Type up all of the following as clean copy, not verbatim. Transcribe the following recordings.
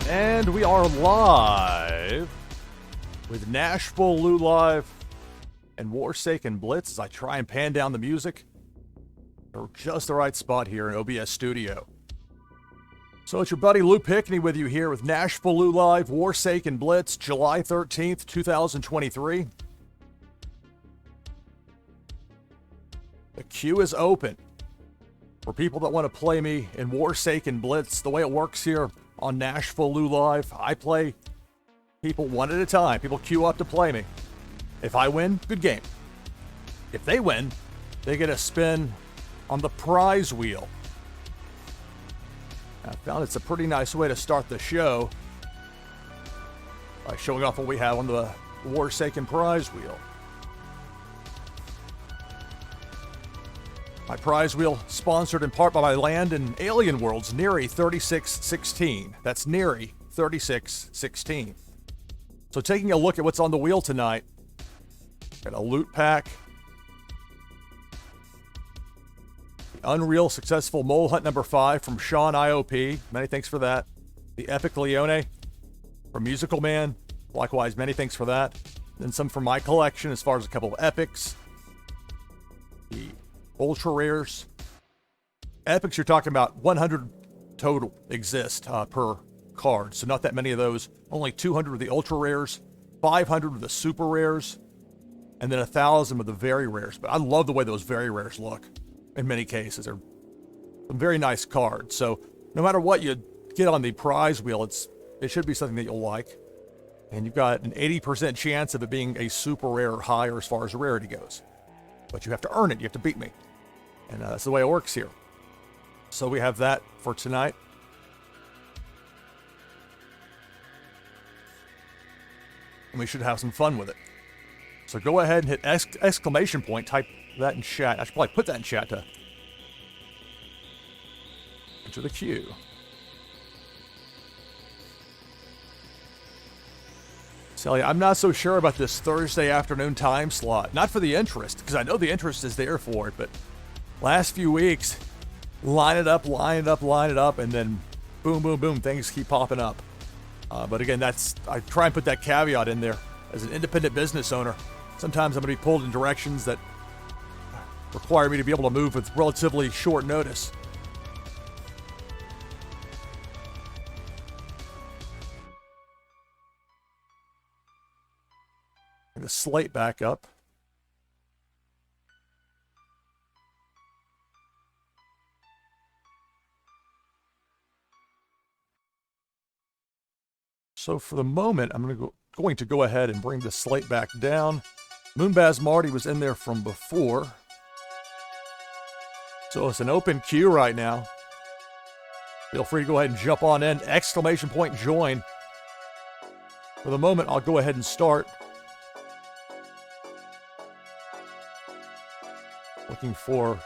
And we are live with NashvilleLou live and Warsaken Blitz as I try and pan down the music. They're just the right spot here in OBS Studio. So it's your buddy Lou Pickney with you here with NashvilleLou live, Warsaken Blitz, July 13th, 2023. The queue is open for people that want to play me in Warsaken Blitz. The way it works here on NashvilleLou live, I play people one at a time. People queue up to play me. If I win, good game. If they win, they get a spin on the prize wheel. I found it's a pretty nice way to start the show by showing off what we have on the Warsaken prize wheel. My prize wheel sponsored in part by my land in Alien Worlds, Neri 3616. That's Neri 3616. So taking a look at what's on the wheel tonight, got a loot pack, the Unreal Successful Mole Hunt number 5 from Sean IOP. Many thanks for that. The Epic Leone from Musical Man. Likewise, many thanks for that. Then some from my collection as far as a couple of epics. The ultra rares. Epics, you're talking about 100 total exist per card. So not that many of those. Only 200 of the ultra rares, 500 of the super rares, and then 1,000 of the very rares. But I love the way those very rares look in many cases. They're some very nice cards. So no matter what you get on the prize wheel, it should be something that you'll like. And you've got an 80% chance of it being a super rare or higher as far as rarity goes. But you have to earn it. You have to beat me. And that's the way it works here. So we have that for tonight. And we should have some fun with it. So go ahead and hit exclamation point. Type that in chat. I should probably put that in chat to enter the queue. Sally, I'm not so sure about this Thursday afternoon time slot. Not for the interest, because I know the interest is there for it, but last few weeks, line it up, and then boom, boom, boom, things keep popping up. But again, I try and put that caveat in there. As an independent business owner, sometimes I'm going to be pulled in directions that require me to be able to move with relatively short notice. The slate back up. So for the moment, I'm going to go ahead and bring the slate back down. Moonbaz Marty was in there from before. So it's an open queue right now. Feel free to go ahead and jump on in. Exclamation point join. For the moment, I'll go ahead and start. Looking for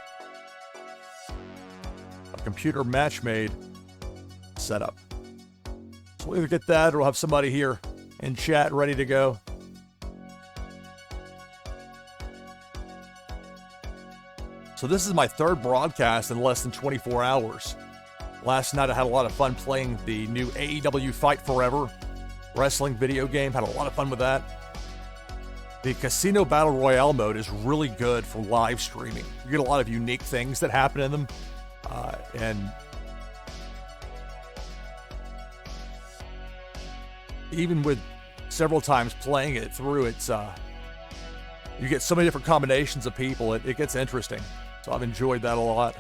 a computer match made setup. So we'll either get that or we'll have somebody here in chat ready to go. So this is my third broadcast in less than 24 hours. Last night I had a lot of fun playing the new AEW Fight Forever wrestling video game. Had a lot of fun with that. The Casino Battle Royale mode is really good for live streaming. You get a lot of unique things that happen in them. And even with several times playing it through, you get so many different combinations of people. It gets interesting. So I've enjoyed that a lot.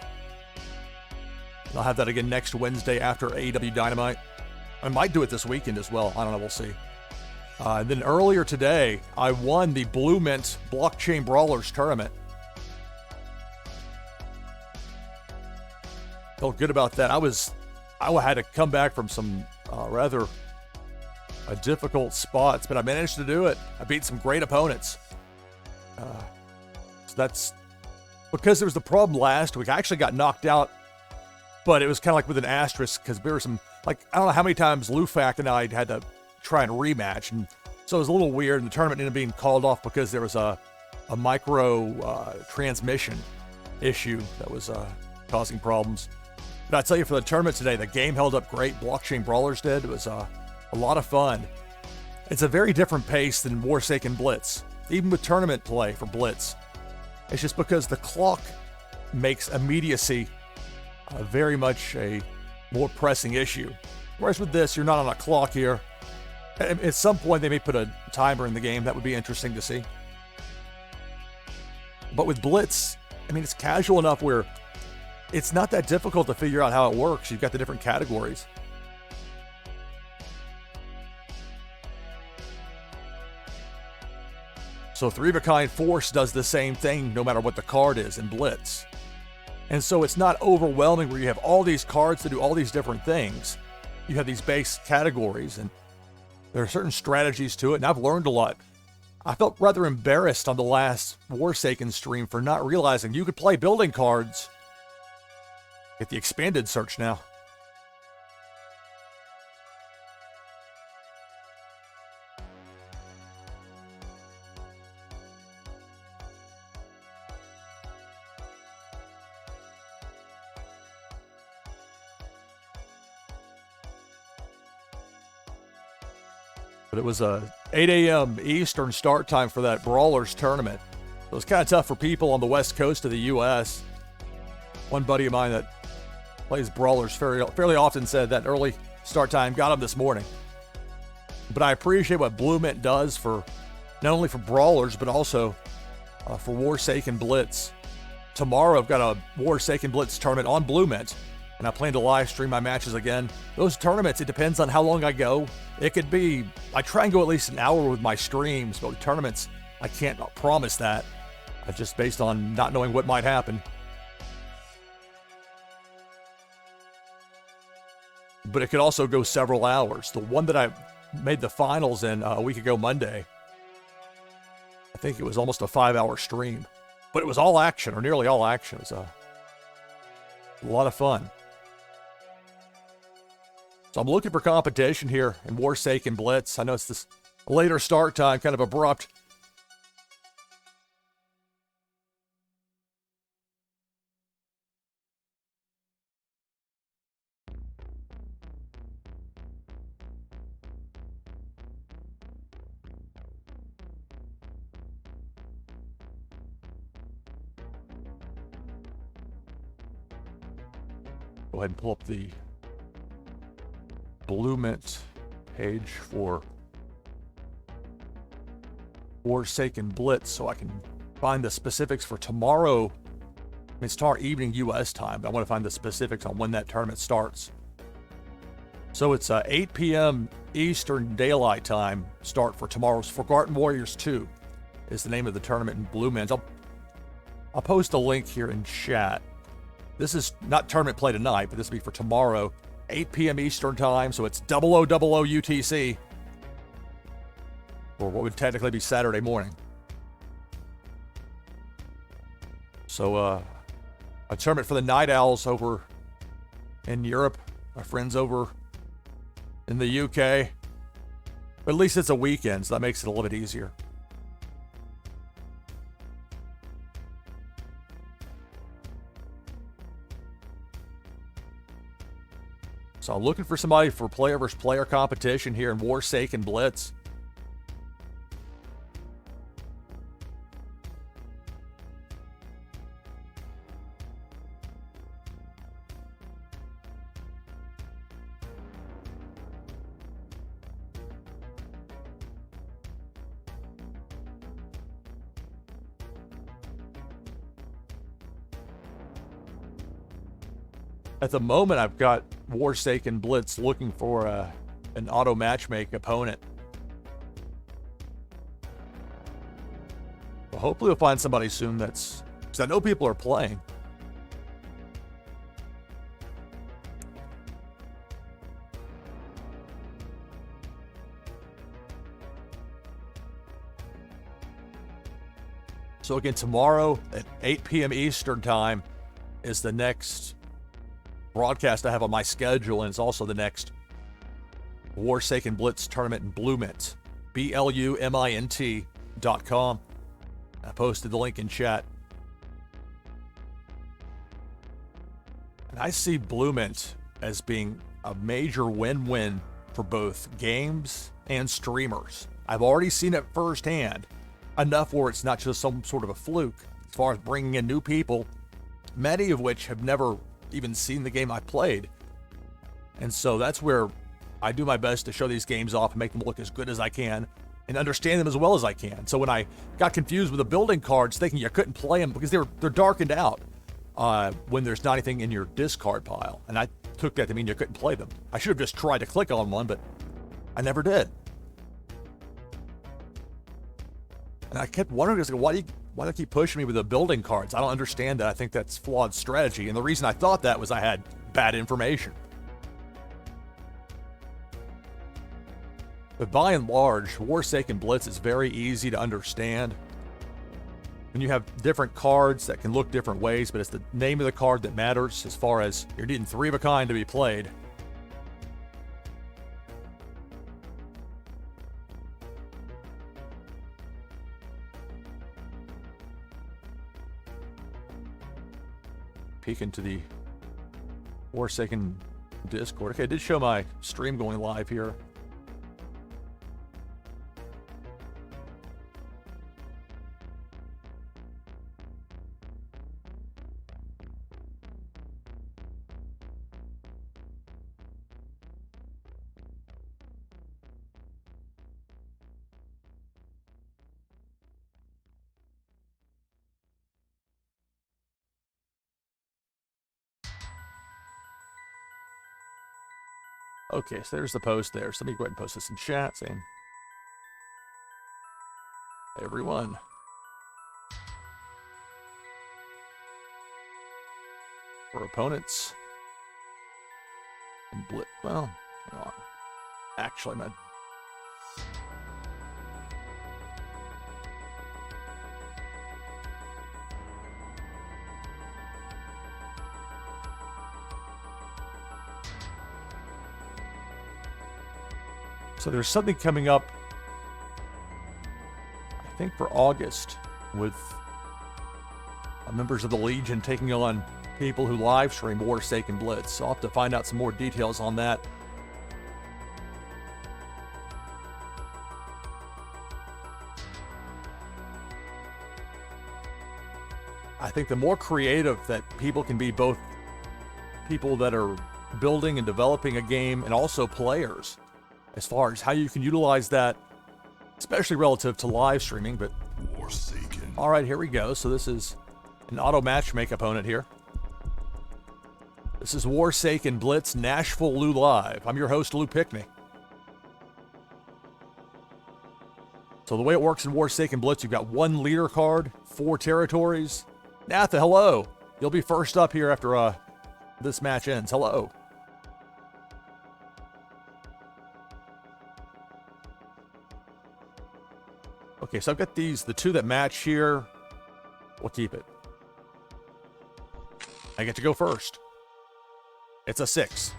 I'll have that again next Wednesday after AEW Dynamite. I might do it this weekend as well. I don't know. We'll see. And then earlier today, I won the Blue Mint Blockchain Brawlers tournament. Felt good about that. I had to come back from some rather difficult spots, but I managed to do it. I beat some great opponents. So that's because there was the problem last week. I actually got knocked out, but it was kind of like with an asterisk because there were some, like, I don't know how many times Lufak and I had to try and rematch, and so it was a little weird, and the tournament ended up being called off because there was a micro transmission issue that was causing problems. But I tell you, for the tournament today, the game held up great. Blockchain Brawlers did. It was a lot of fun. It's a very different pace than Warsaken Blitz, even with tournament play for Blitz. It's just because the clock makes immediacy very much a more pressing issue. Whereas with this, you're not on a clock here. At some point, they may put a timer in the game. That would be interesting to see. But with Blitz, I mean, it's casual enough where it's not that difficult to figure out how it works. You've got the different categories. So 3-of-a-kind Force does the same thing no matter what the card is in Blitz. And so it's not overwhelming where you have all these cards to do all these different things. You have these base categories, and there are certain strategies to it, and I've learned a lot. I felt rather embarrassed on the last Warsaken stream for not realizing you could play building cards. Get the expanded search now. But it was a 8 a.m. Eastern start time for that Brawlers tournament. It was kind of tough for people on the west coast of the U.S. One buddy of mine that plays Brawlers fairly often said that early start time got him this morning. But I appreciate what Blue Mint does for not only for Brawlers, but also for Warsaken Blitz. Tomorrow I've got a Warsaken Blitz tournament on Blue Mint, and I plan to live stream my matches again. Those tournaments, it depends on how long I go. It could be, I try and go at least an hour with my streams, but with tournaments, I can't promise that. Just based on not knowing what might happen. But it could also go several hours. The one that I made the finals in a week ago Monday, I think it was almost a 5-hour stream. But it was all action, or nearly all action. It was a lot of fun. So I'm looking for competition here in Warsaken Blitz. I know it's this later start time, kind of abrupt. Go ahead and pull up the Blue Mint page for Warsaken Blitz so I can find the specifics for tomorrow. I mean, it's tomorrow evening U.S. time, but I want to find the specifics on when that tournament starts. So it's 8 p.m. Eastern Daylight Time start for tomorrow's Forgotten Warriors 2 is the name of the tournament in Blue Mint. I'll post a link here in chat. This is not tournament play tonight, but this will be for tomorrow, 8 p.m. Eastern Time, so it's 0000 UTC, or what would technically be Saturday morning. So, a tournament for the Night Owls over in Europe, my friends over in the UK. But at least it's a weekend, so that makes it a little bit easier. So I'm looking for somebody for player versus player competition here in Warsaken Blitz. At the moment, I've got Warsaken Blitz looking for an auto matchmake opponent. Well, hopefully we'll find somebody soon that's... because I know people are playing. So again, tomorrow at 8 p.m. Eastern Time is the next broadcast I have on my schedule, and it's also the next Warsaken Blitz tournament in Blue Mint. BLUMINT.com. I posted the link in chat. I see Blue Mint as being a major win-win for both games and streamers. I've already seen it firsthand, enough where it's not just some sort of a fluke as far as bringing in new people, many of which have never even seen the game I played. And so that's where I do my best to show these games off and make them look as good as I can and understand them as well as I can. So when I got confused with the building cards, thinking you couldn't play them because they're darkened out when there's not anything in your discard pile, and I took that to mean you couldn't play them. I should have just tried to click on one, but I never did. And I kept wondering, why do they keep pushing me with the building cards? I don't understand that. I think that's flawed strategy. And the reason I thought that was I had bad information. But by and large, Warsaken Blitz is very easy to understand. When you have different cards that can look different ways, but it's the name of the card that matters as far as you're needing 3 of a kind to be played. Peek into the Warsaken Discord. Okay, I did show my stream going live here. Okay, so there's the post there. So let me go ahead and post this in chat saying, hey everyone. For opponents. And well, actually, I'm So there's something coming up, I think for August, with members of the Legion taking on people who live stream Warsaken Blitz. So I'll have to find out some more details on that. I think the more creative that people can be, both people that are building and developing a game and also players, as far as how you can utilize that, especially relative to live streaming. But Warsaken. All right, here we go. So this is an auto matchmake opponent here. This is Warsaken Blitz NashvilleLou Live. I'm your host, Lou Pickney. So the way it works in Warsaken Blitz, you've got 1 leader card, 4 territories. Natha, hello. You'll be first up here after this match ends. Hello. Okay, so I've got the 2 that match here. We'll keep it. I get to go first. It's a 6.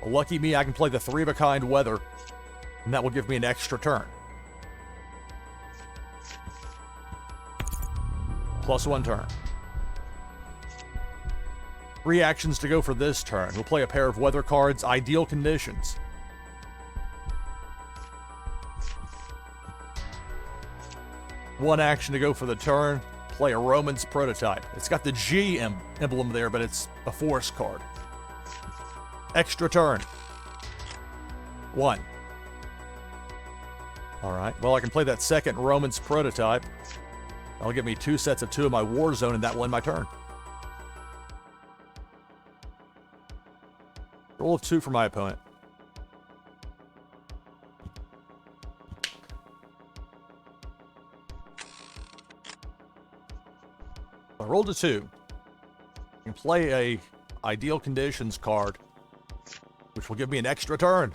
Well, lucky me, I can play the 3 of a kind weather, and that will give me an extra turn. +1 turn. 3 actions to go for this turn. We'll play a pair of weather cards, ideal conditions. One action to go for the turn. Play a Roman's prototype. It's got the G emblem there, but it's a force card. Extra turn. 1. All right. Well, I can play that second Roman's prototype. That'll give me 2 sets of 2 in my war zone, and that will end my turn. Roll of 2 for my opponent. I rolled a 2. I can play a ideal conditions card, which will give me an extra turn.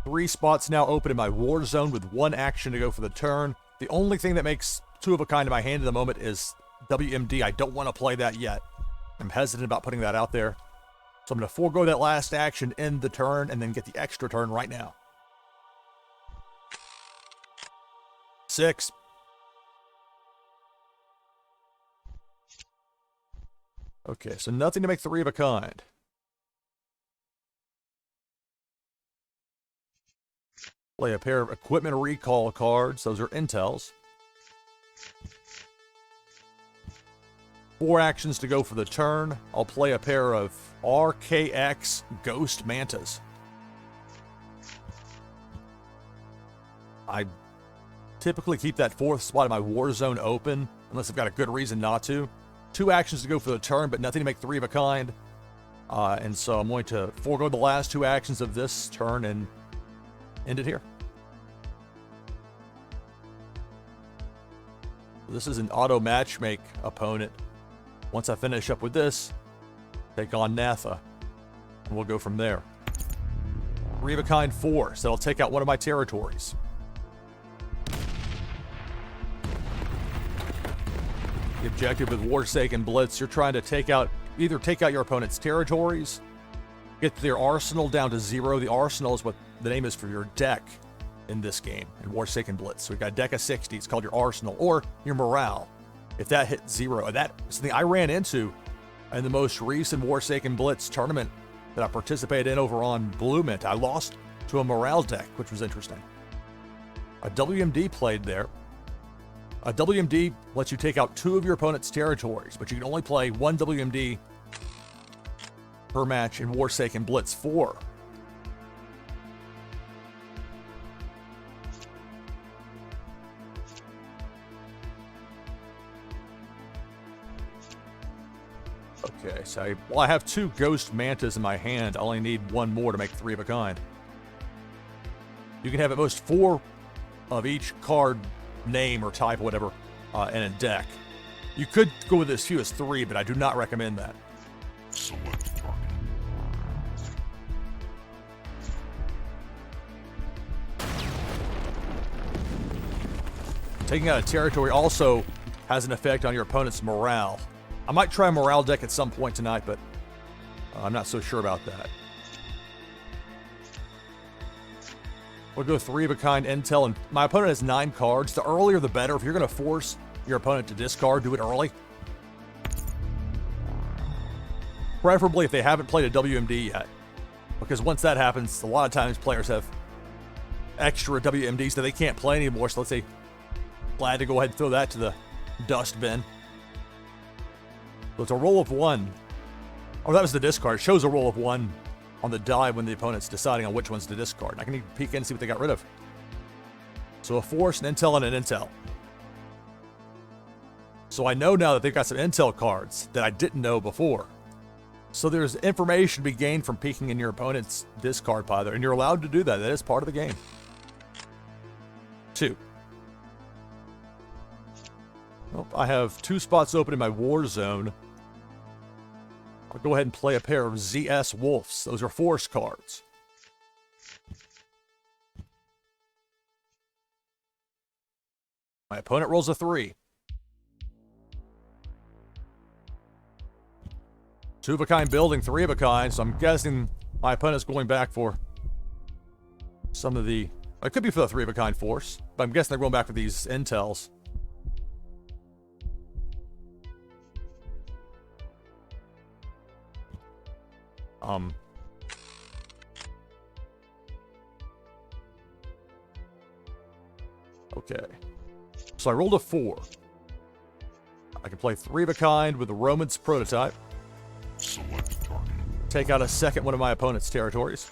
3 spots now open in my war zone with 1 action to go for the turn. The only thing that makes 2 of a kind in my hand at the moment is WMD. I don't want to play that yet. I'm hesitant about putting that out there. So I'm going to forego that last action, end the turn, and then get the extra turn right now. 6. Okay, so nothing to make three of a kind. Play a pair of equipment recall cards. Those are intels. 4 actions to go for the turn. I'll play a pair of RKX Ghost Mantas. I typically keep that 4th spot in my war zone open, unless I've got a good reason not to. 2 actions to go for the turn, but nothing to make 3 of a kind. And so I'm going to forego the last 2 actions of this turn and end it here. This is an auto matchmake opponent. Once I finish up with this, take on Natha, and we'll go from there. 3 of a kind force that'll take out one of my territories. The objective with Warsaken Blitz, you're trying to either take out your opponent's territories, get their arsenal down to 0. The arsenal is what the name is for your deck in this game, in Warsaken Blitz. So we've got a deck of 60, it's called your arsenal, or your morale. If that hit 0, and that's something I ran into in the most recent Warsaken Blitz tournament that I participated in over on Blue Mint. I lost to a morale deck, which was interesting. A WMD played there. A WMD lets you take out 2 of your opponent's territories, but you can only play 1 WMD per match in Warsaken Blitz 4. Okay, so I have 2 Ghost Mantas in my hand. I only need 1 more to make 3 of a kind. You can have at most 4 of each card name or type or whatever in a deck. You could go with as few as 3, but I do not recommend that. Select target. Taking out a territory also has an effect on your opponent's morale. I might try a morale deck at some point tonight, but I'm not so sure about that. We'll go 3 of a kind intel, and my opponent has 9 cards. The earlier the better. If you're going to force your opponent to discard, do it early. Preferably if they haven't played a WMD yet, because once that happens, a lot of times players have extra WMDs that they can't play anymore, so let's say glad to go ahead and throw that to the dustbin. So it's a roll of 1. Oh, that was the discard. It shows a roll of 1 on the die when the opponent's deciding on which ones to discard. I can even peek in and see what they got rid of. So a force, an intel, and an intel. So I know now that they've got some intel cards that I didn't know before. So there's information to be gained from peeking in your opponent's discard pile there, and you're allowed to do that. That is part of the game. 2. Well, I have 2 spots open in my war zone. I'll go ahead and play a pair of ZS Wolves. Those are force cards. My opponent rolls a 3. 2 of a kind building, 3 of a kind, so I'm guessing my opponent's going back for some of the... It could be for the 3 of a kind force, but I'm guessing they're going back for these intels. Okay. So I rolled a 4. I can play 3 of a kind with the Romans prototype. Select target. Take out a second one of my opponent's territories.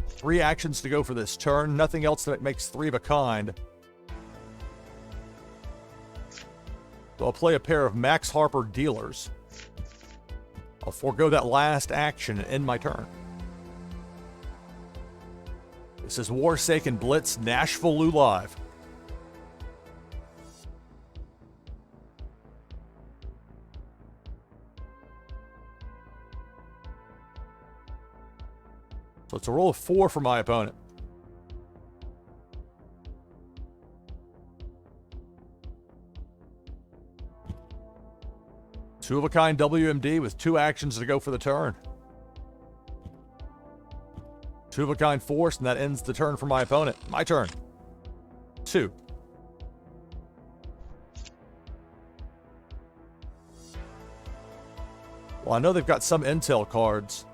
Three actions to go for this turn. Nothing else that makes 3 of a kind. So I'll play a pair of Max Harper dealers. I'll forego that last action and end my turn. This is Warsaken Blitz, NashvilleLou Live. So it's a roll of 4 for my opponent. Two of a kind WMD with 2 actions to go for the turn. 2 of a kind force, and that ends the turn for my opponent. My turn. 2. Well, I know they've got some intel cards.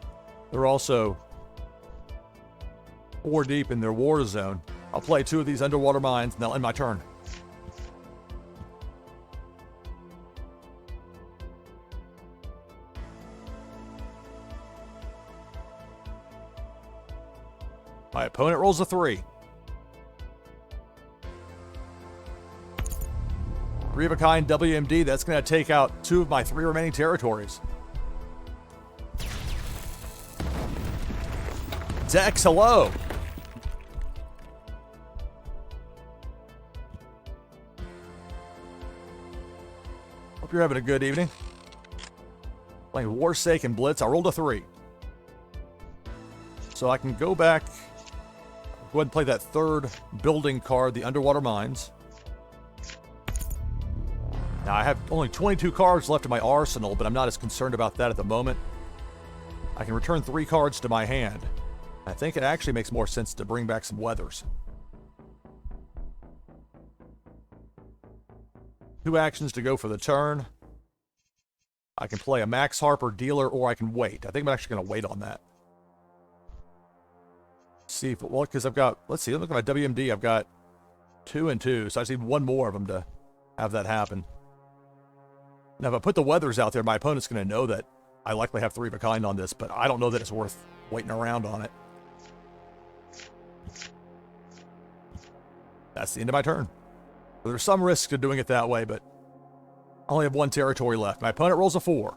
They're also 4 deep in their war zone. I'll play 2 of these underwater mines, and they'll end my turn. My opponent rolls a 3. 3 of a kind WMD. That's going to take out 2 of my 3 remaining territories. Dex, hello. Hope you're having a good evening. Playing Warsaken Blitz. I rolled a 3. So I can go back. Go ahead and play that 3rd building card, the underwater mines. Now I have only 22 cards left in my arsenal, but I'm not as concerned about that at the moment. I can return 3 cards to my hand. I think it actually makes more sense to bring back some weathers. 2 actions to go for the turn. I can play a Max Harper dealer, or I can wait. I think I'm actually going to wait on that. See if, well, because I've got, let's see, look at my WMD. I've got 2 and 2, so I just need 1 more of them to have that happen. Now, if I put the weathers out there, my opponent's going to know that I likely have 3 of a kind on this, but I don't know that it's worth waiting around on it. That's the end of my turn. So there's some risk to doing it that way, but I only have 1 territory left. My opponent rolls a 4.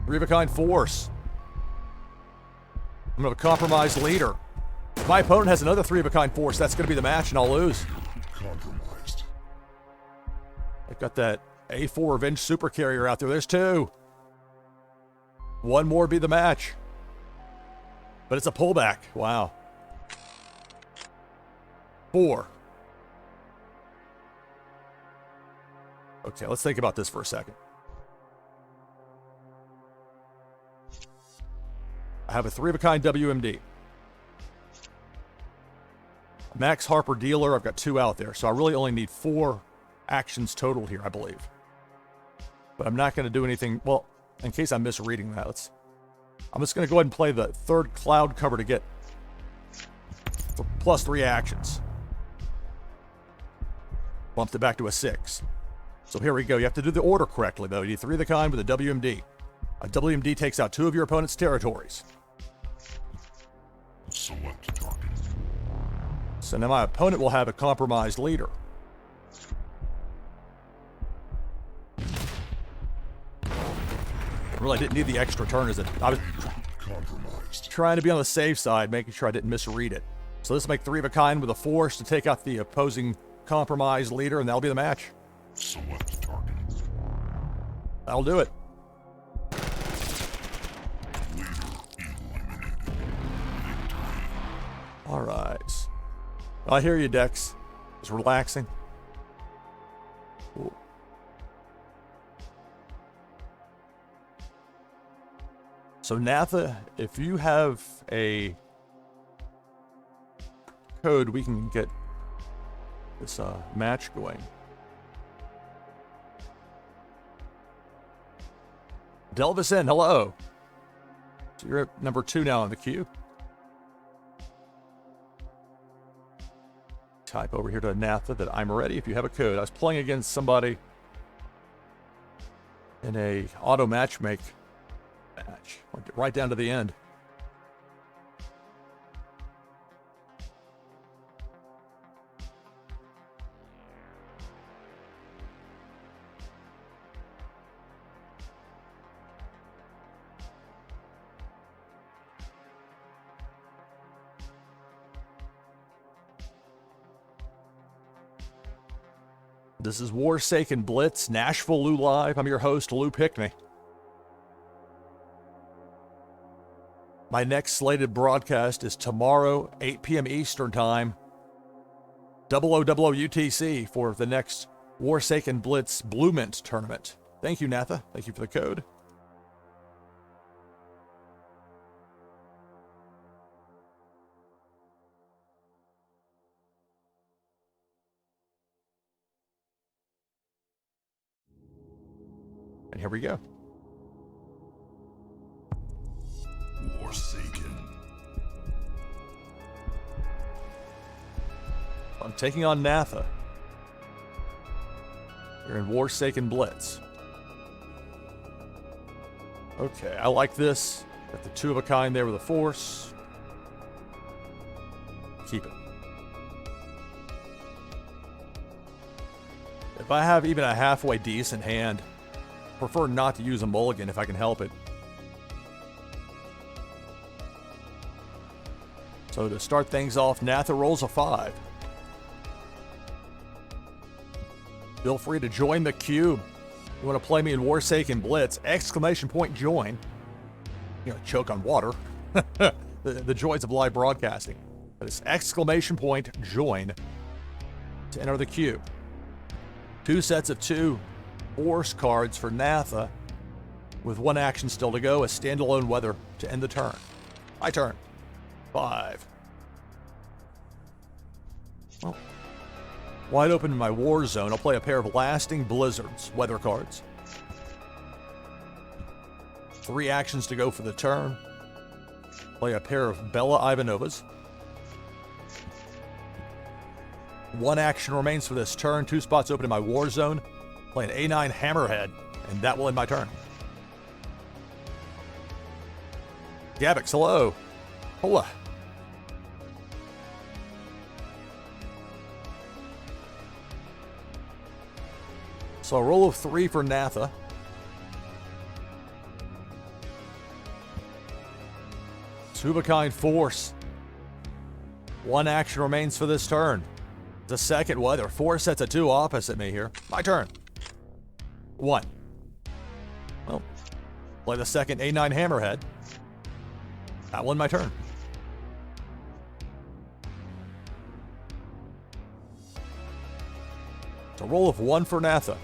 3 of a kind force. I'm going to have a compromised leader. If my opponent has another 3 of a kind force, that's going to be the match, and I'll lose. Compromised. I've got that A4 Revenge Supercarrier out there. There's 2. 1 more would be the match. But it's a pullback. Wow. 4. Okay, let's think about this for a second. I have a 3 of a kind WMD. Max Harper dealer, I've got 2 out there, so I really only need 4 actions total here, I believe. But I'm not going to do anything, well, in case I'm misreading that, I'm just going to go ahead and play the 3rd cloud cover to get plus 3 actions. Bumped it back to a 6. So here we go. You have to do the order correctly, though. You need 3 of the kind with a WMD. A WMD takes out 2 of your opponent's territories. Select target. So now my opponent will have a compromised leader. Really, I didn't need the extra turn, is it? I was Compromised. trying to be on the safe side, making sure I didn't misread it. So this will make 3 of a kind with a force to take out the opposing compromised leader, and that'll be the match. Select target. That'll do it. Leader eliminated. Victory. All right. I hear you, Dex. It's relaxing. Cool. So Natha, if you have a code, we can get this match going. Delvis in, hello. So you're at number 2 now in the queue. Type over here to Natha that I'm ready if you have a code. I was playing against somebody in a auto matchmake match. Went right down to the end. This is Warsaken Blitz, NashvilleLou Live. I'm your host, Lou Pickney. My next slated broadcast is tomorrow, 8 p.m. Eastern Time, 0000 UTC for the next Warsaken Blitz Blue Mint tournament. Thank you, Natha. Thank you for the code. And here we go. Warsaken. I'm taking on Natha. You're in Warsaken Blitz. Okay, I like this. Got the 2 of a kind there with a force. Keep it. If I have even a halfway decent hand, prefer not to use a mulligan if I can help it. So to start things off, Natha rolls a 5. Feel free to join the cube. You want to play me in Warsaken Blitz, exclamation point join. You know, choke on water. the joys of live broadcasting. But it's exclamation point join to enter the queue. 2 sets of 2 force cards for Natha, with 1 action still to go, a standalone weather to end the turn. My turn. 5. Well, wide open in my war zone, I'll play a pair of lasting blizzards, weather cards. 3 actions to go for the turn. Play a pair of Bella Ivanovas. 1 action remains for this turn. 2 spots open in my war zone. Play an A9 Hammerhead, and that will end my turn. Gavix, hello. Hola. So a roll of 3 for Natha. Two of a kind force. 1 action remains for this turn. The second weather. 4 sets of 2 opposite me here. My turn. 1. Well, play the second A9 Hammerhead. That one my turn. It's a roll of 1 for Natha.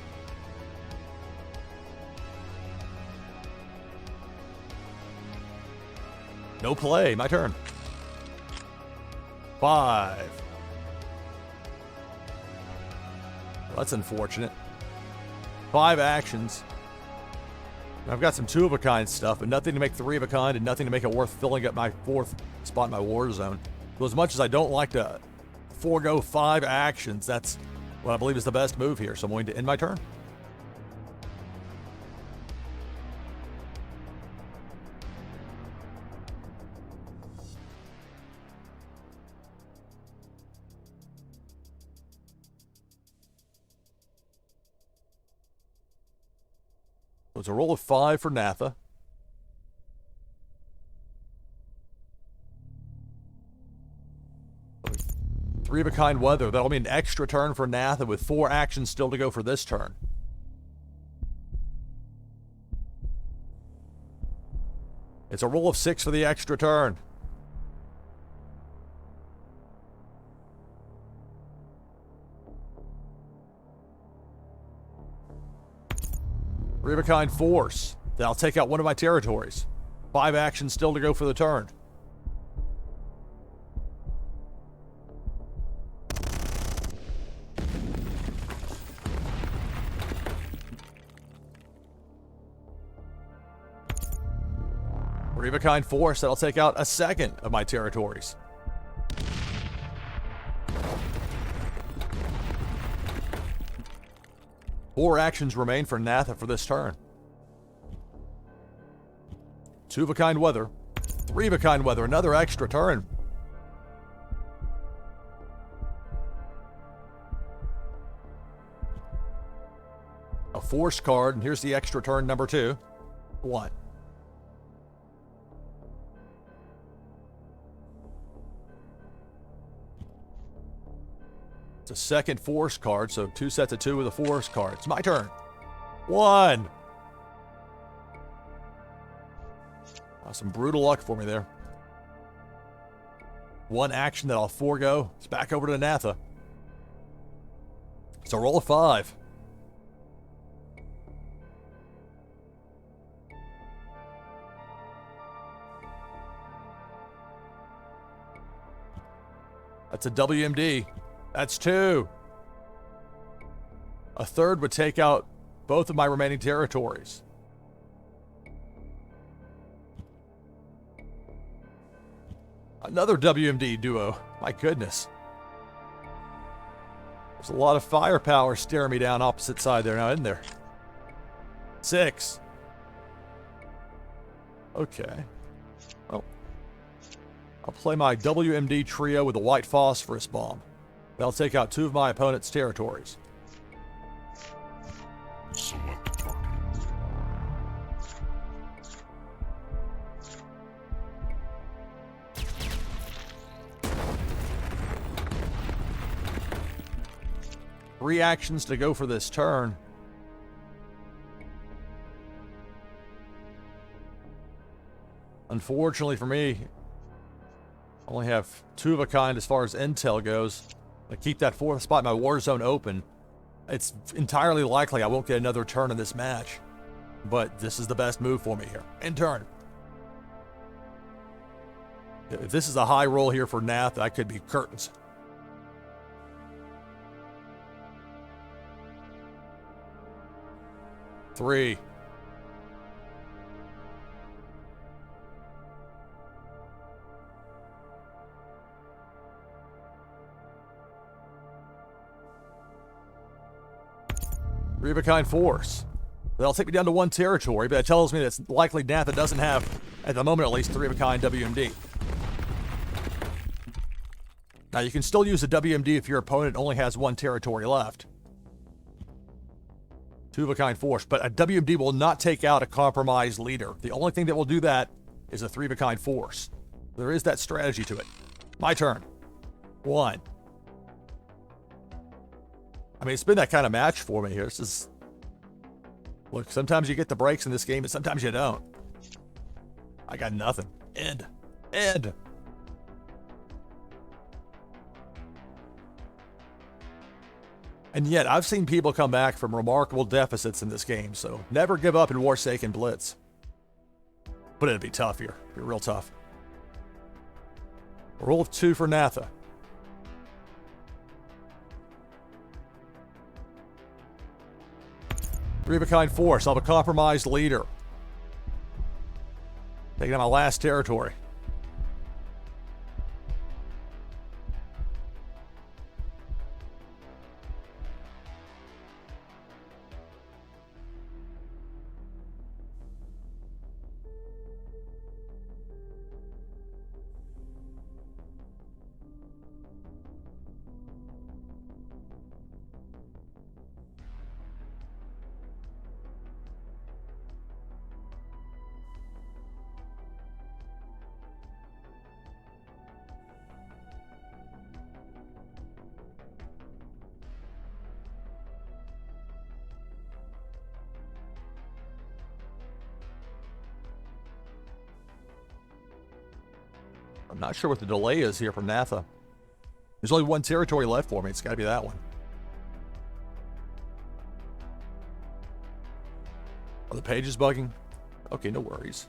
No play. My turn. 5. Well, that's unfortunate. 5 actions. I've got some 2 of a kind stuff, but nothing to make 3 of a kind and nothing to make it worth filling up my 4th spot in my war zone. So as much as I don't like to forego 5 actions, that's what I believe is the best move here. So I'm going to end my turn. So it's a roll of 5 for Natha. Three of a kind weather. That'll be an extra turn for Natha with 4 actions still to go for this turn. It's a roll of 6 for the extra turn. Three of a kind force. Then I'll take out 1 of my territories. 5 actions still to go for the turn. Three of a kind force. That'll take out a 2nd of my territories. Four actions remain for Natha for this turn. 2 of a kind weather. 3 of a kind weather. Another extra turn. A force card, and here's the extra turn number 2. 1. It's a second force card, so 2 sets of 2 with a force card. It's my turn. 1. Some brutal luck for me there. 1 action that I'll forego. It's back over to Natha. It's a roll of 5. That's a WMD. That's 2. A 3rd would take out both of my remaining territories. Another WMD duo. My goodness. There's a lot of firepower staring me down opposite side there now, isn't there? 6. Okay. Well, I'll play my WMD trio with a white phosphorus bomb. That'll take out 2 of my opponent's territories. Select target. Three actions to go for this turn. Unfortunately for me, I only have 2 of a kind as far as intel goes. I keep that 4th spot in my war zone open. It's entirely likely I won't get another turn in this match. But this is the best move for me here. End turn. If this is a high roll here for Nath, that could be curtains. Three. Three of a kind force. That'll take me down to 1 territory, but that tells me that's likely Nath that doesn't have, at the moment at least, 3 of a kind WMD. Now you can still use a WMD if your opponent only has 1 territory left. 2 of a kind force, but a WMD will not take out a compromised leader. The only thing that will do that is a 3 of a kind force. There is that strategy to it. My turn. 1. I mean, it's been that kind of match for me here. This is... Look, sometimes you get the breaks in this game, and sometimes you don't. I got nothing. End. End. And yet, I've seen people come back from remarkable deficits in this game, so never give up in Warsaken Blitz. But it'd be tough here. It'd be real tough. A roll of 2 for Natha. Three of a kind force. I'll have a compromised leader. Taking out my last territory. I'm not sure what the delay is here from Natha. There's only 1 territory left for me. It's got to be that one. Are the pages bugging? Okay, no worries.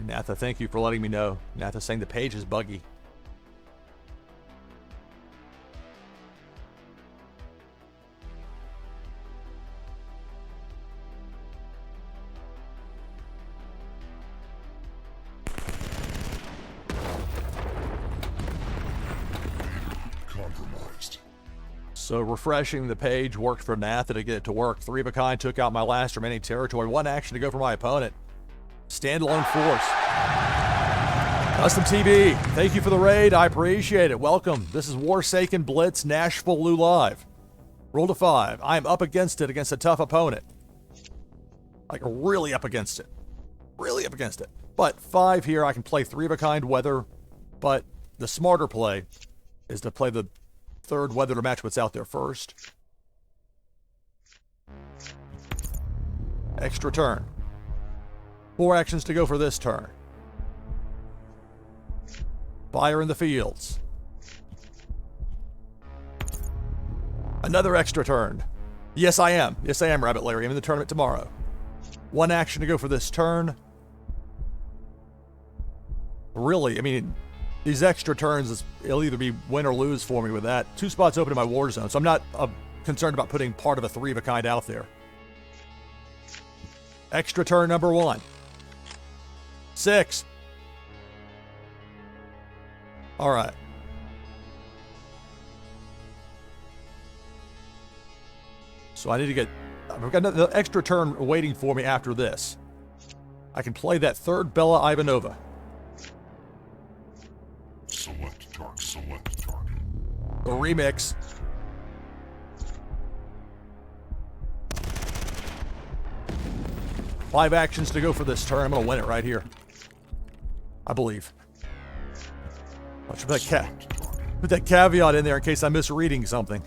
Natha, thank you for letting me know. Natha saying the page is buggy. So refreshing the page worked for Natha to get it to work. 3 of a kind took out my last remaining territory. 1 action to go for my opponent. Standalone force. Custom TB, thank you for the raid. I appreciate it. Welcome. This is Warsaken Blitz, NashvilleLou live. Roll to 5. I am up against it against a tough opponent. Like really up against it. Really up against it. But 5 here, I can play 3 of a kind weather. But the smarter play is to play the 3rd weather to match what's out there first. Extra turn. 4 actions to go for this turn. Fire in the fields. Another extra turn. Yes, I am. Yes, I am, Rabbit Larry. I'm in the tournament tomorrow. 1 action to go for this turn. Really, I mean, these extra turns, it'll either be win or lose for me with that. 2 spots open in my war zone, so I'm not concerned about putting part of a 3 of a kind out there. Extra turn number 1. 6. All right. So I need to get... I've got another extra turn waiting for me after this. I can play that 3rd Bella Ivanova. Select target. The remix. Five actions to go for this turn. I'm going to win it right here. I believe. I should put that caveat in there in case I'm misreading something.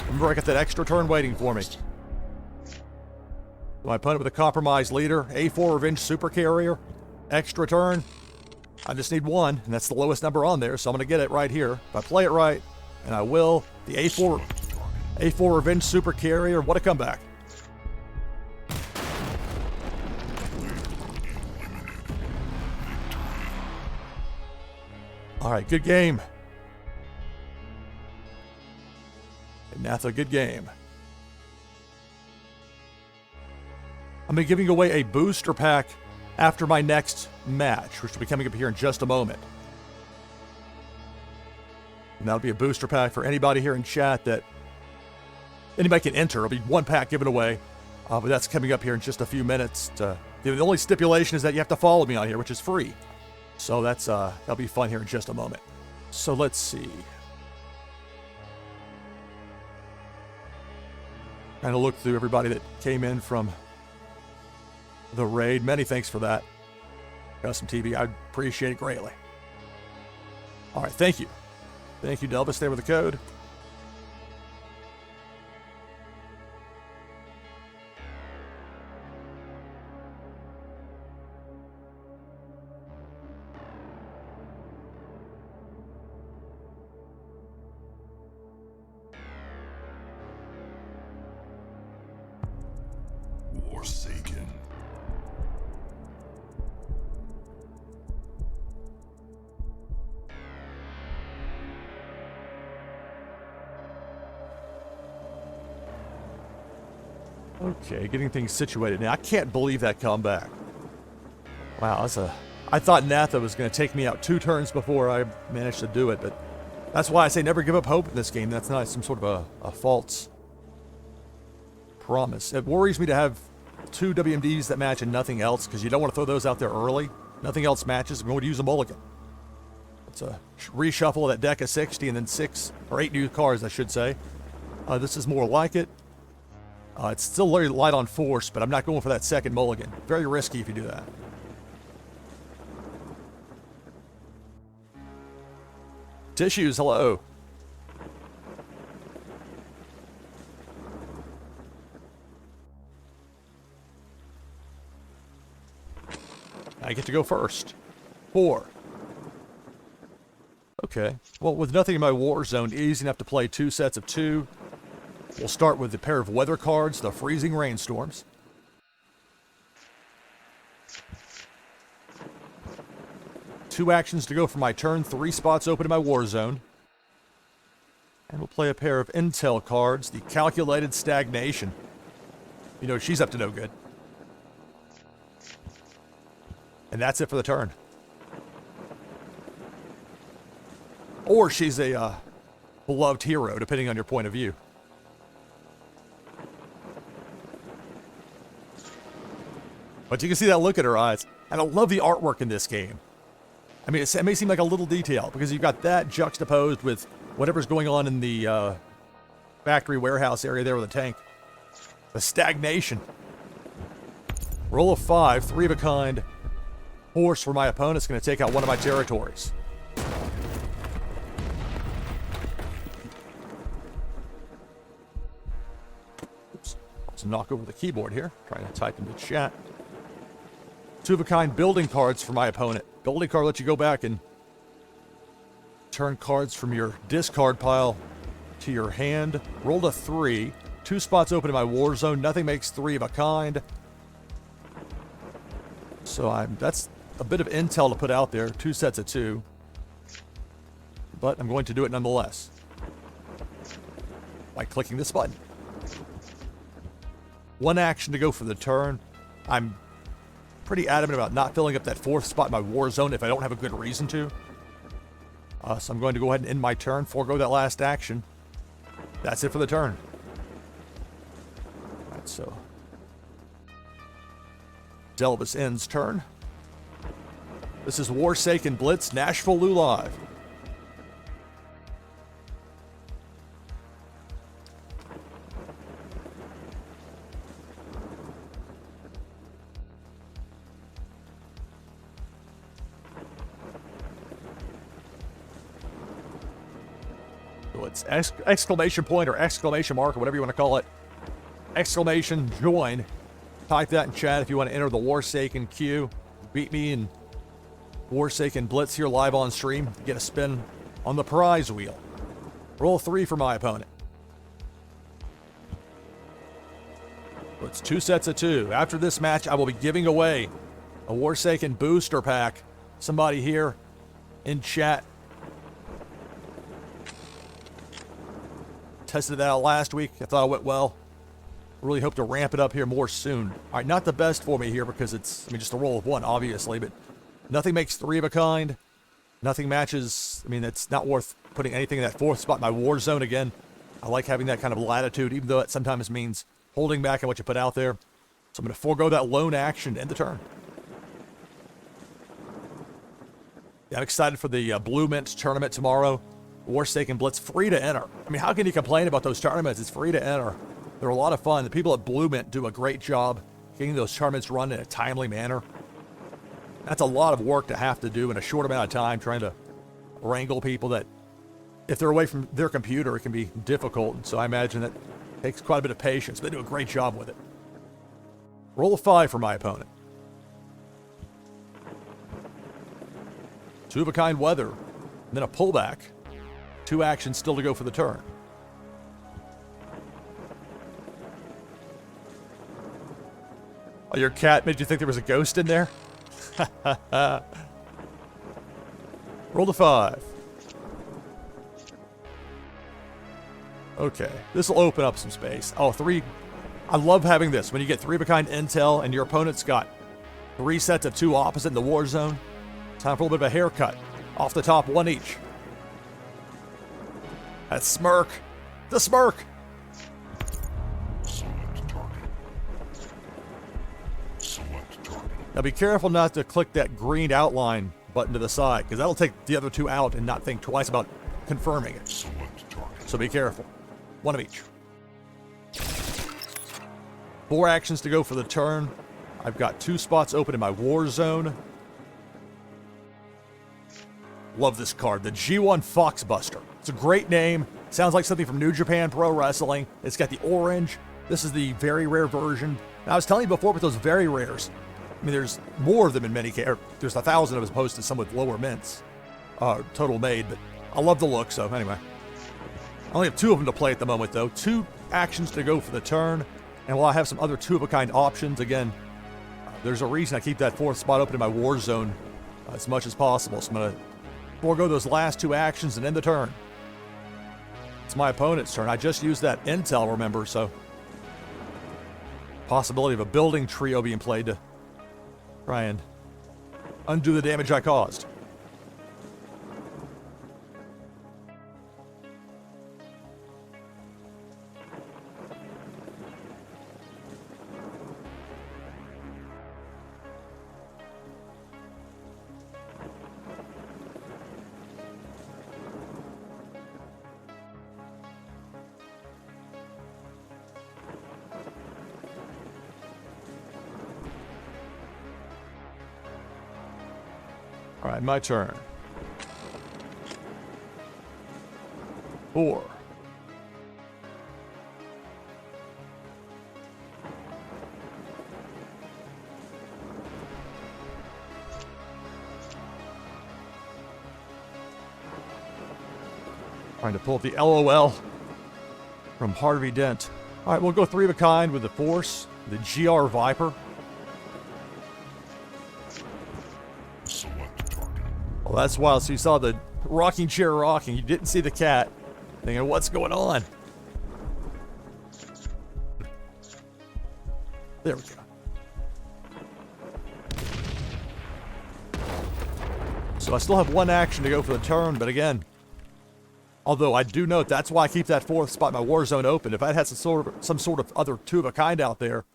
Remember, I got that extra turn waiting for me. My opponent with a compromised leader, A4 Revenge Super Carrier, extra turn. I just need 1, and that's the lowest number on there, so I'm going to get it right here. If I play it right, and I will, the A4 Revenge Super Carrier, what a comeback. All right, good game. Natha, good game. I'm giving away a booster pack after my next match, which will be coming up here in just a moment. And that'll be a booster pack for anybody here in chat that anybody can enter. It'll be 1 pack given away, but that's coming up here in just a few minutes. The only stipulation is that you have to follow me on here, which is free. So that'll be fun here in just a moment. So let's see. Kind of look through everybody that came in from the raid. Many thanks for that. Custom TV, I appreciate it greatly. All right, thank you. Thank you, Delvis, there with the code. Warsaken. Okay, getting things situated now. I can't believe that comeback. Wow, I thought Natha was going to take me out 2 turns before I managed to do it, but that's why I say never give up hope in this game. That's not some sort of a false promise. It worries me to have 2 WMDs that match and nothing else, because you don't want to throw those out there early. Nothing else matches. I'm going to use a mulligan. It's a reshuffle of that deck of 60 and then 6 or 8 new cards, I should say. This is more like it. It's still very light on force, but I'm not going for that second mulligan. Very risky if you do that. Tissues, hello. I get to go first. 4. Okay. Well, with nothing in my war zone, easy enough to play 2 sets of 2. We'll start with a pair of weather cards, the Freezing Rainstorms. Two actions to go for my turn, 3 spots open in my war zone. And we'll play a pair of intel cards, the Calculated Stagnation. You know, she's up to no good. And that's it for the turn. Or she's a beloved hero, depending on your point of view. But you can see that look at her eyes. And I love the artwork in this game. I mean, it may seem like a little detail, because you've got that juxtaposed with whatever's going on in the factory warehouse area there with the tank. The stagnation. Roll of 5, 3 of a kind. Horse for my opponent's going to take out one of my territories. Oops. Let's knock over the keyboard here. Trying to type into chat. 2 of a kind building cards for my opponent. Building card lets you go back and turn cards from your discard pile to your hand. Rolled a 3. 2 spots open in my war zone. Nothing makes 3 of a kind. So that's a bit of intel to put out there. 2 sets of 2. But I'm going to do it nonetheless. By clicking this button. 1 action to go for the turn. I'm pretty adamant about not filling up that 4th spot in my war zone if I don't have a good reason to. So I'm going to go ahead and end my turn, forego that last action. That's it for the turn. Alright, so Delvis ends turn. This is Warsaken Blitz, NashvilleLou live. So it's exclamation point or exclamation mark or whatever you want to call it. Exclamation join. Type that in chat if you want to enter the Warsaken queue. Beat me in Warsaken Blitz here live on stream. Get a spin on the prize wheel. Roll 3 for my opponent. So it's 2 sets of 2. After this match, I will be giving away a Warsaken booster pack. Somebody here in chat tested that out last week. I thought it went well. Really hope to ramp it up here more soon. All right, not the best for me here because it's, just a roll of 1, obviously, but nothing makes 3 of a kind. Nothing matches. It's not worth putting anything in that 4th spot in my war zone again. I like having that kind of latitude, even though it sometimes means holding back on what you put out there. So I'm going to forego that lone action to end the turn. Yeah, I'm excited for the Blue Mint tournament tomorrow. Warsaken Blitz, free to enter. How can you complain about those tournaments? It's free to enter. They're a lot of fun. The people at Blue Mint do a great job getting those tournaments run in a timely manner. That's a lot of work to have to do in a short amount of time, trying to wrangle people that, if they're away from their computer, it can be difficult. So I imagine that takes quite a bit of patience. They do a great job with it. Roll a 5 for my opponent. 2 of a kind weather, and then a pullback. 2 actions still to go for the turn. Oh, your cat made you think there was a ghost in there? Roll the 5. Okay, this will open up some space. Oh, 3. I love having this. When you get 3 of a kind intel and your opponent's got 3 sets of 2 opposite in the war zone, time for a little bit of a haircut. Off the top, 1 each. That smirk. The smirk. Select target. Select target. Now be careful not to click that green outline button to the side, because that'll take the other 2 out and not think twice about confirming it. Select target. So be careful. 1 of each. 4 actions to go for the turn. I've got 2 spots open in my war zone. Love this card, the G1 Foxbuster. It's a great name. Sounds like something from New Japan Pro Wrestling. It's got the orange. This is the very rare version. Now, I was telling you before with those very rares. There's more of them in many cases. There's 1,000 of as opposed to some with lower mints. Total made, but I love the look, so anyway. I only have 2 of them to play at the moment, though. 2 actions to go for the turn. And while I have some other 2-of-a-kind options, again, there's a reason I keep that 4th spot open in my war zone as much as possible. So I'm going to forego those last 2 actions and end the turn. It's my opponent's turn. I just used that intel, remember, so possibility of a building trio being played to try and undo the damage I caused. All right, my turn. 4. Trying to pull up the LOL from Harvey Dent. All right, we'll go 3 of a kind with the Force, the GR Viper. Select target. Well, that's wild. So you saw the rocking chair rocking. You didn't see the cat. Thinking, what's going on? There we go. So I still have 1 action to go for the turn, but again, although I do note that's why I keep that 4th spot in my war zone open. If I'd had some sort of other 2 of a kind out there,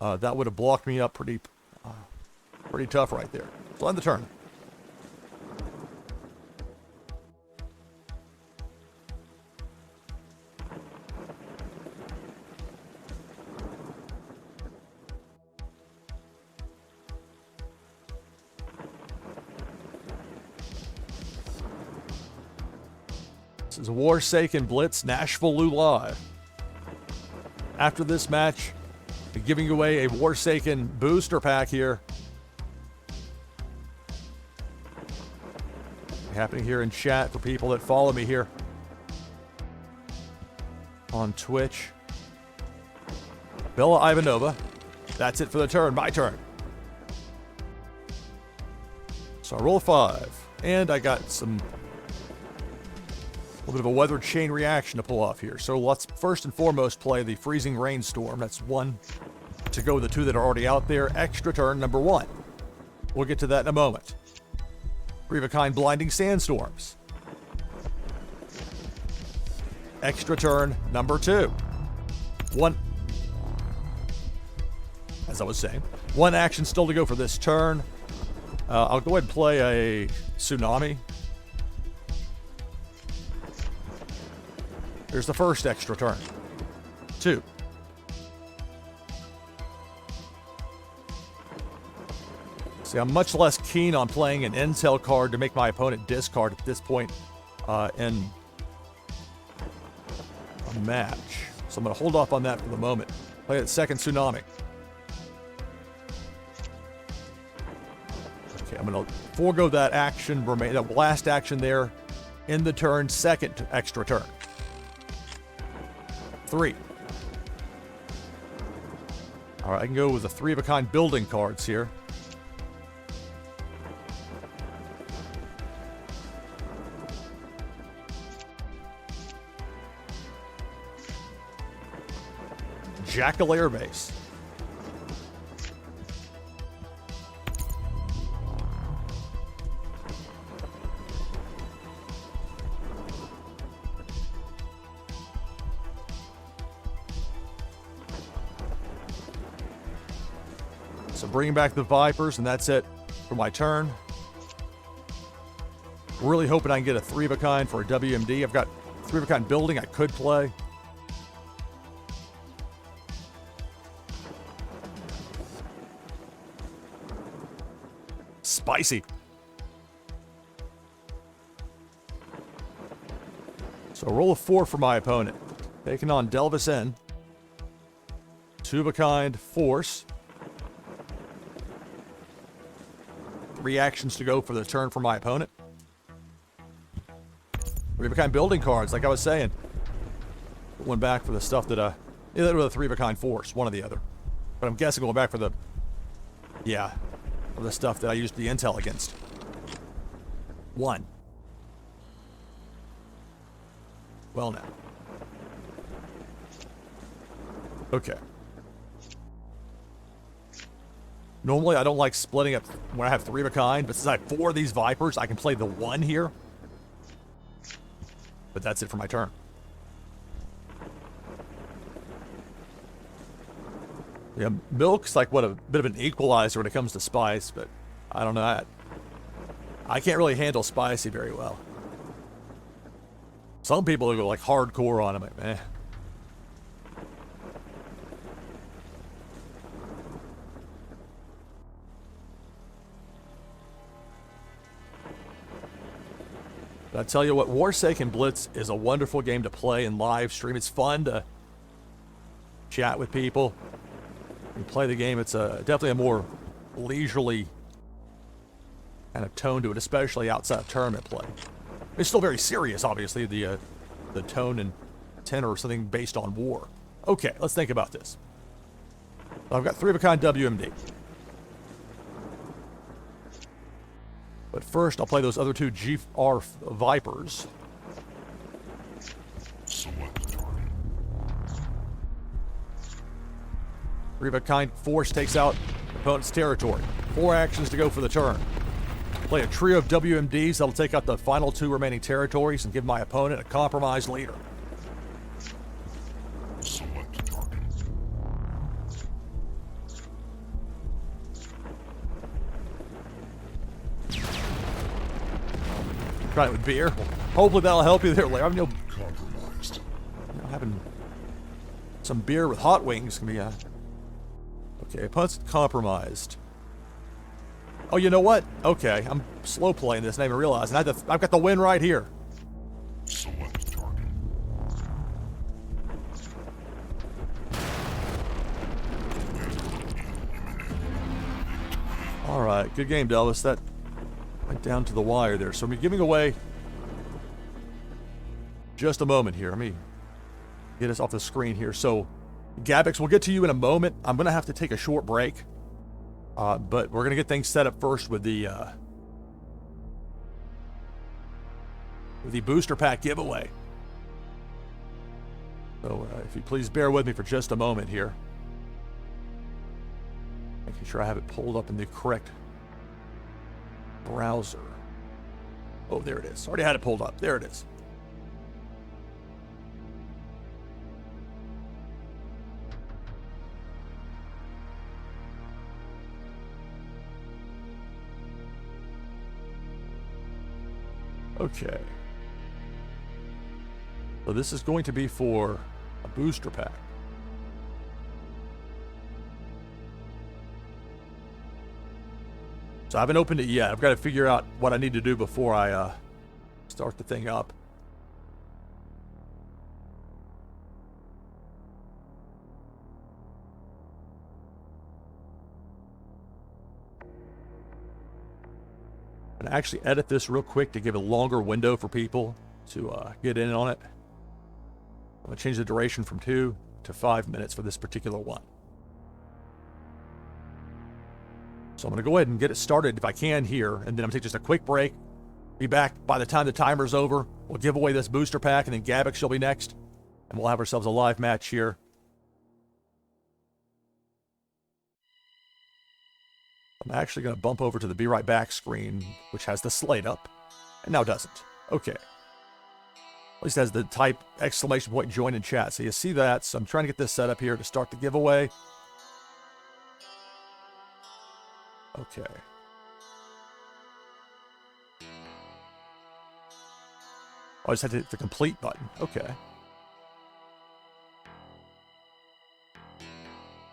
that would have blocked me up pretty tough right there. So end the turn. This is Warsaken Blitz, NashvilleLou live. After this match, I'm giving away a Warsaken booster pack here. Happening here in chat for people that follow me here on Twitch. Bella Ivanova. That's it for the turn. My turn. So I roll 5. And I got a little bit of a weather chain reaction to pull off here. So let's first and foremost play the freezing rainstorm. That's 1 to go with the 2 that are already out there. Extra turn number 1. We'll get to that in a moment. 3 of a kind blinding sandstorms. Extra turn number 2. 1. As I was saying, 1 action still to go for this turn. I'll go ahead and play a tsunami. Here's the first extra turn. 2. See, I'm much less keen on playing an intel card to make my opponent discard at this point in a match. So I'm going to hold off on that for the moment. Play that second tsunami. Okay, I'm going to forego that action, that last action there in the turn, second extra turn. 3. All right, I can go with the 3 of a kind building cards here. Jackal Air Base. So bringing back the Vipers, and that's it for my turn. Really hoping I can get a 3 of a kind for a WMD. I've got 3 of a kind building I could play. Spicy. So roll a 4 for my opponent. Taking on Delvis N. 2 of a kind Force. 3 actions to go for the turn for my opponent. 3 of a kind building cards, like I was saying. Put 1 back for the stuff that either with a 3 of a kind Force, one or the other. But I'm guessing going back for the, yeah, for the stuff that I used the intel against. 1. Well now. Okay. Normally I don't like splitting up when I have 3 of a kind, but since I have 4 of these Vipers, I can play the 1 here. But that's it for my turn. Yeah, milk's like what a bit of an equalizer when it comes to spice, but I don't know. I can't really handle spicy very well. Some people go like hardcore on them, like, eh. But I tell you what, Warsaken Blitz is a wonderful game to play and live stream. It's fun to chat with people and play the game. It's definitely a more leisurely kind of tone to it, especially outside of tournament play. It's still very serious, obviously, the tone and tenor or something based on war. Okay, let's think about this. I've got 3 of a kind WMD. But first, I'll play those other 2 GR Vipers. Select target. 3 of a kind force takes out opponent's territory. 4 actions to go for the turn. Play a trio of WMDs that'll take out the final 2 remaining territories and give my opponent a compromised leader. Select target. Try it with beer. Hopefully that'll help you there, Larry. I'm Compromised. having some beer with hot wings can be okay, opponent's compromised. Oh, you know what? Okay, I'm slow playing this, not even realizing. I've got the win right here. Select target. All right, good game, Delvis. That went down to the wire there. So I'm giving away just a moment here. Let me get us off the screen here. So, Gabix, we'll get to you in a moment. I'm going to have to take a short break. But we're going to get things set up first with the booster pack giveaway. So if you please bear with me for just a moment here. Making sure I have it pulled up in the correct browser. Oh, there it is. Already had it pulled up. There it is. Okay. So this is going to be for a booster pack. So I haven't opened it yet. I've got to figure out what I need to do before I start the thing up. I'm going to actually edit this real quick to give a longer window for people to get in on it. I'm going to change the duration from 2 to 5 minutes for this particular one. So I'm going to go ahead and get it started if I can here, and then I'm going to take just a quick break. Be back by the time the timer's over. We'll give away this booster pack, and then Gabix will be next, and we'll have ourselves a live match here. I'm actually going to bump over to the Be Right Back screen, which has the slate up, and now doesn't. Okay. At least has the type exclamation point join in chat. So you see that. So I'm trying to get this set up here to start the giveaway. Okay. I just had to hit the complete button. Okay.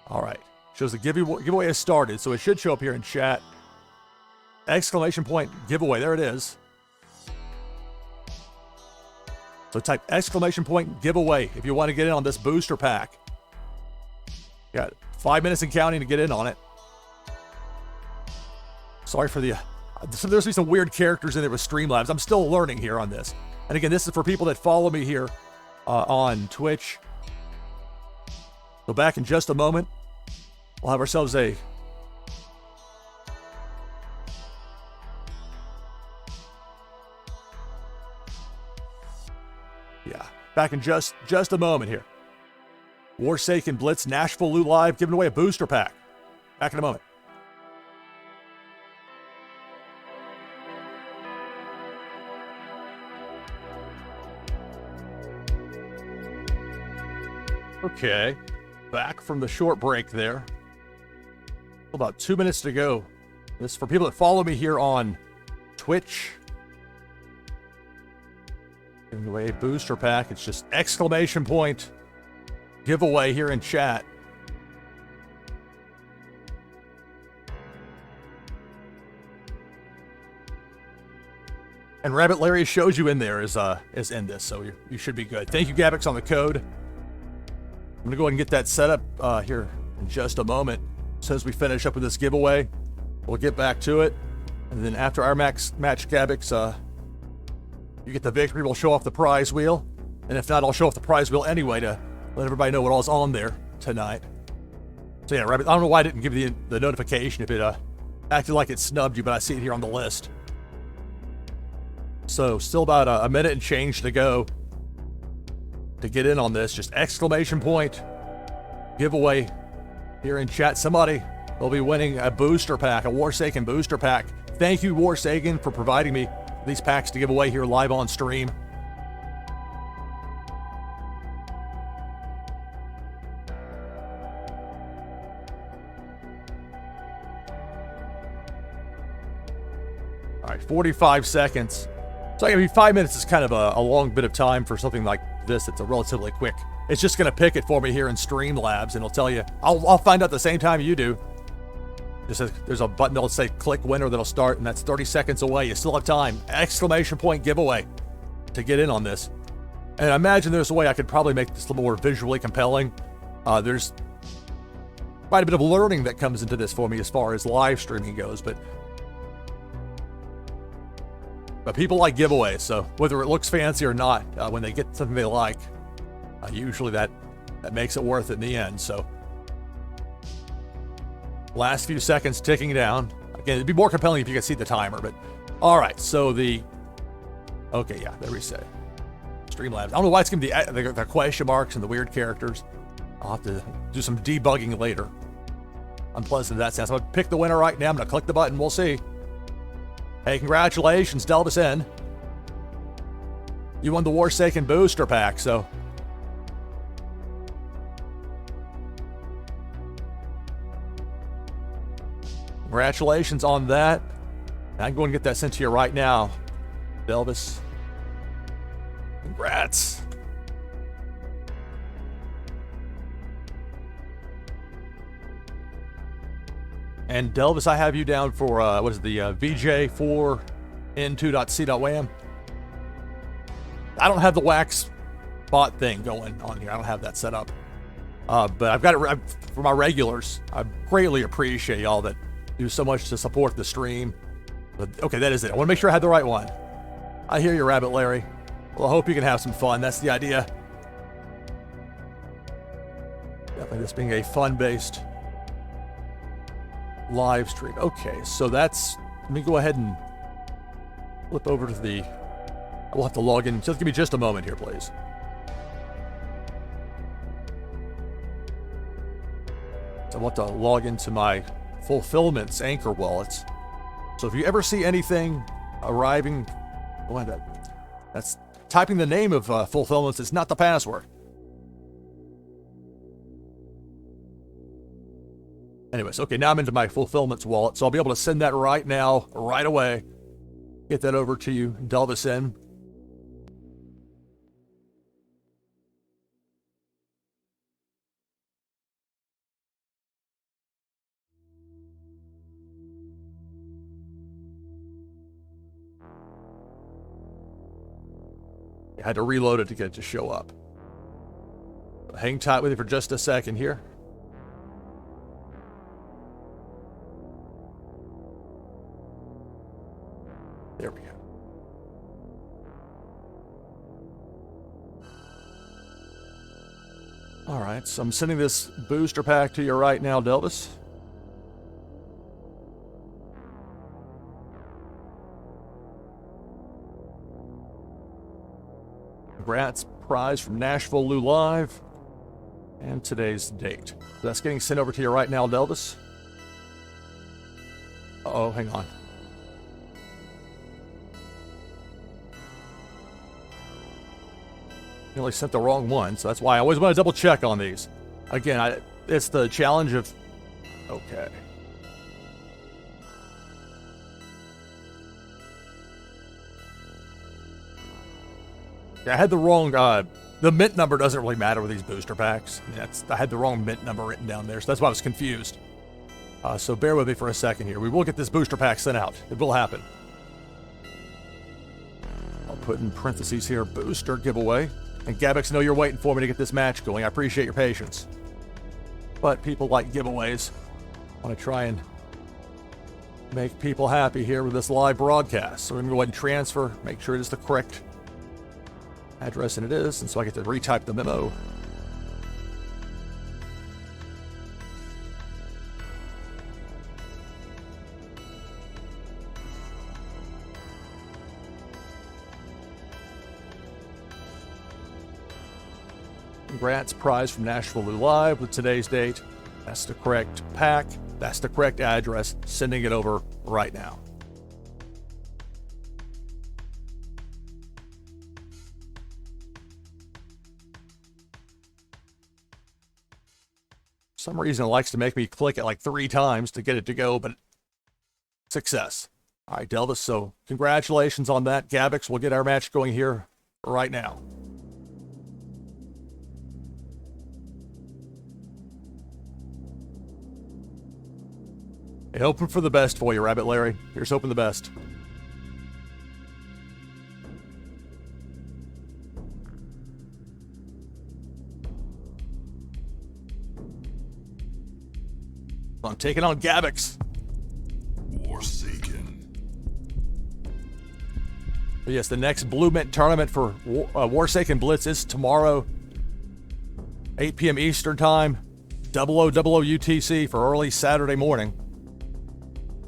All right. Shows the giveaway has started, so it should show up here in chat. Exclamation point giveaway. There it is. So type exclamation point giveaway if you want to get in on this booster pack. You got 5 minutes and counting to get in on it. Sorry for the... so there's some weird characters in there with Streamlabs. I'm still learning here on this. And again, this is for people that follow me here on Twitch. So back in just a moment. We'll have ourselves a... yeah, back in just a moment here. Warsaken Blitz, NashvilleLou live, giving away a booster pack. Back in a moment. Okay, back from the short break there. About 2 minutes to go. This is for people that follow me here on Twitch. Giving away a booster pack. It's just exclamation point giveaway here in chat. And Rabbit Larry shows you in there is in this, so you should be good. Thank you, Gabix, on the code. I'm gonna go ahead and get that set up here in just a moment. As soon as we finish up with this giveaway, we'll get back to it. And then after our match, Gabix, you get the victory. We'll show off the prize wheel. And if not, I'll show off the prize wheel anyway to let everybody know what all's on there tonight. So yeah, Rabbit, I don't know why I didn't give you the notification if it acted like it snubbed you, but I see it here on the list. So still about a minute and change to go to get in on this. Just exclamation point giveaway here in chat. Somebody will be winning a booster pack, a Warsaken booster pack. Thank you, Warsaken, for providing me these packs to give away here live on stream. All right, 45 seconds. So I mean, 5 minutes is kind of a long bit of time for something like this. It's a relatively quick. It's just going to pick it for me here in Streamlabs, and it'll tell you. I'll find out the same time you do. There's a button that'll say click winner that'll start, and that's 30 seconds away. You still have time. Exclamation point giveaway to get in on this. And I imagine there's a way I could probably make this a little more visually compelling. There's quite a bit of learning that comes into this for me as far as live streaming goes, but people like giveaways, so whether it looks fancy or not, when they get something they like, usually that makes it worth it in the end. So last few seconds ticking down. Again, it'd be more compelling if you could see the timer, but all right. So okay, yeah, there we say Streamlabs. I don't know why it's giving the question marks and the weird characters. I'll have to do some debugging later. Unpleasant in that sense. I'm gonna pick the winner right now. I'm gonna click the button. We'll see. Hey, congratulations, Delvis N. You won the Warsaken booster pack, so. Congratulations on that. I'm going to get that sent to you right now, Delvis. Congrats. And Delvis, I have you down for, what is it, the VJ4N2.C.WAM. I don't have the wax bot thing going on here. I don't have that set up. But I've got it for my regulars. I greatly appreciate y'all that do so much to support the stream. But, okay, that is it. I want to make sure I had the right one. I hear you, Rabbit Larry. Well, I hope you can have some fun. That's the idea. Definitely this being a fun-based live stream. Okay, so let me go ahead and flip over to we'll have to log in. Just give me just a moment here, please. So I want to log into my Fulfillment's Anchor wallets. So if you ever see anything arriving, that's typing the name of Fulfillment's. It's not the password. Anyways, okay, now I'm into my Fulfillment's wallet, so I'll be able to send that right now, right away. Get that over to you, Delvis N. I had to reload it to get it to show up. Hang tight with me for just a second here. There we go. All right, so I'm sending this booster pack to you right now, Delvis. Congrats, prize from NashvilleLou Live, and today's date. So that's getting sent over to you right now, Delvis. Uh-oh, hang on. Nearly sent the wrong one, so that's why I always want to double check on these. Again, it's the challenge of... Okay. Yeah, I had the wrong... the mint number doesn't really matter with these booster packs. I had the wrong mint number written down there, so that's why I was confused. So bear with me for a second here. We will get this booster pack sent out. It will happen. I'll put in parentheses here, booster giveaway. And Gabex, I know you're waiting for me to get this match going. I appreciate your patience. But people like giveaways. I want to try and make people happy here with this live broadcast. So we're going to go ahead and transfer, make sure it is the correct address, and it is. And so I get to retype the memo. Congrats, prize from NashvilleLou Live with today's date. That's the correct pack. That's the correct address. Sending it over right now. For some reason it likes to make me click it like 3 times to get it to go, but success. All right, Delvis, so congratulations on that. Gabix, we'll get our match going here right now. Hey, hoping for the best for you, Rabbit Larry. Here's hoping the best. I'm taking on Gabix. Warsaken. But yes, the next Blue Mint tournament for Warsaken Blitz is tomorrow, 8 p.m. Eastern Time, 0000 UTC for early Saturday morning.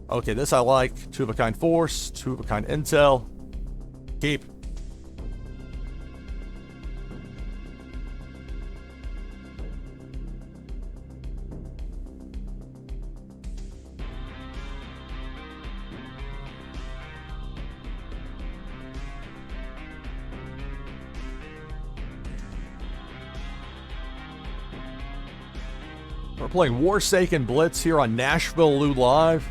Okay, this I like. 2 of a kind force, 2 of a kind intel. Keep. We're playing Warsaken Blitz here on NashvilleLou Live.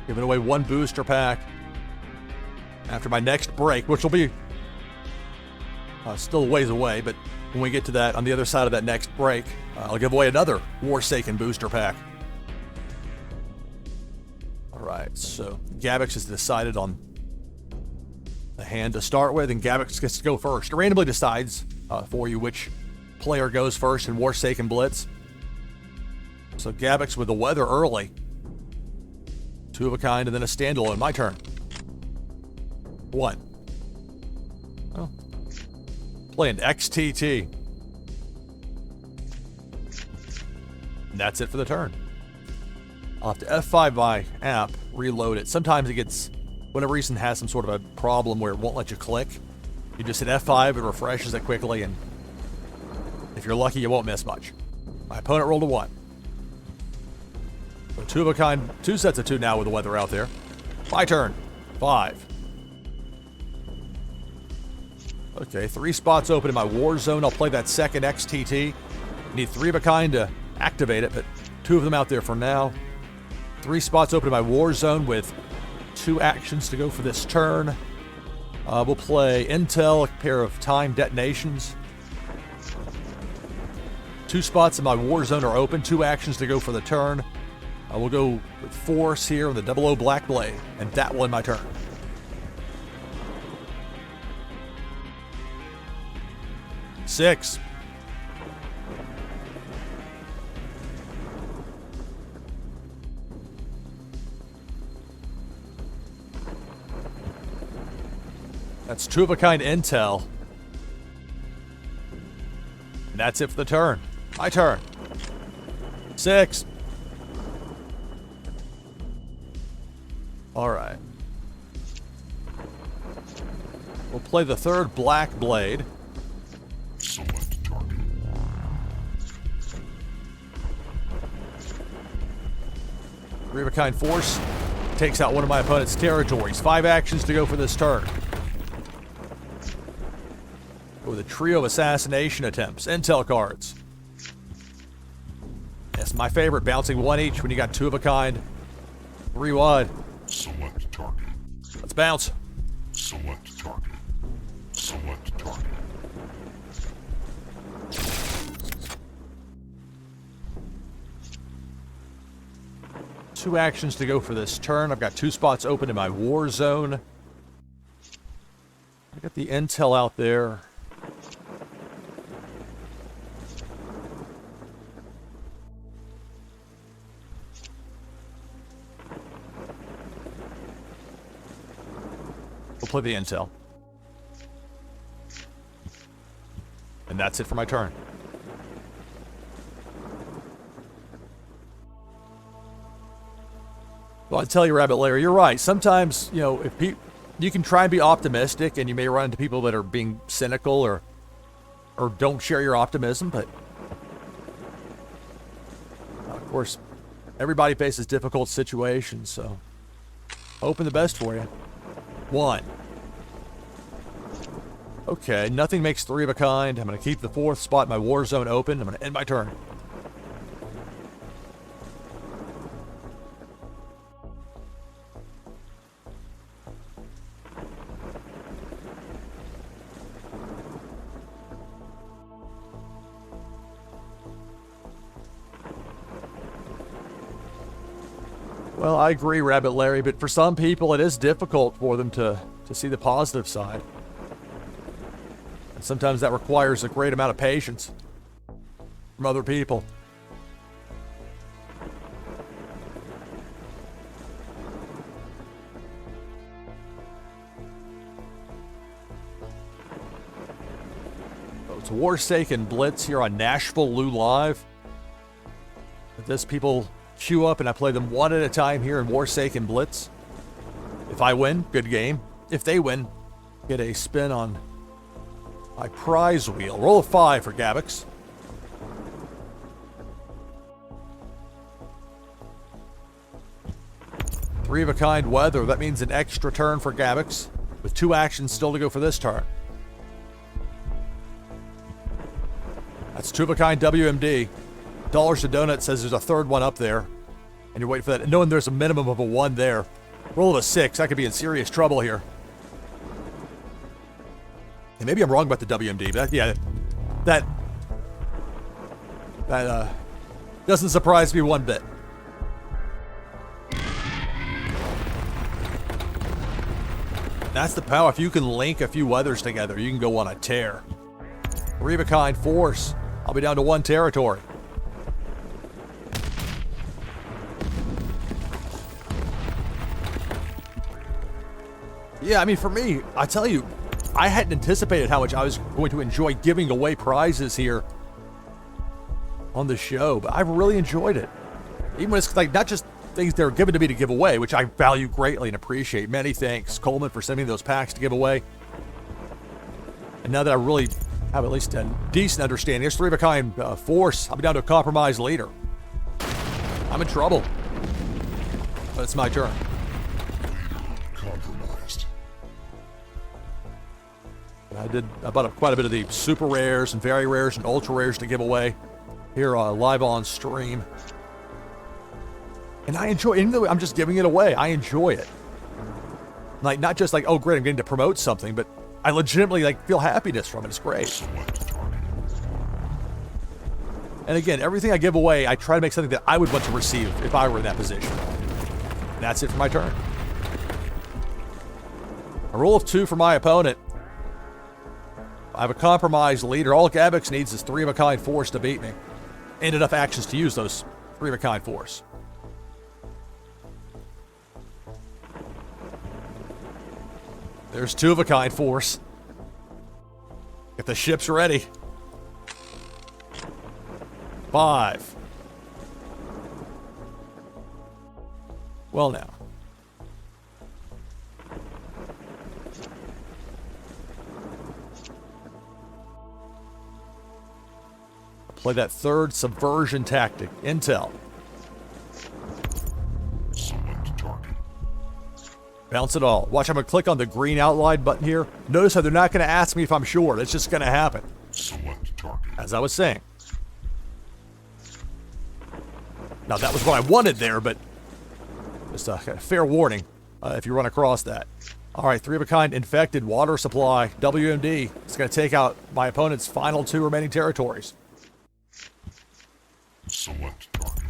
Giving away 1 booster pack after my next break, which will be still a ways away, but when we get to that, on the other side of that next break, I'll give away another Warsaken booster pack. All right, so Gabix has decided on the hand to start with, and Gabix gets to go first. It randomly decides for you which player goes first in Warsaken Blitz. So Gabix with the weather early. 2 of a kind, and then a standalone. My turn. 1. Oh. Playing XTT. And that's it for the turn. I'll have to F5 my app, reload it. Sometimes it gets, whatever reason, has some sort of a problem where it won't let you click. You just hit F5, it refreshes it quickly, and if you're lucky, you won't miss much. My opponent rolled a 1. 2 of a kind, 2 sets of 2 now with the weather out there. My turn. 5. Okay, 3 spots open in my war zone. I'll play that second XTT. Need 3 of a kind to activate it, but 2 of them out there for now. 3 spots open in my war zone with 2 actions to go for this turn. We'll play Intel, a pair of time detonations. 2 spots in my war zone are open, 2 actions to go for the turn. We'll go with force here with the 00 Black Blade, and that will end my turn. Six. That's 2 of a kind intel. And that's it for the turn. My turn. 6. All right. We'll play the 3rd Black Blade. Select target. 3 of a kind force takes out one of my opponent's territories. 5 actions to go for this turn. Go with a trio of assassination attempts. Intel cards. That's my favorite, bouncing 1 each when you got 2 of a kind. 3 wide. Select target. Let's bounce. Select target. Select target. Two actions to go for this turn. I've got 2 spots open in my war zone. I got the intel out there. We'll play the intel. And that's it for my turn. Well, I tell you, Rabbit Larry, you're right. Sometimes, you know, if you can try and be optimistic, and you may run into people that are being cynical or don't share your optimism, but of course, everybody faces difficult situations, so hoping the best for you. 1. Okay, nothing makes 3 of a kind. I'm going to keep the 4th spot in my war zone open. I'm going to end my turn. Well, I agree, Rabbit Larry, but for some people it is difficult for them to see the positive side. And sometimes that requires a great amount of patience from other people. So it's Warsaken Blitz here on NashvilleLou Live. With this, people queue up and I play them one at a time here in Warsaken Blitz. If I win, good game. If they win, get a spin on my prize wheel. Roll a 5 for Gabix. Three of a kind weather. That means an extra turn for Gabix, with 2 actions still to go for this turn. That's 2 of a kind WMD. Dollars to Donut says there's a 3rd one up there, and you're waiting for that. And knowing there's a minimum of a 1 there. Roll of a 6. I could be in serious trouble here. And maybe I'm wrong about the WMD, but that doesn't surprise me one bit. That's the power. If you can link a few weathers together, you can go on a tear. 3 of a kind force. I'll be down to 1 territory. Yeah, I mean, for me, I tell you, I hadn't anticipated how much I was going to enjoy giving away prizes here on the show, but I've really enjoyed it. Even when it's like not just things that are given to me to give away, which I value greatly and appreciate. Many thanks, Coleman, for sending those packs to give away. And now that I really have at least a decent understanding, there's 3 of a kind force. I'll be down to a compromised leader. I'm in trouble, but it's my turn. I bought quite a bit of the super rares and very rares and ultra rares to give away here live on stream. And I enjoy it. Even though I'm just giving it away, I enjoy it. Like, not just like, oh, great, I'm getting to promote something, but I legitimately like feel happiness from it. It's great. And again, everything I give away, I try to make something that I would want to receive if I were in that position. And that's it for my turn. A roll of 2 for my opponent. I have a compromised leader. All Gabix needs is 3 of a kind force to beat me. And enough actions to use those 3 of a kind force. There's 2 of a kind force. Get the ships ready. 5. Well now. Play that 3rd subversion tactic. Intel. Select target. Bounce it all. Watch, I'm going to click on the green outline button here. Notice how they're not going to ask me if I'm sure. It's just going to happen. Select target. As I was saying. Now, that was what I wanted there, but just a fair warning if you run across that. All right, 3 of a kind infected water supply. WMD. It's going to take out my opponent's final 2 remaining territories. Select target.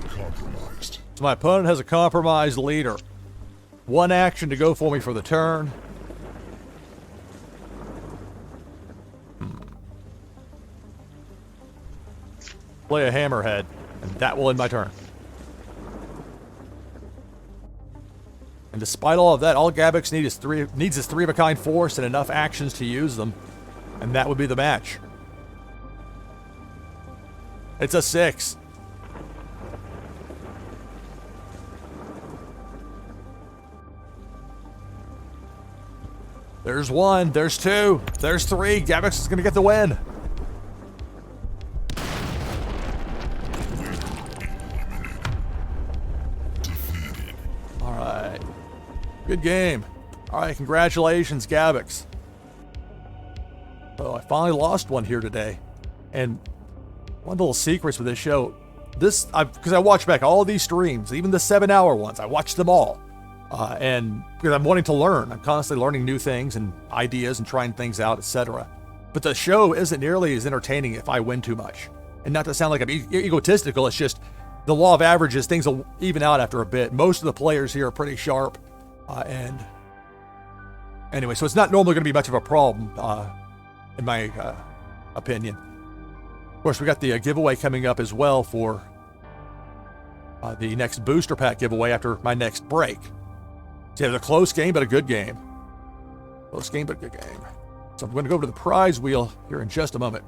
Compromised. So my opponent has a compromised leader. 1 action to go for me for the turn. Play a hammerhead, and that will end my turn. And despite all of that, all Gabix needs is 3 of a kind force and enough actions to use them. And that would be the match. It's a 6. There's 1. There's 2. There's 3. Gabix is going to get the win. All right. Good game. All right. Congratulations, Gabix. Oh, I finally lost one here today. And one of the little secrets with this show, because I watch back all these streams, even the 7-hour ones, I watch them all. And because I'm wanting to learn, I'm constantly learning new things and ideas and trying things out, etc. But the show isn't nearly as entertaining if I win too much. And not to sound like I'm egotistical, it's just the law of averages, things will even out after a bit. Most of the players here are pretty sharp. And anyway, so it's not normally going to be much of a problem, in my opinion. Of course, we got the giveaway coming up as well for the next booster pack giveaway after my next break. So it was a close game, but a good game. Close game, but a good game. So I'm going to go over to the prize wheel here in just a moment.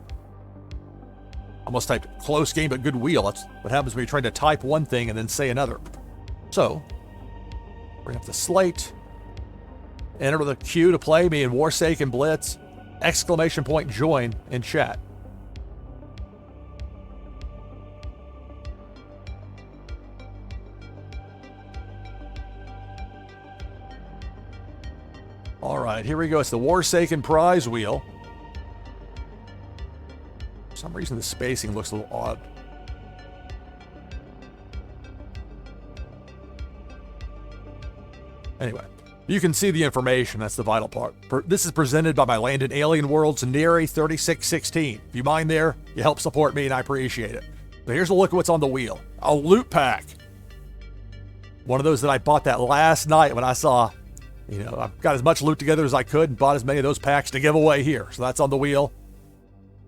Almost typed close game, but good wheel. That's what happens when you're trying to type one thing and then say another. So, bring up the slate. Enter the queue to play me in Warsaken Blitz. ! Join in chat. All right, here we go. It's the Warsaken prize wheel. For some reason, the spacing looks a little odd. Anyway, you can see the information. That's the vital part. This is presented by my Land in Alien Worlds, Neri 3616. If you mind there, you help support me, and I appreciate it. So here's a look at what's on the wheel. A loot pack. One of those that I bought that last night when I saw, I've got as much loot together as I could and bought as many of those packs to give away here. So that's on the wheel.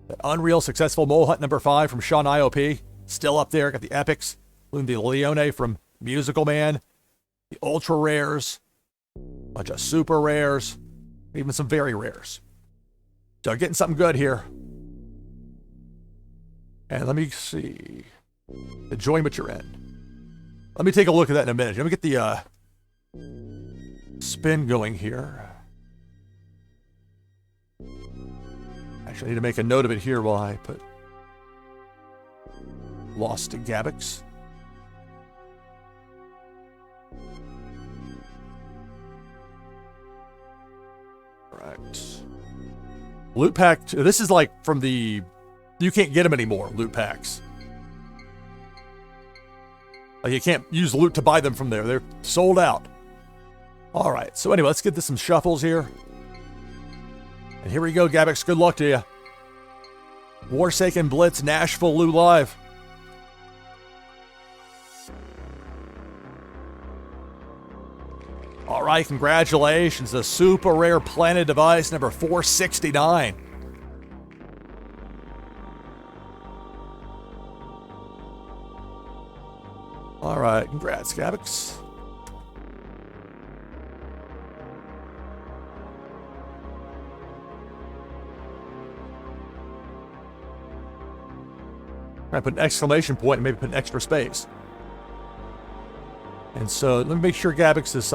The Unreal Successful Mole Hunt number 5 from Sean IOP. Still up there. Got the Epics. Including the Leone from Musical Man. The Ultra Rares. A bunch of Super Rares. Even some Very Rares. So getting something good here. And let me see. Enjoyment you're in. Let me take a look at that in a minute. Let me get the spin going here. Actually, I need to make a note of it here while I put lost to Gabix. Right. Loot pack. This is like from the... You can't get them anymore, loot packs. Like you can't use loot to buy them from there. They're sold out. All right. So anyway, let's get to some shuffles here. And here we go, Gabix. Good luck to you. Warsaken Blitz, NashvilleLou live. All right, congratulations. The super rare planet device number 469. All right, congrats, Gabix. I put an exclamation point and maybe put an extra space. And so let me make sure Gabix is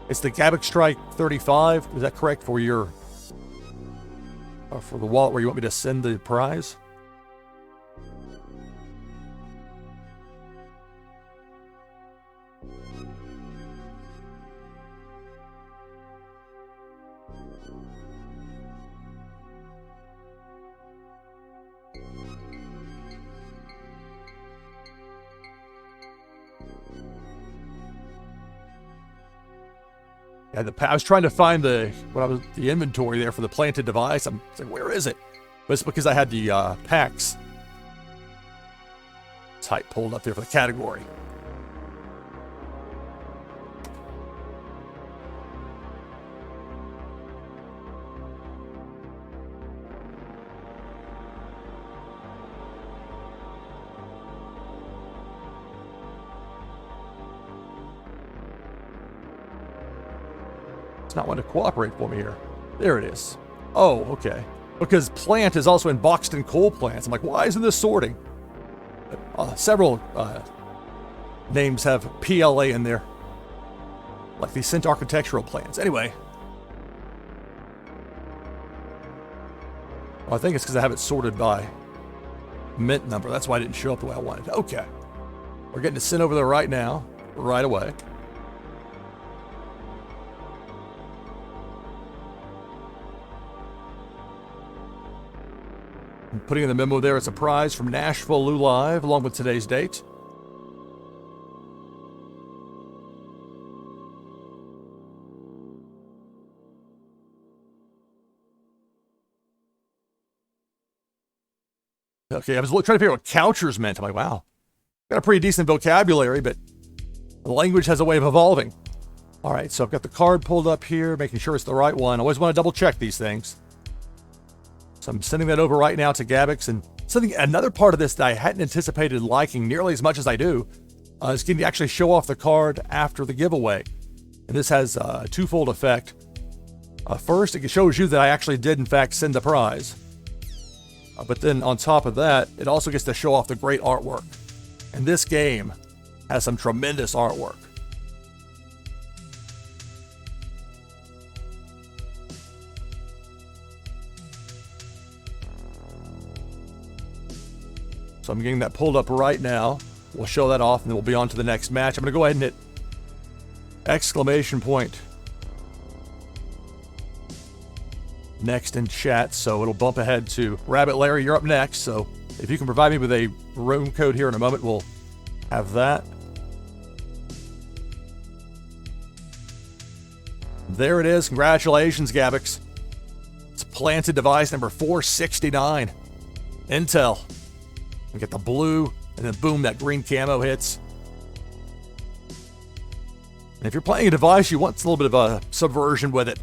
it's the Gabix Strike 35. Is that correct for your for the wallet where you want me to send the prize? Yeah, I was trying to find the inventory there for the planted device. I'm like, where is it? But it's because I had the packs type pulled up there for the category. It's not wanting to cooperate for me here. There it is. Oh, okay. Because plant is also in boxed and coal plants. I'm like, why isn't this sorting? Several names have PLA in there, like these scent architectural plants. Anyway, well, I think it's because I have it sorted by mint number. That's why I didn't show up the way I wanted. Okay, we're getting to scent over there right now, right away. I'm putting in the memo there, it's a prize from NashvilleLou Live, along with today's date. Okay, I was trying to figure out what couchers meant. I'm like, wow, got a pretty decent vocabulary, but the language has a way of evolving. All right, so I've got the card pulled up here, making sure it's the right one. I always want to double check these things. So I'm sending that over right now to Gabix. And another part of this that I hadn't anticipated liking nearly as much as I do is getting to actually show off the card after the giveaway. And this has a twofold effect. First, it shows you that I actually did, in fact, send the prize. But then on top of that, it also gets to show off the great artwork. And this game has some tremendous artwork. So I'm getting that pulled up right now. We'll show that off and then we'll be on to the next match. I'm going to go ahead and hit exclamation point next in chat, so it'll bump ahead to Rabbit Larry. You're up next, so if you can provide me with a room code here in a moment, we'll have that. There it is. Congratulations, Gabix. It's planted device number 469. Intel. We get the blue, and then boom, that green camo hits. And if you're playing a device, you want a little bit of a subversion with it.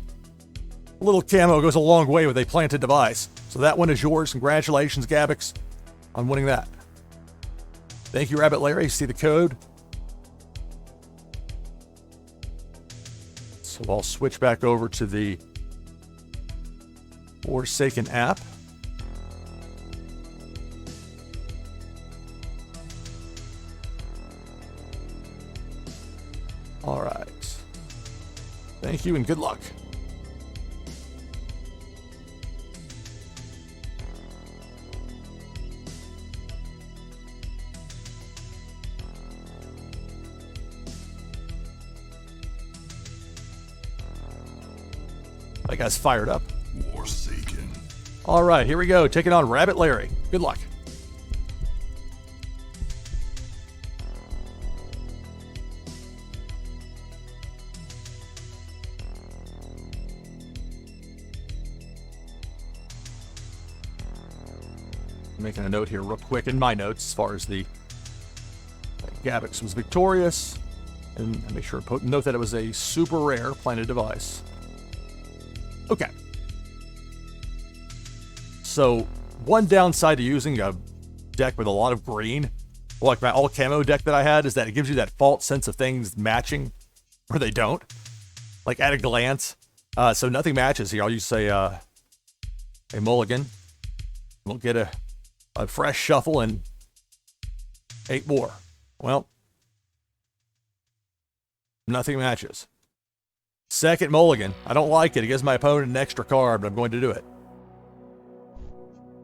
A little camo goes a long way with a planted device. So that one is yours. Congratulations, Gabix, on winning that. Thank you, Rabbit Larry. See the code. So I'll switch back over to the Warsaken app. All right. Thank you and good luck. That guy's fired up. Warsaken. All right, here we go. Taking on Rabbit Larry. Good luck. Making a note here real quick in my notes as far as the Gabix was victorious, and make sure to note that it was a super rare planted device. Okay. So one downside to using a deck with a lot of green, like my all camo deck that I had, is that it gives you that false sense of things matching where they don't, like at a glance. So nothing matches here. I'll use a mulligan. We'll get a fresh shuffle and 8 more. Well, nothing matches. Second mulligan. I don't like it. It gives my opponent an extra card, but I'm going to do it.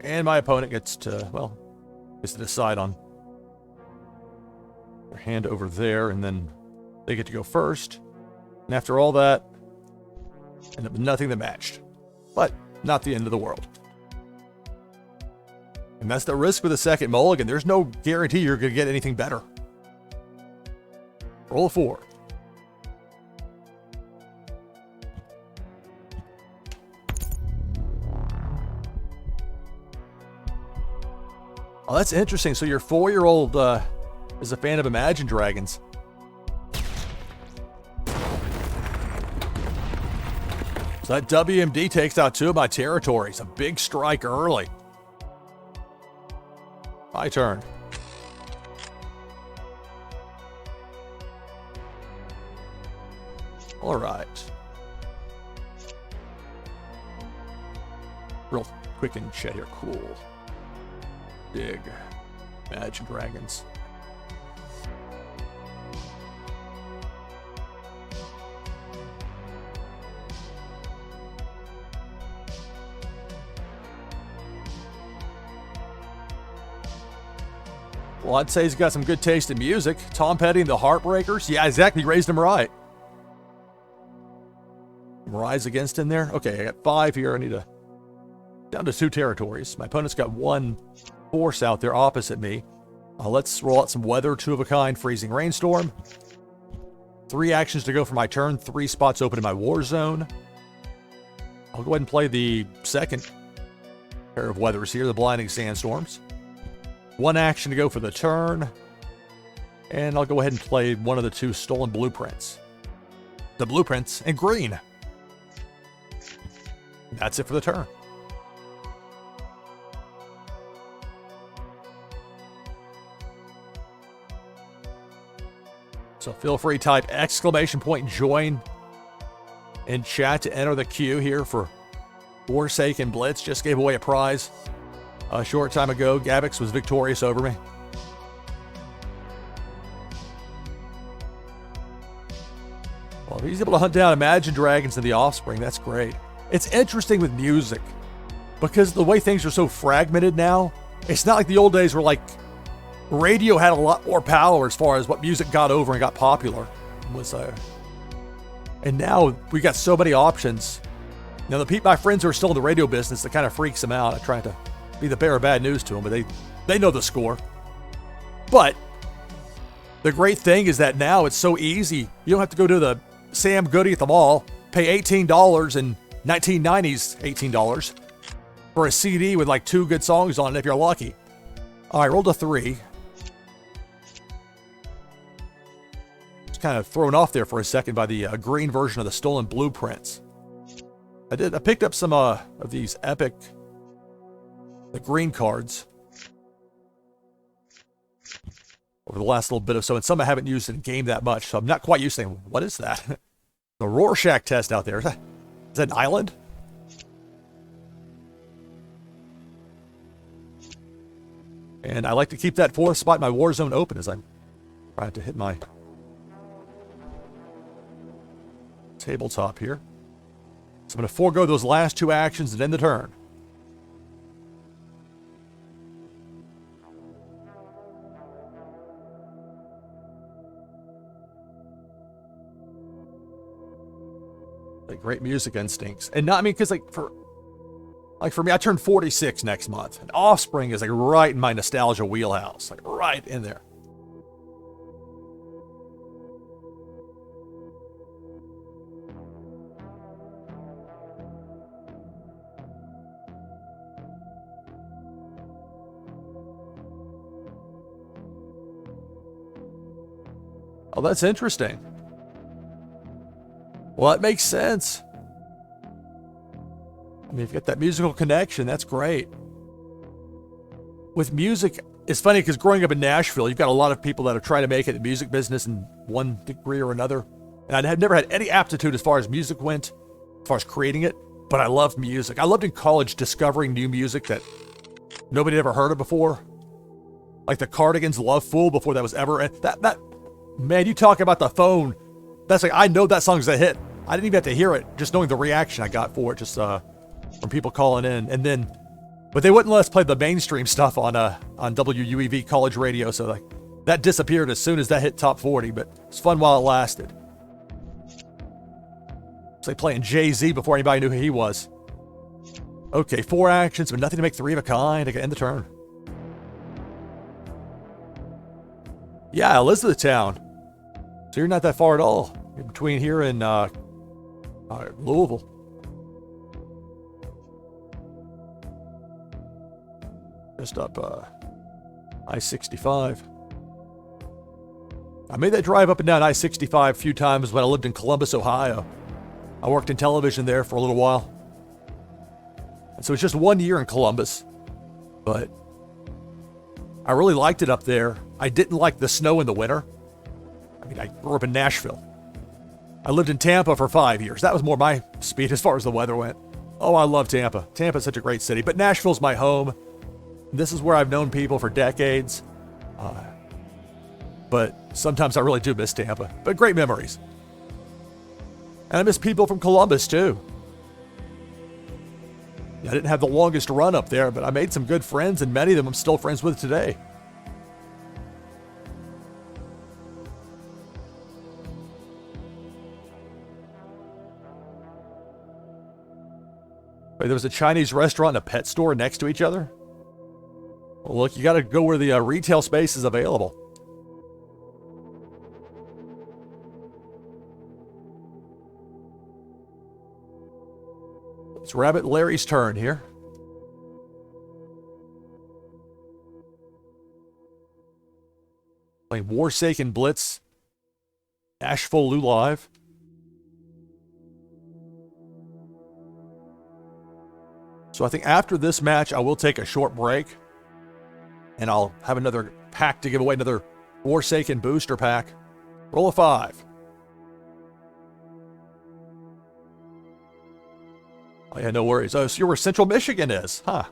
And my opponent gets to decide on their hand over there, and then they get to go first. And after all that, ended up with nothing that matched. But not the end of the world. And that's the risk with a second mulligan. There's no guarantee you're going to get anything better. Roll a 4. Oh, that's interesting. So your 4-year-old is a fan of Imagine Dragons. So that WMD takes out 2 of my territories. A big strike early. My turn. All right. real quick in chat here. Cool. Dig. Imagine Dragons. Well, I'd say he's got some good taste in music. Tom Petty and the Heartbreakers. Yeah, exactly. Raised him right. Rise Against in there. Okay, I got 5 here. I need to... Down to 2 territories. My opponent's got 1 force out there opposite me. Let's roll out some weather. 2 of a kind. Freezing Rainstorm. 3 actions to go for my turn. 3 spots open in my war zone. I'll go ahead and play the second pair of weathers here. The Blinding Sandstorms. 1 action to go for the turn. And I'll go ahead and play one of the 2 stolen blueprints. The blueprints in green. That's it for the turn. So feel free to type !join in chat to enter the queue here for Warsaken Blitz. Just gave away a prize a short time ago. Gavix was victorious over me. Well, if he's able to hunt down Imagine Dragons and the Offspring, that's great. It's interesting with music because the way things are so fragmented now, it's not like the old days where like radio had a lot more power as far as what music got over and got popular. And now we got so many options. Now my friends who are still in the radio business, that kind of freaks them out. I try to be the bearer of bad news to them, but they know the score. But the great thing is that now it's so easy. You don't have to go to the Sam Goody at the mall, pay $18 in 1990s $18 for a CD with like 2 good songs on it if you're lucky. All right, rolled a 3. Just kind of thrown off there for a second by the green version of the stolen blueprints. I picked up some of these epic, the green cards over the last little bit or so, and some I haven't used in game that much, so I'm not quite used to saying, what is that? The Rorschach test out there. Is that an island? And I like to keep that 4th spot in my war zone open as I'm trying to hit my tabletop here. So I'm going to forego those last 2 actions and end the turn. Like great music instincts. And not, I mean, because for me, I turn 46 next month. And Offspring is like right in my nostalgia wheelhouse. Like right in there. Oh, that's interesting. Well, that makes sense. I mean, if you get that musical connection, that's great. With music, it's funny because growing up in Nashville, you've got a lot of people that are trying to make it in the music business in one degree or another. And I had never had any aptitude as far as music went, as far as creating it, but I loved music. I loved in college discovering new music that nobody had ever heard of before. Like the Cardigans' Love Fool before that was ever... Man, you talk about the phone. That's like, I know that song's a hit. I didn't even have to hear it, just knowing the reaction I got for it, just from people calling in. And then, but they wouldn't let us play the mainstream stuff on WUEV college radio, so like that disappeared as soon as that hit top 40, but it's fun while it lasted. It's like playing Jay-Z before anybody knew who he was. Okay, 4 actions, but nothing to make 3 of a kind. I can end the turn. Yeah, Elizabethtown. So you're not that far at all. You're between here and Louisville. Just up I-65. I made that drive up and down I-65 a few times when I lived in Columbus, Ohio. I worked in television there for a little while. And so it's just 1 year in Columbus. But I really liked it up there. I didn't like the snow in the winter. I mean, I grew up in Nashville. I lived in Tampa for 5 years. That was more my speed as far as the weather went. Oh, I love Tampa. Tampa's such a great city, but Nashville's my home. This is where I've known people for decades. But sometimes I really do miss Tampa. But great memories. And I miss people from Columbus, too. I didn't have the longest run up there, but I made some good friends, and many of them I'm still friends with today. Wait, there was a Chinese restaurant and a pet store next to each other? Well, look, you got to go where the retail space is available. It's Rabbit Larry's turn here. Playing Warsaken Blitz, NashvilleLou live. So I think after this match, I will take a short break. And I'll have another pack to give away, another Warsaken booster pack. Roll a 5. Oh yeah, no worries. Oh, so you're where Central Michigan is, huh?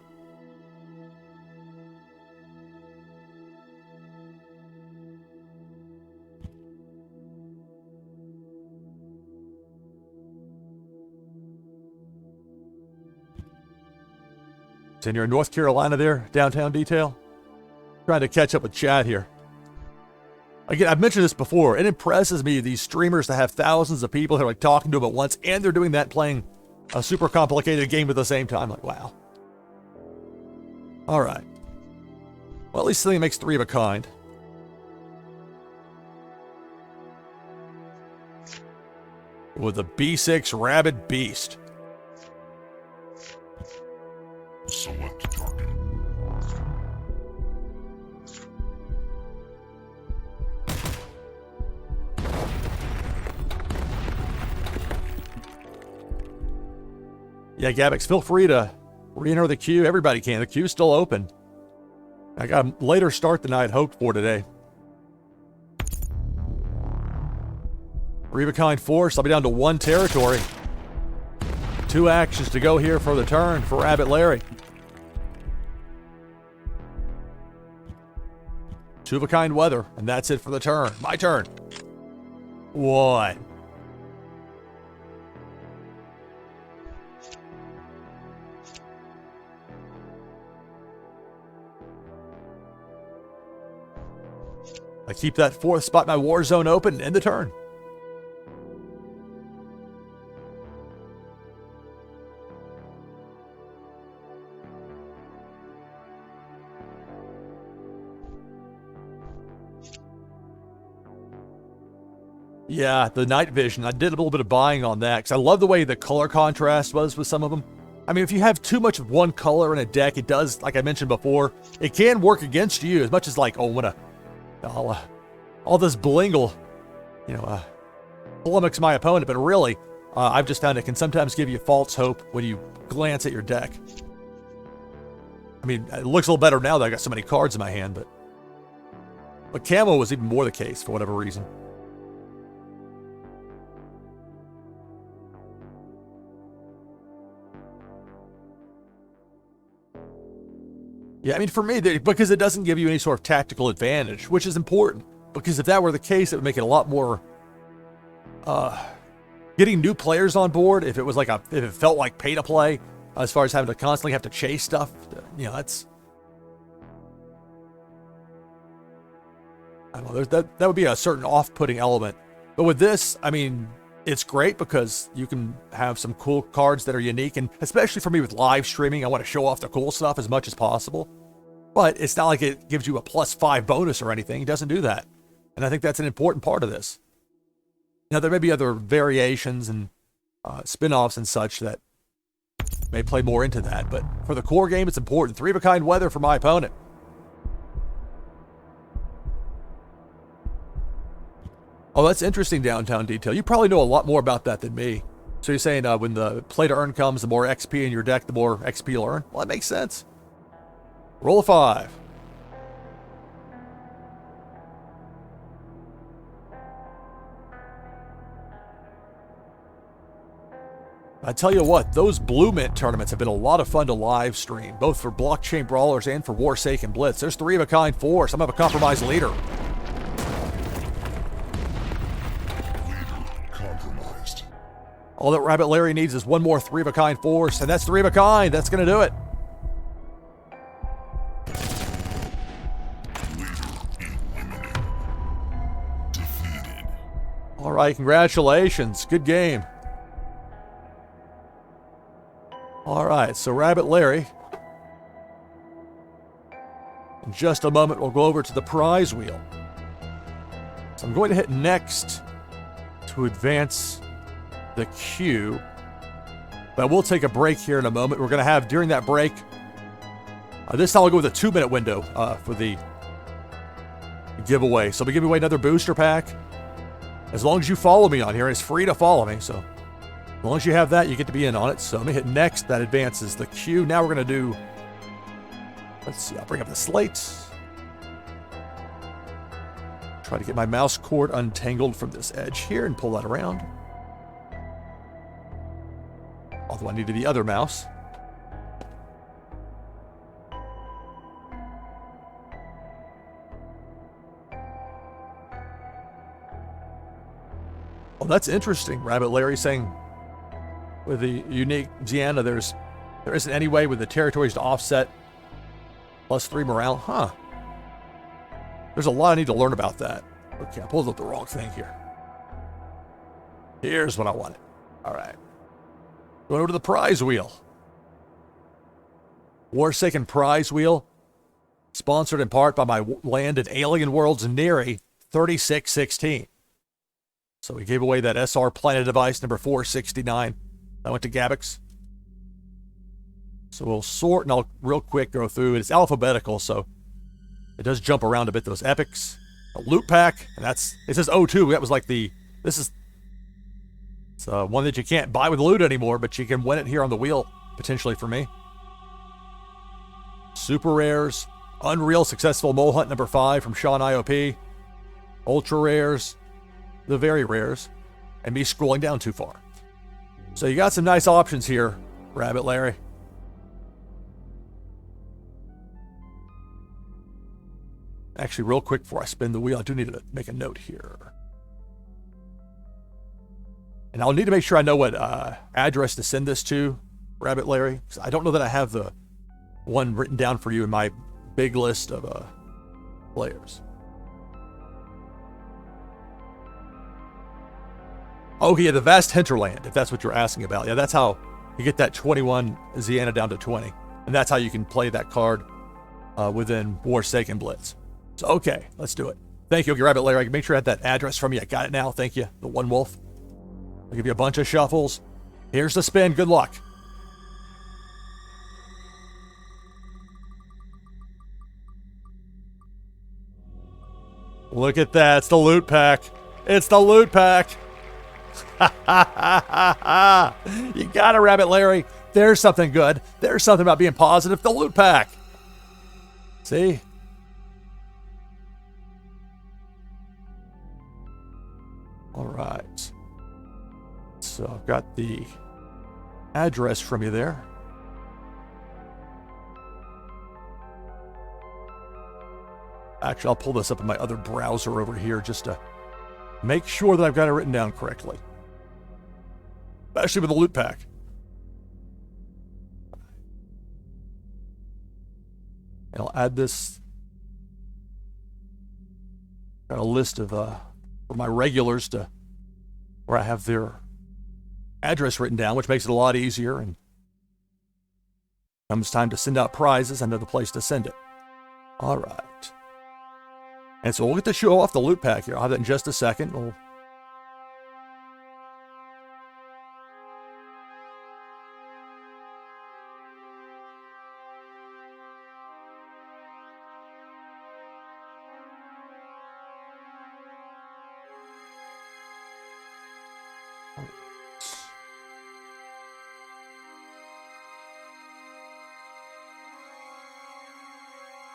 So you're in North Carolina there, downtown detail? Trying to catch up with Chad here. Again, I've mentioned this before. It impresses me, these streamers that have thousands of people who are like talking to them at once, and they're doing that playing a super complicated game at the same time. Like, wow. All right. Well, at least something makes 3 of a kind. With a B6 Rabid Beast. Select target. Yeah, Gabix, feel free to re-enter the queue. Everybody can. The queue's still open. I got a later start than I had hoped for today. Rebekind force. I'll be down to 1 territory. 2 actions to go here for the turn for Rabbit Larry. 2 of a kind weather, and that's it for the turn. My turn. 1. I keep that 4th spot, my war zone open, and end the turn. Yeah, the night vision. I did a little bit of buying on that because I love the way the color contrast was with some of them. I mean, if you have too much of one color in a deck, it does, like I mentioned before, it can work against you as much as like, oh, all this bling will, flummox my opponent. But really, I've just found it can sometimes give you false hope when you glance at your deck. I mean, it looks a little better now that I got so many cards in my hand, but camo was even more the case for whatever reason. Yeah, I mean, for me, because it doesn't give you any sort of tactical advantage, which is important. Because if that were the case, it would make it a lot more, getting new players on board. If it felt like pay to play, as far as having to constantly have to chase stuff, that's, I don't know, that would be a certain off-putting element. But with this, I mean, it's great because you can have some cool cards that are unique, and especially for me with live streaming, I want to show off the cool stuff as much as possible. But it's not like it gives you a +5 bonus or anything. It doesn't do that. And I think that's an important part of this. Now, there may be other variations and spin-offs and such that may play more into that, but for the core game, it's important. 3 of a kind weather for my opponent. Oh, that's interesting, downtown detail. You probably know a lot more about that than me. So you're saying when the play to earn comes, the more XP in your deck, the more XP you'll earn? Well, that makes sense. Roll a 5. I tell you what, those Blue Mint tournaments have been a lot of fun to live stream, both for blockchain brawlers and for Warsaken Blitz. There's 3 of a kind 4. Some have a compromised leader. Compromised. All that Rabbit Larry needs is one more 3 of a kind force, and that's 3 of a kind. That's going to do it. Defeated. All right, congratulations. Good game. All right, so Rabbit Larry. In just a moment, we'll go over to the prize wheel. So I'm going to hit next to advance the queue. But we'll take a break here in a moment. We're going to have, during that break, this time I'll go with a 2-minute window for the giveaway. So I'll be giving away another booster pack. As long as you follow me on here, it's free to follow me, so as long as you have that, you get to be in on it. So let me hit next. That advances the queue. Now we're going to do, let's see, I'll bring up the slates. Try to get my mouse cord untangled from this edge here and pull that around. Although I needed the other mouse. Oh, that's interesting. Rabbit Larry saying with the unique Ziana, there isn't any way with the territories to offset +3 morale. Huh. There's a lot I need to learn about that. Okay, I pulled up the wrong thing here. Here's what I wanted. All right. Going over to the prize wheel. Warsaken prize wheel. Sponsored in part by my land in Alien Worlds Neri 3616. So we gave away that SR Planet device number 469. I went to Gabix. So we'll sort, and I'll real quick go through it. It's alphabetical, so it does jump around a bit, those epics. A loot pack, and that's, it says O2. That was like it's one that you can't buy with loot anymore, but you can win it here on the wheel, potentially for me. Super rares, Unreal Successful Mole Hunt number 5 from Sean IOP. Ultra rares, the very rares, and me scrolling down too far. So you got some nice options here, Rabbit Larry. Actually, real quick before I spin the wheel, I do need to make a note here. And I'll need to make sure I know what address to send this to, Rabbit Larry. Because I don't know that I have the one written down for you in my big list of players. Oh, yeah, the Vast Hinterland, if that's what you're asking about. Yeah, that's how you get that 21 Ziana down to 20. And that's how you can play that card within Warsaken Blitz. So, okay, let's do it. Thank you, okay, Rabbit Larry. I can make sure I had that address from you. I got it now. Thank you. The One Wolf. I'll give you a bunch of shuffles. Here's the spin. Good luck. Look at that. It's the loot pack. It's the loot pack. You got it, Rabbit Larry. There's something good. There's something about being positive. The loot pack. See? All right. So I've got the address from you there. Actually, I'll pull this up in my other browser over here just to make sure that I've got it written down correctly. Especially with the loot pack. And I'll add this. Got a list of for my regulars to where I have their address written down, which makes it a lot easier. And comes time to send out prizes, I know the place to send it. All right. And so we'll get to show off the loot pack here. I'll have that in just a second.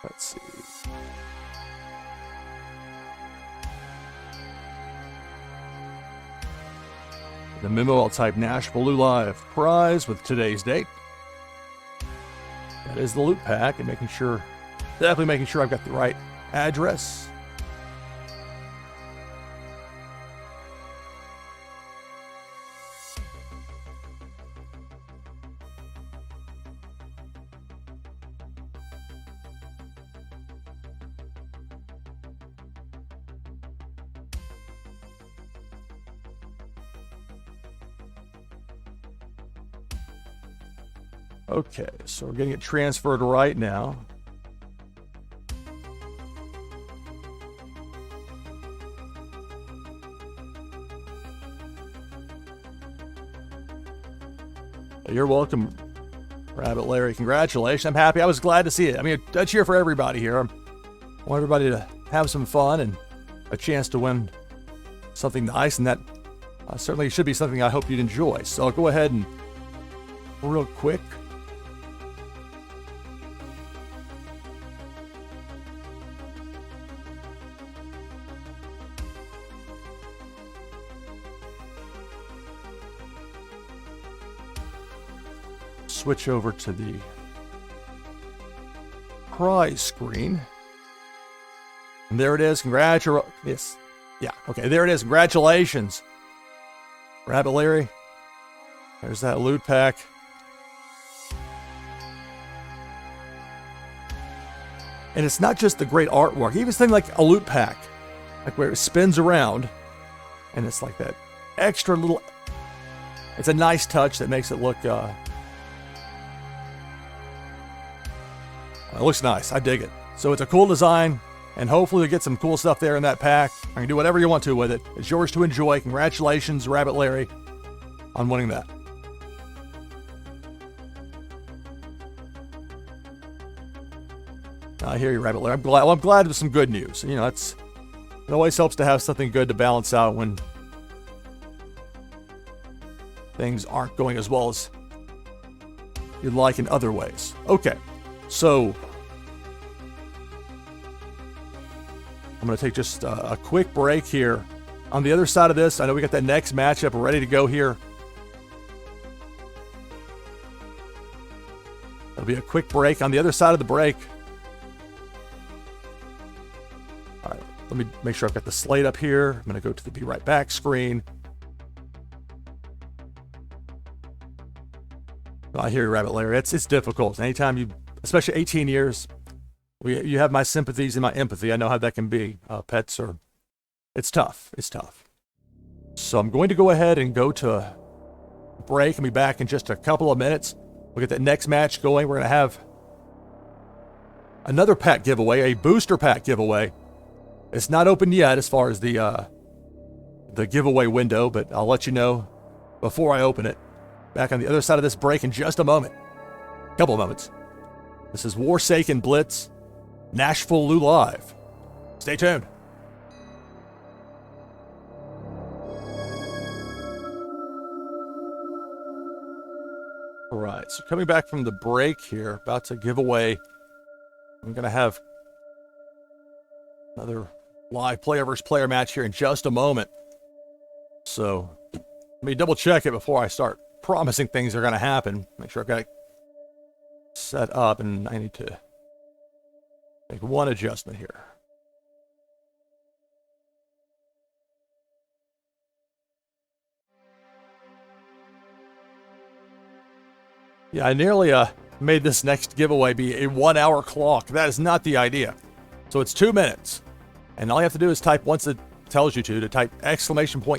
Let's see. The memo, I'll type NashvilleLou Live prize with today's date. That is the loot pack, and definitely making sure I've got the right address. Okay, so we're getting it transferred right now. You're welcome, Rabbit Larry. Congratulations. I'm happy. I was glad to see it. I mean, a cheer for everybody here. I want everybody to have some fun and a chance to win something nice, and that certainly should be something I hope you'd enjoy. So I'll go ahead and real quick. Switch over to the prize screen. And there it is. Yes. Yeah. Okay. There it is. Congratulations, Rabbit Larry. There's that loot pack. And it's not just the great artwork. Even something like a loot pack, like where it spins around, and it's like that extra little. It's a nice touch that makes it look. It looks nice. I dig it. So it's a cool design, and hopefully you'll get some cool stuff there in that pack. You can do whatever you want to with it. It's yours to enjoy. Congratulations, Rabbit Larry, on winning that. I hear you, Rabbit Larry. I'm glad with some good news. You know, it always helps to have something good to balance out when things aren't going as well as you'd like in other ways. Okay. So, I'm going to take just a quick break here. On the other side of this, I know we got that next matchup ready to go here. It'll be a quick break. On the other side of the break, all right, let me make sure I've got the slate up here. I'm going to go to the Be Right Back screen. I hear you, Rabbit Larry. It's difficult. Anytime you... Especially 18 years, you have my sympathies and my empathy. I know how that can be. Pets are, it's tough. It's tough. So I'm going to go ahead and go to break and be back in just a couple of minutes. We'll get that next match going. We're going to have another pack giveaway, a booster pack giveaway. It's not open yet as far as the giveaway window, but I'll let you know before I open it. Back on the other side of this break in just a moment. Couple of moments. This is Warsaken Blitz, NashvilleLou Live. Stay tuned. All right, so coming back from the break here, about to give away. I'm going to have another live player versus player match here in just a moment. So let me double check it before I start promising things are going to happen. Make sure I've got it set up, and I need to make one adjustment here. Yeah, I nearly made this next giveaway be a 1 hour clock. That is not the idea. So it's 2 minutes, and all you have to do is type, once it tells you to type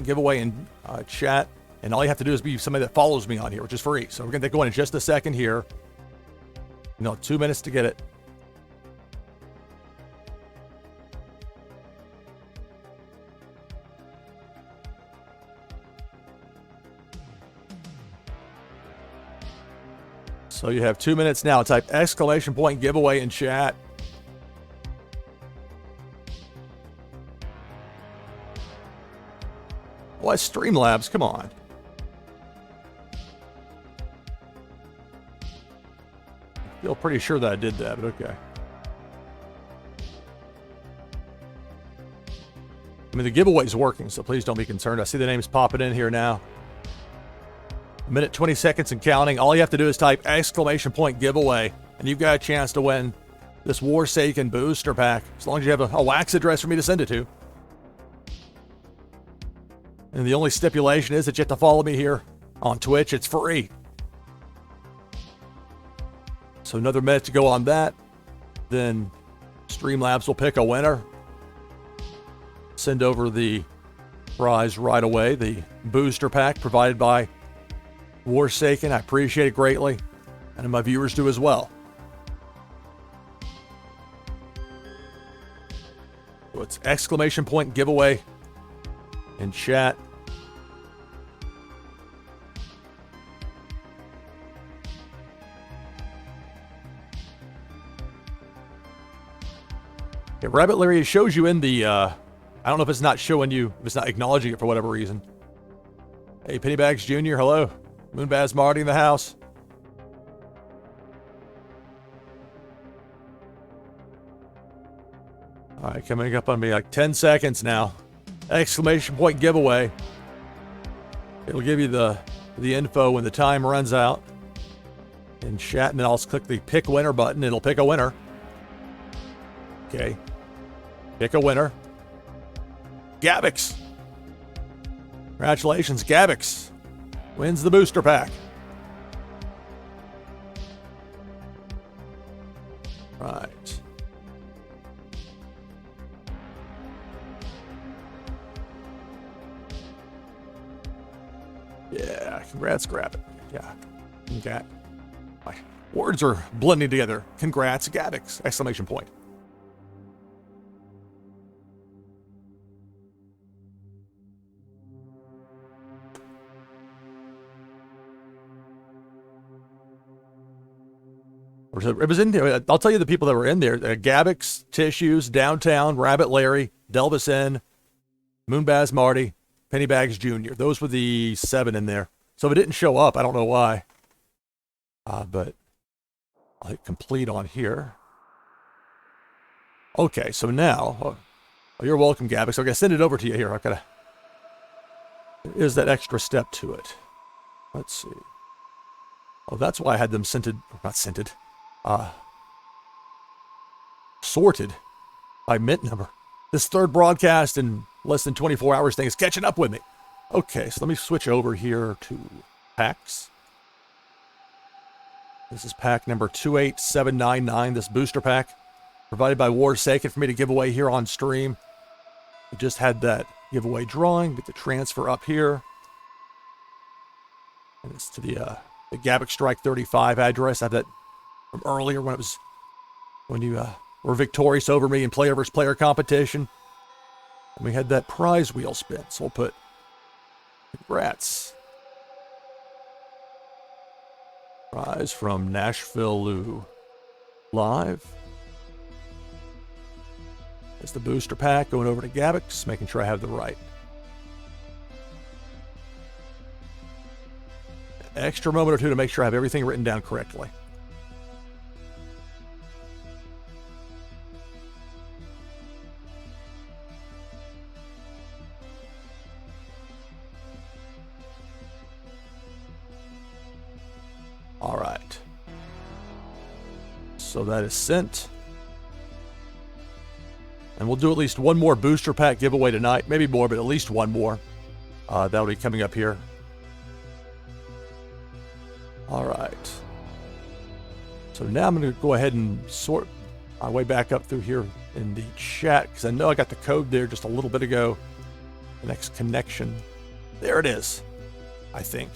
!giveaway in chat, and all you have to do is be somebody that follows me on here, which is free. So we're going to get going in just a second here. 2 minutes to get it. So you have 2 minutes now. Type !giveaway in chat. Why Streamlabs? Come on. I feel pretty sure that I did that, but okay. I mean, the giveaway's working, so please don't be concerned. I see the names popping in here now. A minute 20 seconds and counting. All you have to do is type !giveaway, and you've got a chance to win this Warsaken booster pack, as long as you have a wax address for me to send it to. And the only stipulation is that you have to follow me here on Twitch. It's free. So another minute to go on that. Then Streamlabs will pick a winner. Send over the prize right away. The booster pack provided by Warsaken. I appreciate it greatly. And my viewers do as well. So it's !giveaway in chat. Okay, Rabbit Larry, it shows you in the, I don't know if it's not showing you, if it's not acknowledging it for whatever reason. Hey, Pennybags Jr., hello. Moonbaz Marty in the house. All right, coming up on me like 10 seconds now. !giveaway. It'll give you the info when the time runs out in chat, and then I'll click the pick winner button. It'll pick a winner. Okay. Pick a winner. Gabix. Congratulations, Gabix. Wins the booster pack. Right. Yeah, congrats, grab it. Yeah. Okay. My words are blending together. Congrats, Gabix! ! It was in there. I'll tell you the people that were in there. Gabix, Tissues, Downtown, Rabbit Larry, Delvis N, Moonbaz Marty, Pennybags Jr. Those were the 7 in there. So if it didn't show up, I don't know why. But I'll hit complete on here. Okay, so now, oh, you're welcome, Gabix. Okay, send it over to you here. I've got to. There's that extra step to it. Let's see. Oh, that's why I had them sorted by mint number. This third broadcast in less than 24 hours thing is catching up with me. Okay, so let me switch over here to packs. This is pack number 28799, this booster pack provided by Warsaken for me to give away here on stream. We just had that giveaway drawing. Get the transfer up here. And it's to the Gabix Strike 35 address. I have that from earlier when you were victorious over me in player versus player competition. And we had that prize wheel spin. So we'll put congrats. Prize from NashvilleLou live. It's the booster pack going over to Gabix, making sure I have the right. Extra moment or two to make sure I have everything written down correctly. All right. So that is sent. And we'll do at least one more booster pack giveaway tonight. Maybe more, but at least one more. That'll be coming up here. All right. So now I'm going to go ahead and sort my way back up through here in the chat, because I know I got the code there just a little bit ago. The next connection. There it is, I think.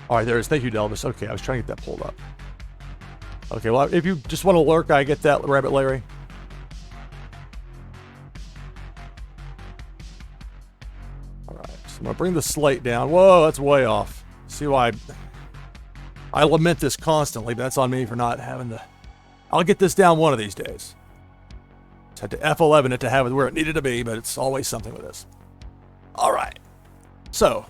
All right, there it is. Thank you, Delvis. Okay, I was trying to get that pulled up. Okay, well, if you just want to lurk, I get that, Rabbit Larry. All right. I'm going to bring the slate down. Whoa, that's way off. See why I lament this constantly, but that's on me for not having the... I'll get this down one of these days. Just had to F11 it to have it where it needed to be, but it's always something with this. All right. So.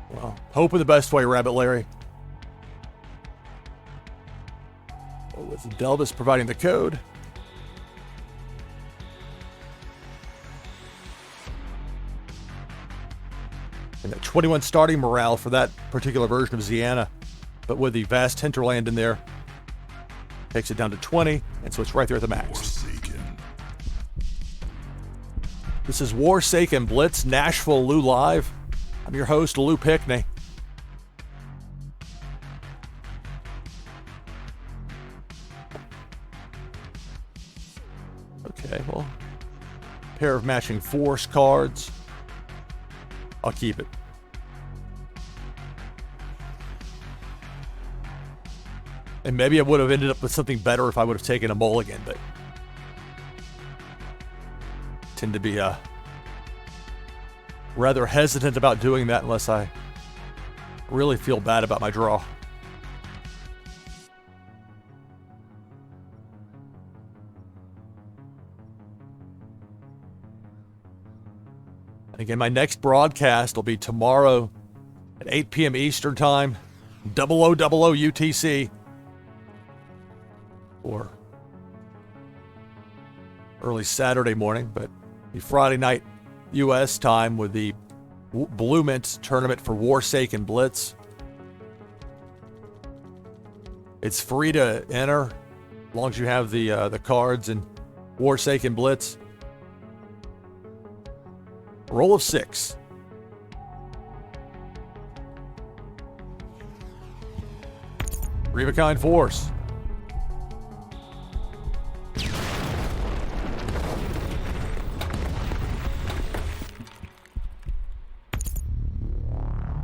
Well, hope in the best way, Rabbit Larry. With Delvis providing the code. And a 21 starting morale for that particular version of Ziana, but with the vast hinterland in there, takes it down to 20, and so it's right there at the max. Warsaken. This is Warsaken Blitz, NashvilleLou Live. I'm your host, Lou Pickney. Okay, well, pair of matching force cards. I'll keep it. And maybe I would have ended up with something better if I would have taken a mulligan, but tend to be rather hesitant about doing that unless I really feel bad about my draw. And again, my next broadcast will be tomorrow at 8 p.m. Eastern Time, 0000 UTC, or early Saturday morning, but the Friday night U.S. time with the Blue Mint tournament for Warsaken Blitz. It's free to enter as long as you have the cards in Warsaken Blitz. Roll of 6. Revakind Force.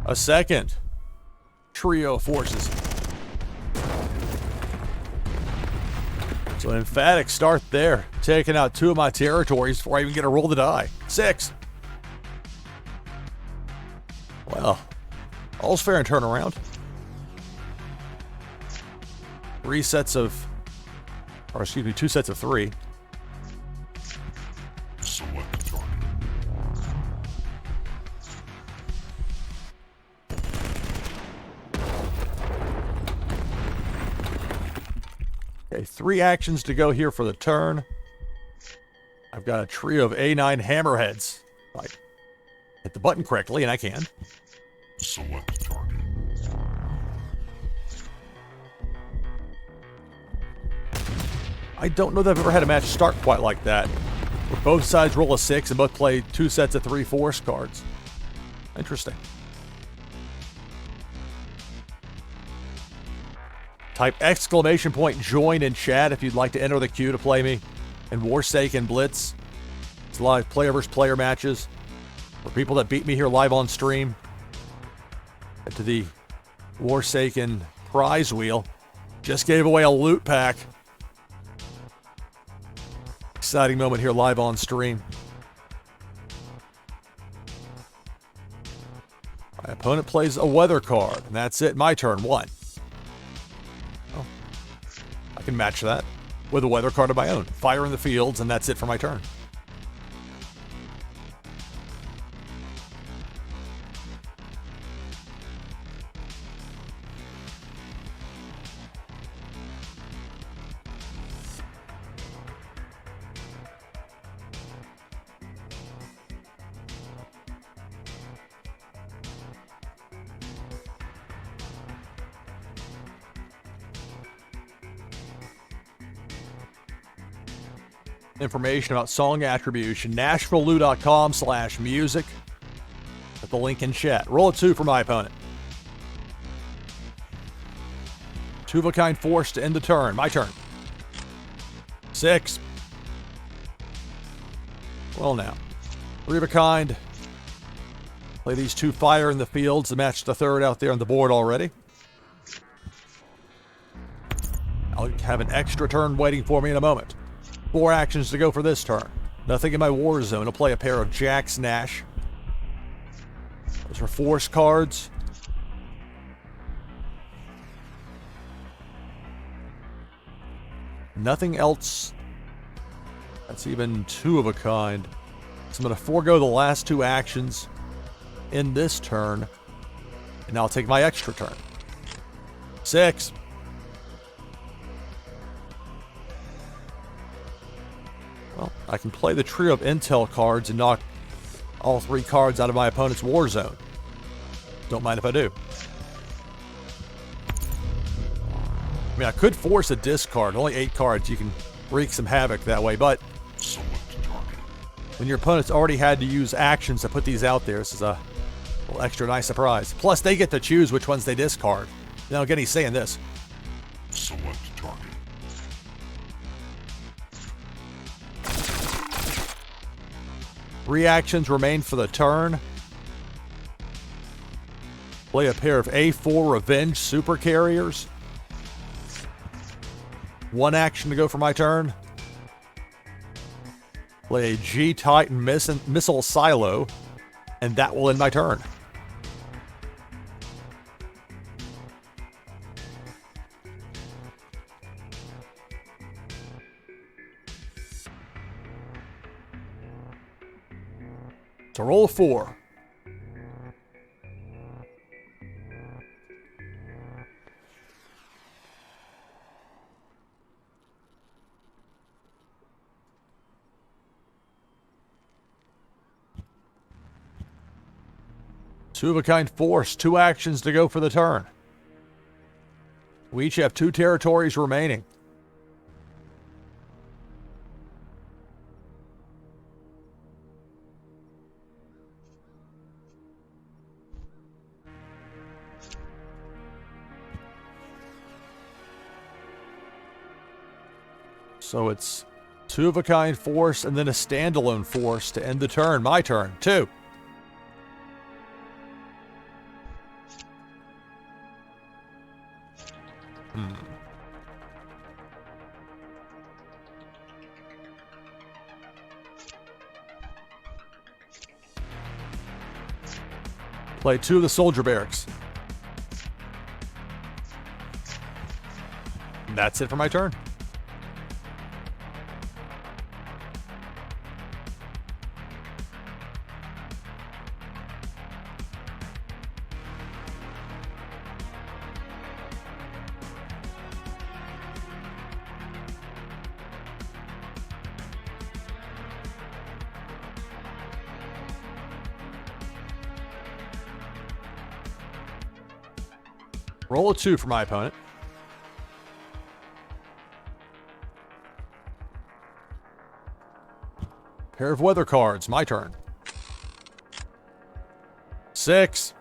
A second trio of forces. So an emphatic start there, taking out 2 of my territories before I even get to roll the die. 6. Well, all's fair in turnaround. 2 sets of 3. Select target. Okay, 3 actions to go here for the turn. I've got a trio of A9 hammerheads. If I hit the button correctly, and I can. Select target. I don't know that I've ever had a match start quite like that, where both sides roll a 6 and both play 2 sets of 3 force cards. Interesting. Type !join in chat if you'd like to enter the queue to play me in Warsaken Blitz. It's live player versus player matches for people that beat me here live on stream. Get to the Warsaken prize wheel. Just gave away a loot pack. Exciting moment here live on stream. My opponent plays a weather card, and that's it. My turn. 1. Oh, I can match that with a weather card of my own. Fire in the fields, and that's it for my turn. Information about song attribution, NashvilleLou.com/music. At the link in chat. Roll a 2 for my opponent. 2 of a kind force to end the turn. My turn. 6. Well now. 3 of a kind. Play these 2 fire in the fields to match the 3rd out there on the board already. I'll have an extra turn waiting for me in a moment. 4 actions to go for this turn. Nothing in my war zone. I'll play a pair of jacks, Nash. Those are force cards. Nothing else. That's even two of a kind. So I'm going to forego the last two actions in this turn. And I'll take my extra turn. 6. Well, I can play the trio of intel cards and knock all 3 cards out of my opponent's war zone. Don't mind if I do. I mean, I could force a discard. Only 8 cards. You can wreak some havoc that way. But when your opponent's already had to use actions to put these out there, this is a little extra nice surprise. Plus, they get to choose which ones they discard. They don't get any say in this. Select target. Reactions remain for the turn. Play a pair of A4 Revenge Super Carriers. 1 action to go for my turn. Play a G-Titan Missile Silo, and that will end my turn. So roll a 4. Two of a kind force, 2 actions to go for the turn. We each have 2 territories remaining. So it's 2 of a kind force and then a standalone force to end the turn. My turn. 2. Play 2 of the soldier barracks. And that's it for my turn. Roll a 2 for my opponent. Pair of weather cards. My turn. 6.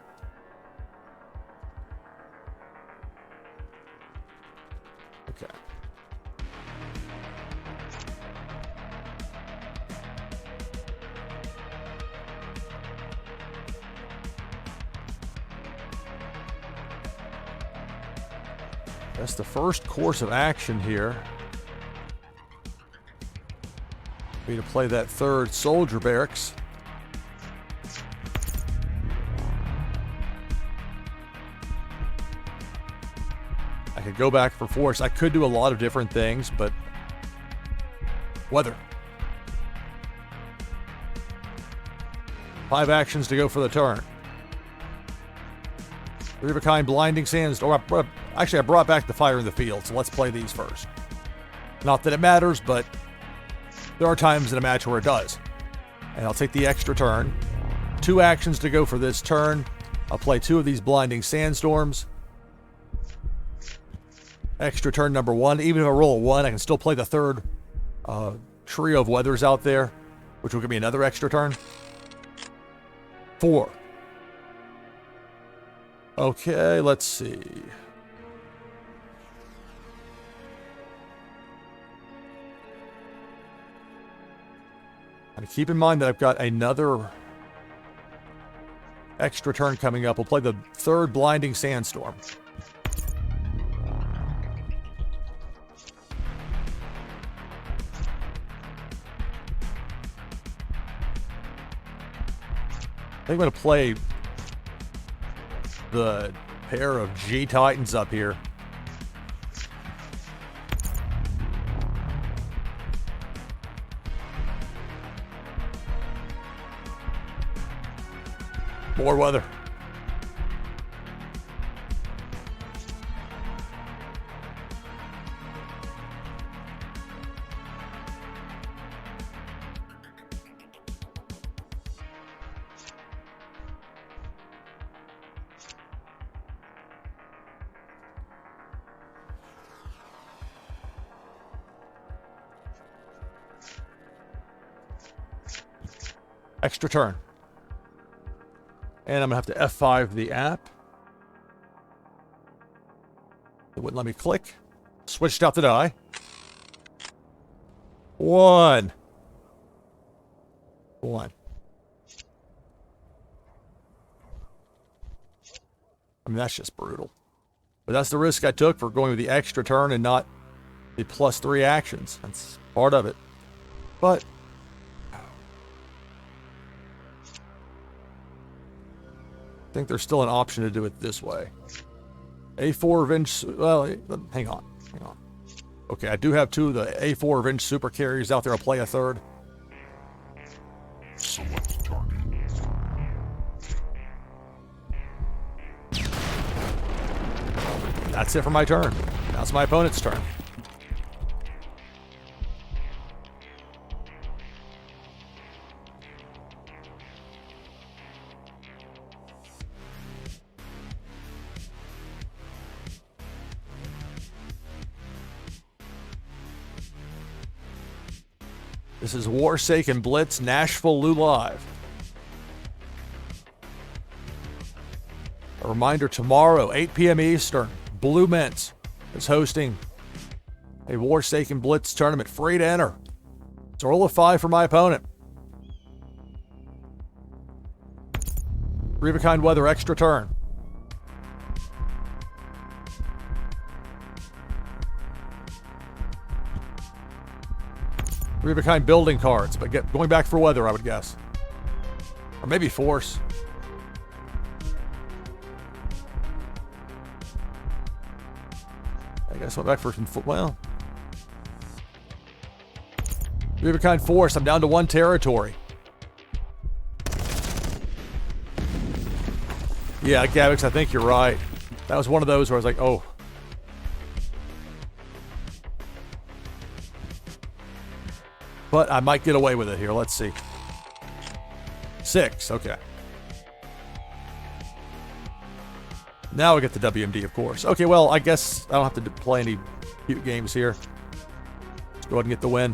Okay. That's the first course of action here. Be to play that 3rd soldier barracks. I could go back for force. I could do a lot of different things, but weather. 5 actions to go for the turn. 3 of a kind blinding sandstorm. Actually, I brought back the fire in the field, so let's play these first. Not that it matters, but there are times in a match where it does. And I'll take the extra turn. 2 actions to go for this turn. I'll play 2 of these blinding sandstorms. Extra turn number 1. Even if I roll a 1, I can still play the 3rd trio of weathers out there, which will give me another extra turn. 4. Okay, let's see. And keep in mind that I've got another extra turn coming up. We'll play the 3rd blinding sandstorm. I'm going to play the pair of G Titans up here. More weather. Extra turn. And I'm going to have to F5 the app. It wouldn't let me click. Switched out the die. 1. 1. I mean, that's just brutal. But that's the risk I took for going with the extra turn and not the +3 actions. That's part of it. But I think there's still an option to do it this way. A4 Revenge... Well, hang on. Hang on. Okay, I do have 2 of the A4 Revenge super carries out there. I'll play a 3rd. Select target. That's it for my turn. Now it's my opponent's turn. This is Warsaken Blitz, NashvilleLou live. A reminder, tomorrow, 8 p.m. Eastern, Blue Mint is hosting a Warsaken Blitz tournament. Free to enter. It's a roll of 5 for my opponent. 3 of a kind weather, extra turn. Three of a kind building cards, but going back for weather, I would guess. Or maybe force. I guess went back for some, well. Three of a kind force, I'm down to 1 territory. Yeah, Gavix, I think you're right. That was one of those where I was like, oh. But I might get away with it here. Let's see. 6. Okay. Now we get the WMD, of course. Okay, well, I guess I don't have to play any cute games here. Let's go ahead and get the win.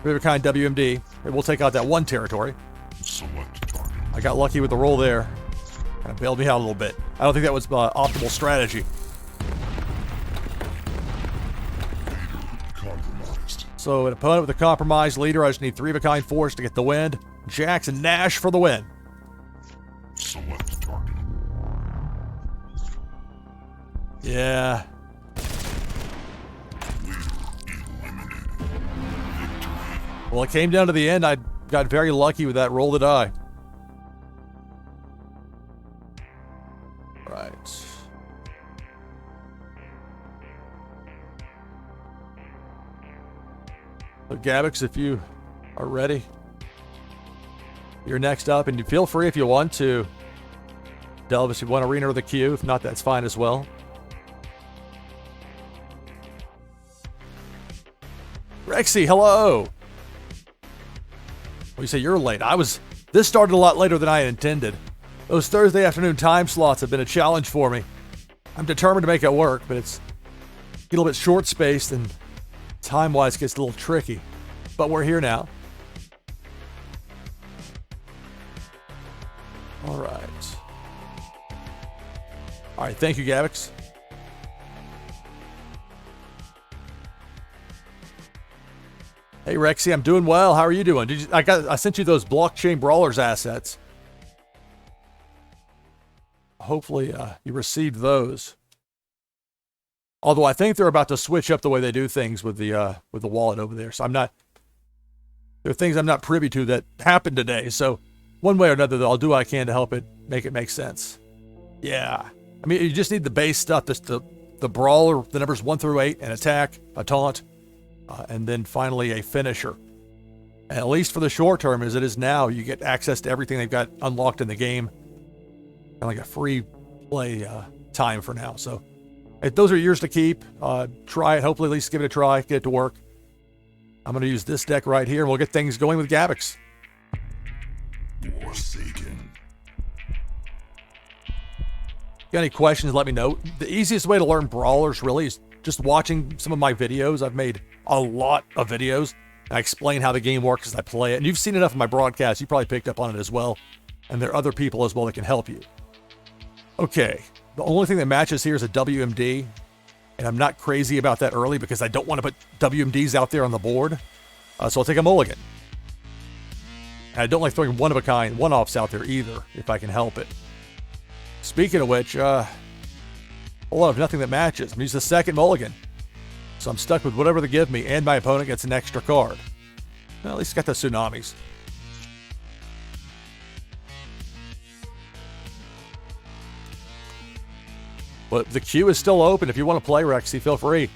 Three of a kind WMD. And we'll take out that 1 territory. Select target. I got lucky with the roll there. Kind of bailed me out a little bit. I don't think that was optimal strategy. Compromised. So an opponent with a compromised leader, I just need 3 of a kind force to get the win. Jacks and Nash for the win. Select target. Yeah. Well, it came down to the end. I got very lucky with that roll of the die. Right. So Gabix, if you are ready, you're next up, and you feel free if you want to delve if you want to re-enter the queue. If not, that's fine as well. Rexy, hello. Well, you say you're late. This started a lot later than I had intended. Those Thursday afternoon time slots have been a challenge for me. I'm determined to make it work, but it's a little bit short-spaced and time-wise gets a little tricky. But we're here now. All right. All right, thank you, Gavix. Hey, Rexy, I'm doing well. How are you doing? I sent you those blockchain brawlers assets. Hopefully, you received those. Although I think they're about to switch up the way they do things with the wallet over there. So there are things I'm not privy to that happened today. So one way or another, though, I'll do what I can to help it make sense. Yeah. I mean, you just need the base stuff, just the brawler, the numbers 1 through 8, an attack, a taunt, and then finally a finisher. And at least for the short term, as it is now, you get access to everything they've got unlocked in the game. Kind of like a free play time for now. So if those are yours to keep. Try it. Hopefully at least give it a try. Get it to work. I'm going to use this deck right here, and we'll get things going with Gabix. Warsaken. Got any questions, let me know. The easiest way to learn brawlers really is just watching some of my videos. I've made a lot of videos. I explain how the game works as I play it. And you've seen enough of my broadcast. You probably picked up on it as well. And there are other people as well that can help you. Okay. The only thing that matches here is a WMD. And I'm not crazy about that early because I don't want to put WMDs out there on the board. So I'll take a mulligan. And I don't like throwing one-of-a-kind one-offs out there either, if I can help it. Speaking of which, a lot of nothing that matches. I'm going to use the second mulligan. So I'm stuck with whatever they give me, and my opponent gets an extra card. Well, at least got the tsunamis. But the queue is still open. If you want to play, Rexy, feel free.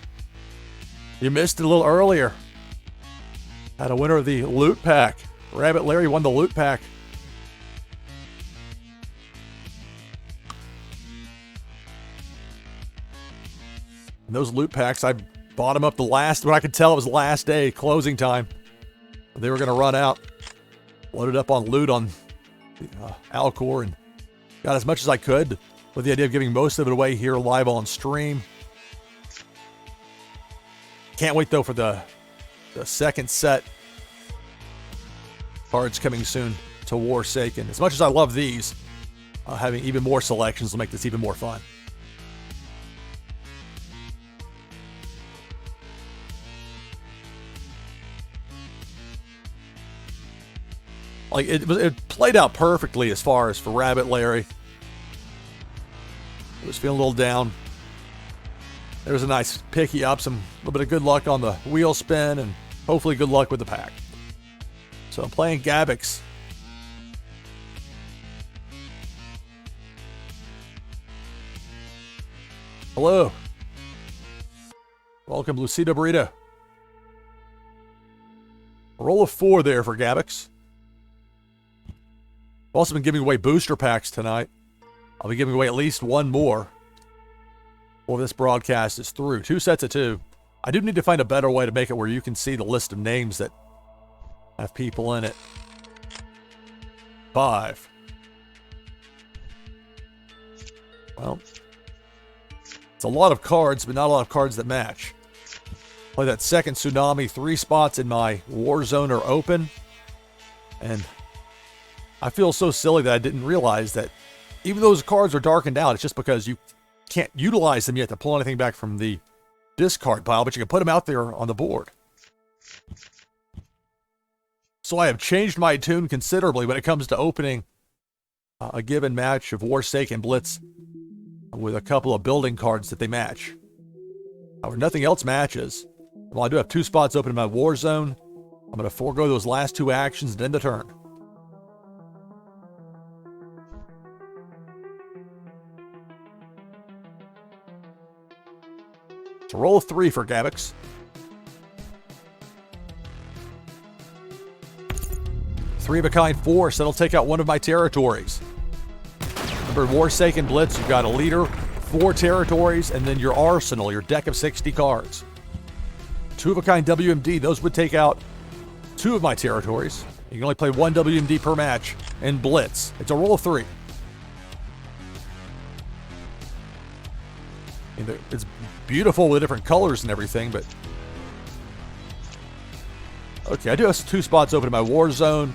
You missed it a little earlier. Had a winner of the loot pack. Rabbit Larry won the loot pack. And those loot packs, I bought them up the last, what I could tell it was the last day, closing time. They were going to run out. Loaded up on loot on Alcor and got as much as I could with the idea of giving most of it away here live on stream. Can't wait though for the second set. Cards coming soon to Warsaken. As much as I love these, having even more selections will make this even more fun. Like it played out perfectly as far as for Rabbit Larry. I was feeling a little down. There was a nice picky up, a little bit of good luck on the wheel spin, and hopefully good luck with the pack. So I'm playing Gabix. Hello. Welcome, Lucida Burrito. A roll of 4 there for Gabix. I've also been giving away booster packs tonight. I'll be giving away at least one more before this broadcast is through. 2 sets of 2. I do need to find a better way to make it where you can see the list of names that have people in it. 5. Well, it's a lot of cards, but not a lot of cards that match. Play that second tsunami. 3 spots in my Warzone are open. And I feel so silly that I didn't realize that even though those cards are darkened out, it's just because you can't utilize them yet to pull anything back from the discard pile, but you can put them out there on the board. So I have changed my tune considerably when it comes to opening a given match of Warsaken Blitz with a couple of building cards that they match. However, nothing else matches. Well, I do have 2 spots open in my Warzone. I'm going to forego those last 2 actions and end the turn. So roll of 3 for Gabix. 3 of a kind force. That'll take out one of my territories. Remember, Warsaken Blitz, you've got a leader, 4 territories, and then your arsenal, your deck of 60 cards. 2 of a kind WMD. Those would take out 2 of my territories. You can only play 1 WMD per match in Blitz. It's a roll of 3. It's beautiful with different colors and everything, but okay, I do have 2 spots open in my Warzone.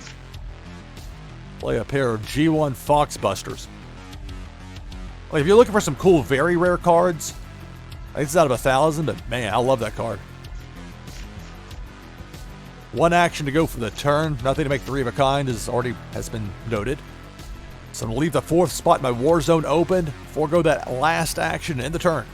Play a pair of G1 Foxbusters. Like, if you're looking for some cool, very rare cards, I think it's out of 1,000, but man, I love that card. 1 action to go for the turn. Nothing to make 3 of a kind has been noted. So I'm going to leave the 4th spot in my Warzone open, forego that last action, and end the turn.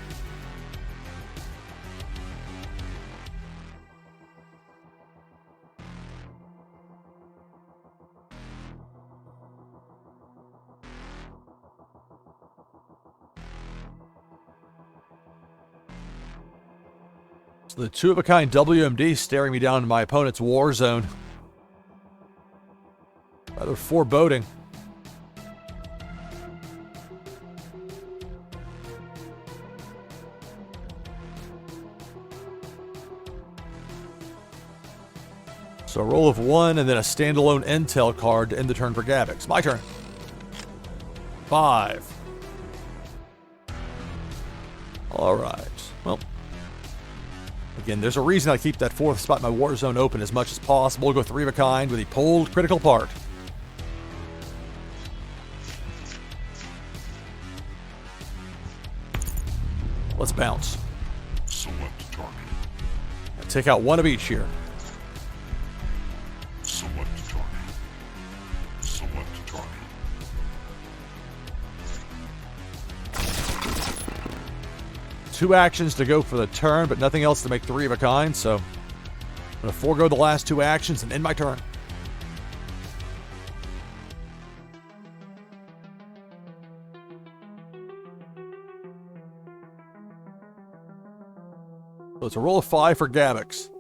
So the two-of-a-kind WMD staring me down in my opponent's war zone. Rather foreboding. So a roll of 1 and then a standalone intel card to end the turn for Gabix. My turn. 5. Alright. Well. Again, there's a reason I keep that 4th spot in my war zone open as much as possible. Go 3 of a kind with the pulled critical part. Let's bounce. Select target. I take out 1 of each here. Select target. Select target. Two actions to go for the turn, but nothing else to make 3 of a kind, so I'm going to forego the last 2 actions and end my turn. So it's a roll of 5 for Gabix.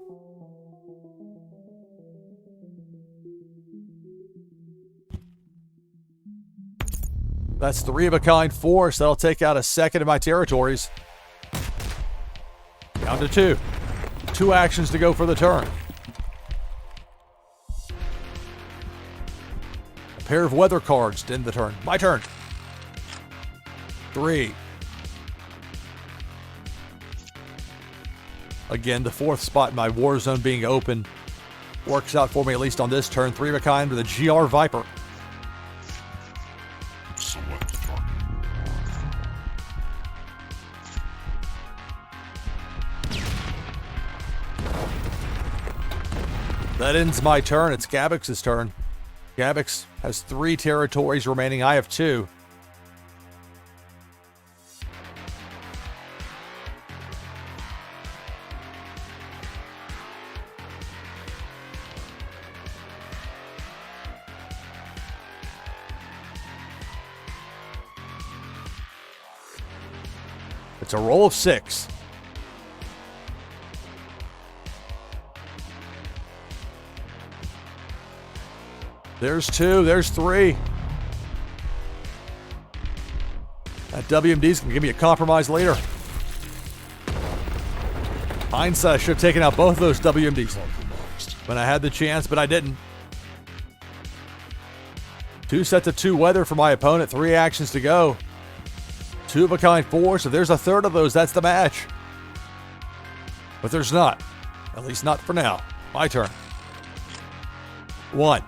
That's 3 of a kind force. That'll take out a second of my territories. Down to 2. 2 actions to go for the turn. A pair of weather cards to end the turn. My turn. 3. Again, the 4th spot in my war zone being open works out for me, at least on this turn. 3 of a kind with a GR Viper. Select target. That ends my turn. It's Gabix's turn. Gabix has 3 territories remaining. I have 2. It's a roll of 6. There's 2. There's 3. That WMD's going to give me a compromise later. Hindsight, I should have taken out both of those WMDs when I had the chance, but I didn't. 2 sets of 2 weather for my opponent. 3 actions to go. 2 of a kind 4, so there's a third of those. That's the match. But there's not. At least not for now. My turn. 1.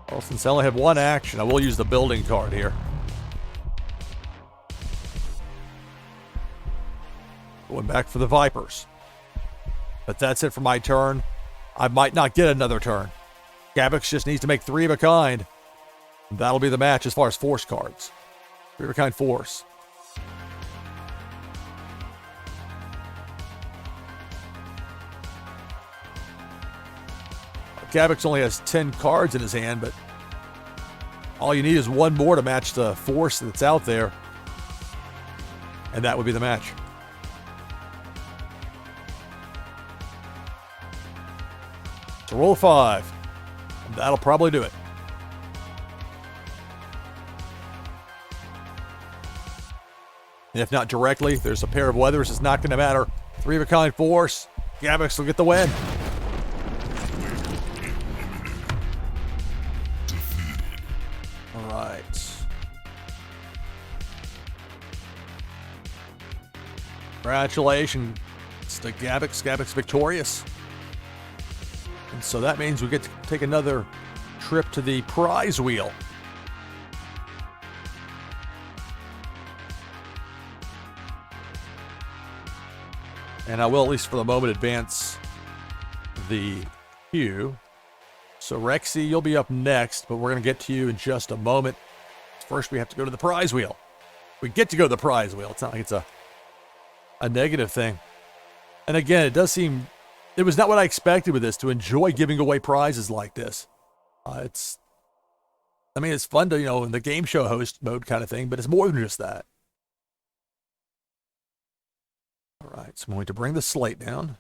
Well, since I only have 1 action, I will use the building card here. Going back for the Vipers. But that's it for my turn. I might not get another turn. Gabix just needs to make 3 of a kind. That'll be the match as far as force cards. 3 of a kind force. Gabix only has 10 cards in his hand, but all you need is 1 more to match the force that's out there. And that would be the match. So roll 5. And that'll probably do it. And if not directly, there's a pair of weathers. It's not going to matter. 3 of a kind force. Gabix will get the win. All right. Congratulations to Gabix. Gabix victorious. And so that means we get to take another trip to the prize wheel. And I will, at least for the moment, advance the queue. So Rexy, you'll be up next, but we're going to get to you in just a moment. First, we have to go to the prize wheel. We get to go to the prize wheel. It's not like it's a negative thing. And again, it does seem it was not what I expected with this, to enjoy giving away prizes like this. It's fun to, in the game show host mode kind of thing, but it's more than just that. All right, so I'm going to bring the slate down.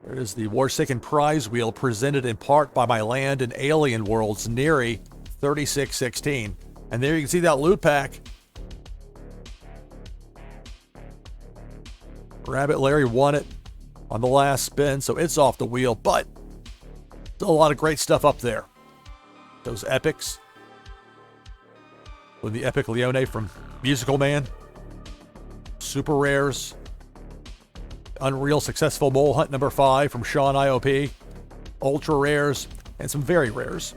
There is the Warsaken prize wheel, presented in part by my land and alien worlds, Neri 3616. And there you can see that loot pack. Rabbit Larry won it on the last spin, so it's off the wheel, but still a lot of great stuff up there. Those epics. With the epic Leone from Musical Man. Super rares. Unreal Successful Mole Hunt number 5 from Sean IOP. Ultra rares. And some very rares.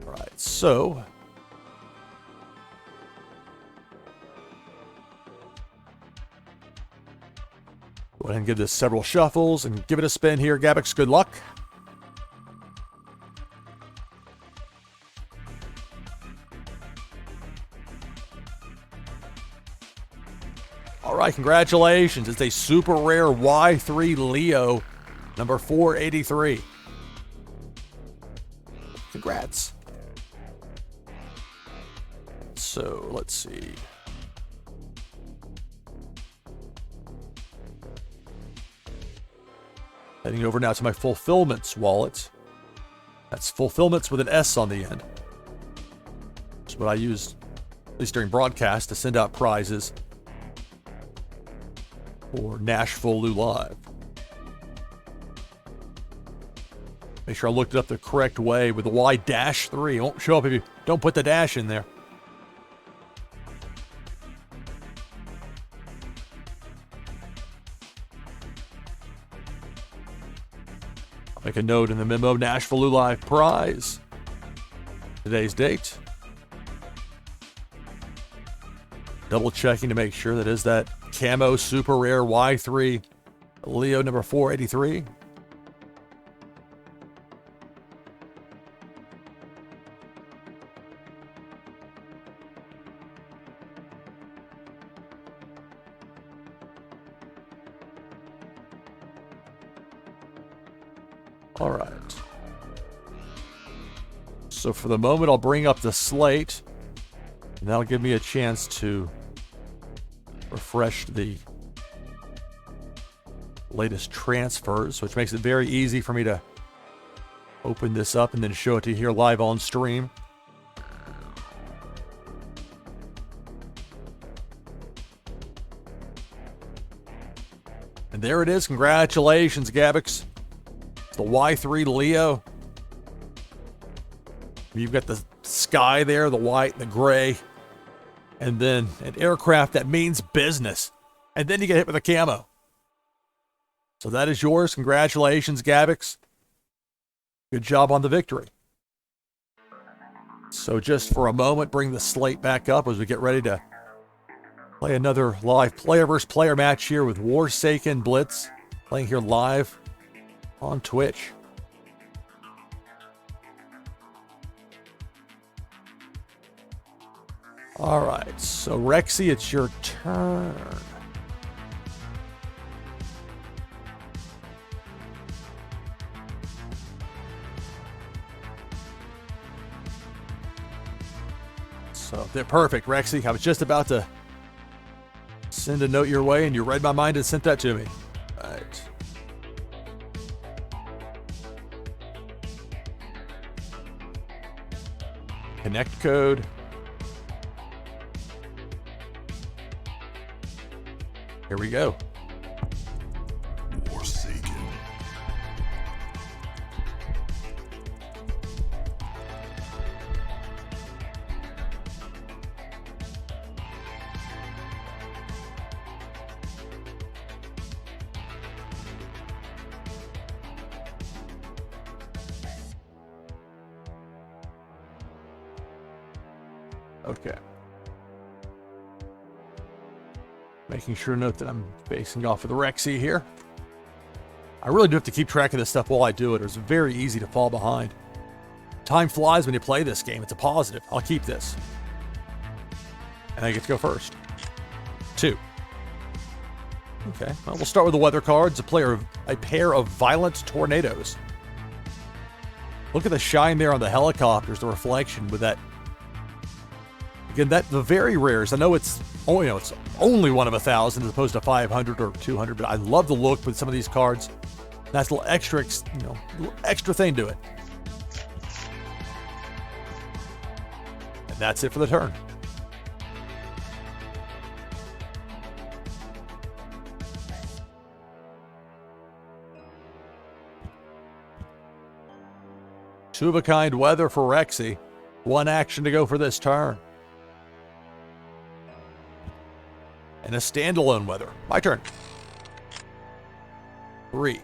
Alright, so go ahead and give this several shuffles and give it a spin here. Gabbix, good luck. All right, congratulations. It's a super rare Y3 Leo, number 483. Congrats. So, let's see. Heading over now to my Fulfillments wallet. That's Fulfillments with an S on the end. That's what I use, at least during broadcast, to send out prizes for NashvilleLou Live. Make sure I looked it up the correct way with the Y-3. It won't show up if you don't put the dash in there. I'll make a note in the memo, NashvilleLou Live prize. Today's date. Double checking to make sure that is that camo super rare Y3 Leo number 483. All right. So for the moment, I'll bring up the slate, and that'll give me a chance to refresh the latest transfers, which makes it very easy for me to open this up and then show it to you here live on stream. And there it is. Congratulations, Gabbix. It's the Y3 Leo. You've got the sky there, the white, the gray, and then an aircraft that means business. And then you get hit with a camo. So that is yours. Congratulations, Gabbix. Good job on the victory. So just for a moment, bring the slate back up as we get ready to play another live player versus player match here with Warsaken Blitz, playing here live on Twitch. All right, so Rexy, it's your turn. So they're perfect, Rexy. I was just about to send a note your way, and you read my mind and sent that to me. All right. Connect code. Here we go. Warsaken. Okay. Making sure to note that I'm facing off with the Rexy here. I really do have to keep track of this stuff while I do it. It's very easy to fall behind. Time flies when you play this game. It's a positive. I'll keep this. And I get to go first. 2, Okay, well, we'll start with the weather cards. A pair of violent tornadoes. Look at the shine there on the helicopters, the reflection with that. Again, the very rares. I know it's only, it's only one of 1,000 as opposed to 500 or 200, but I love the look with some of these cards. Nice little extra, little extra thing to it. And that's it for the turn. Two-of-a-kind weather for Rexy. One action to go for this turn. And a standalone weather. My turn. 3.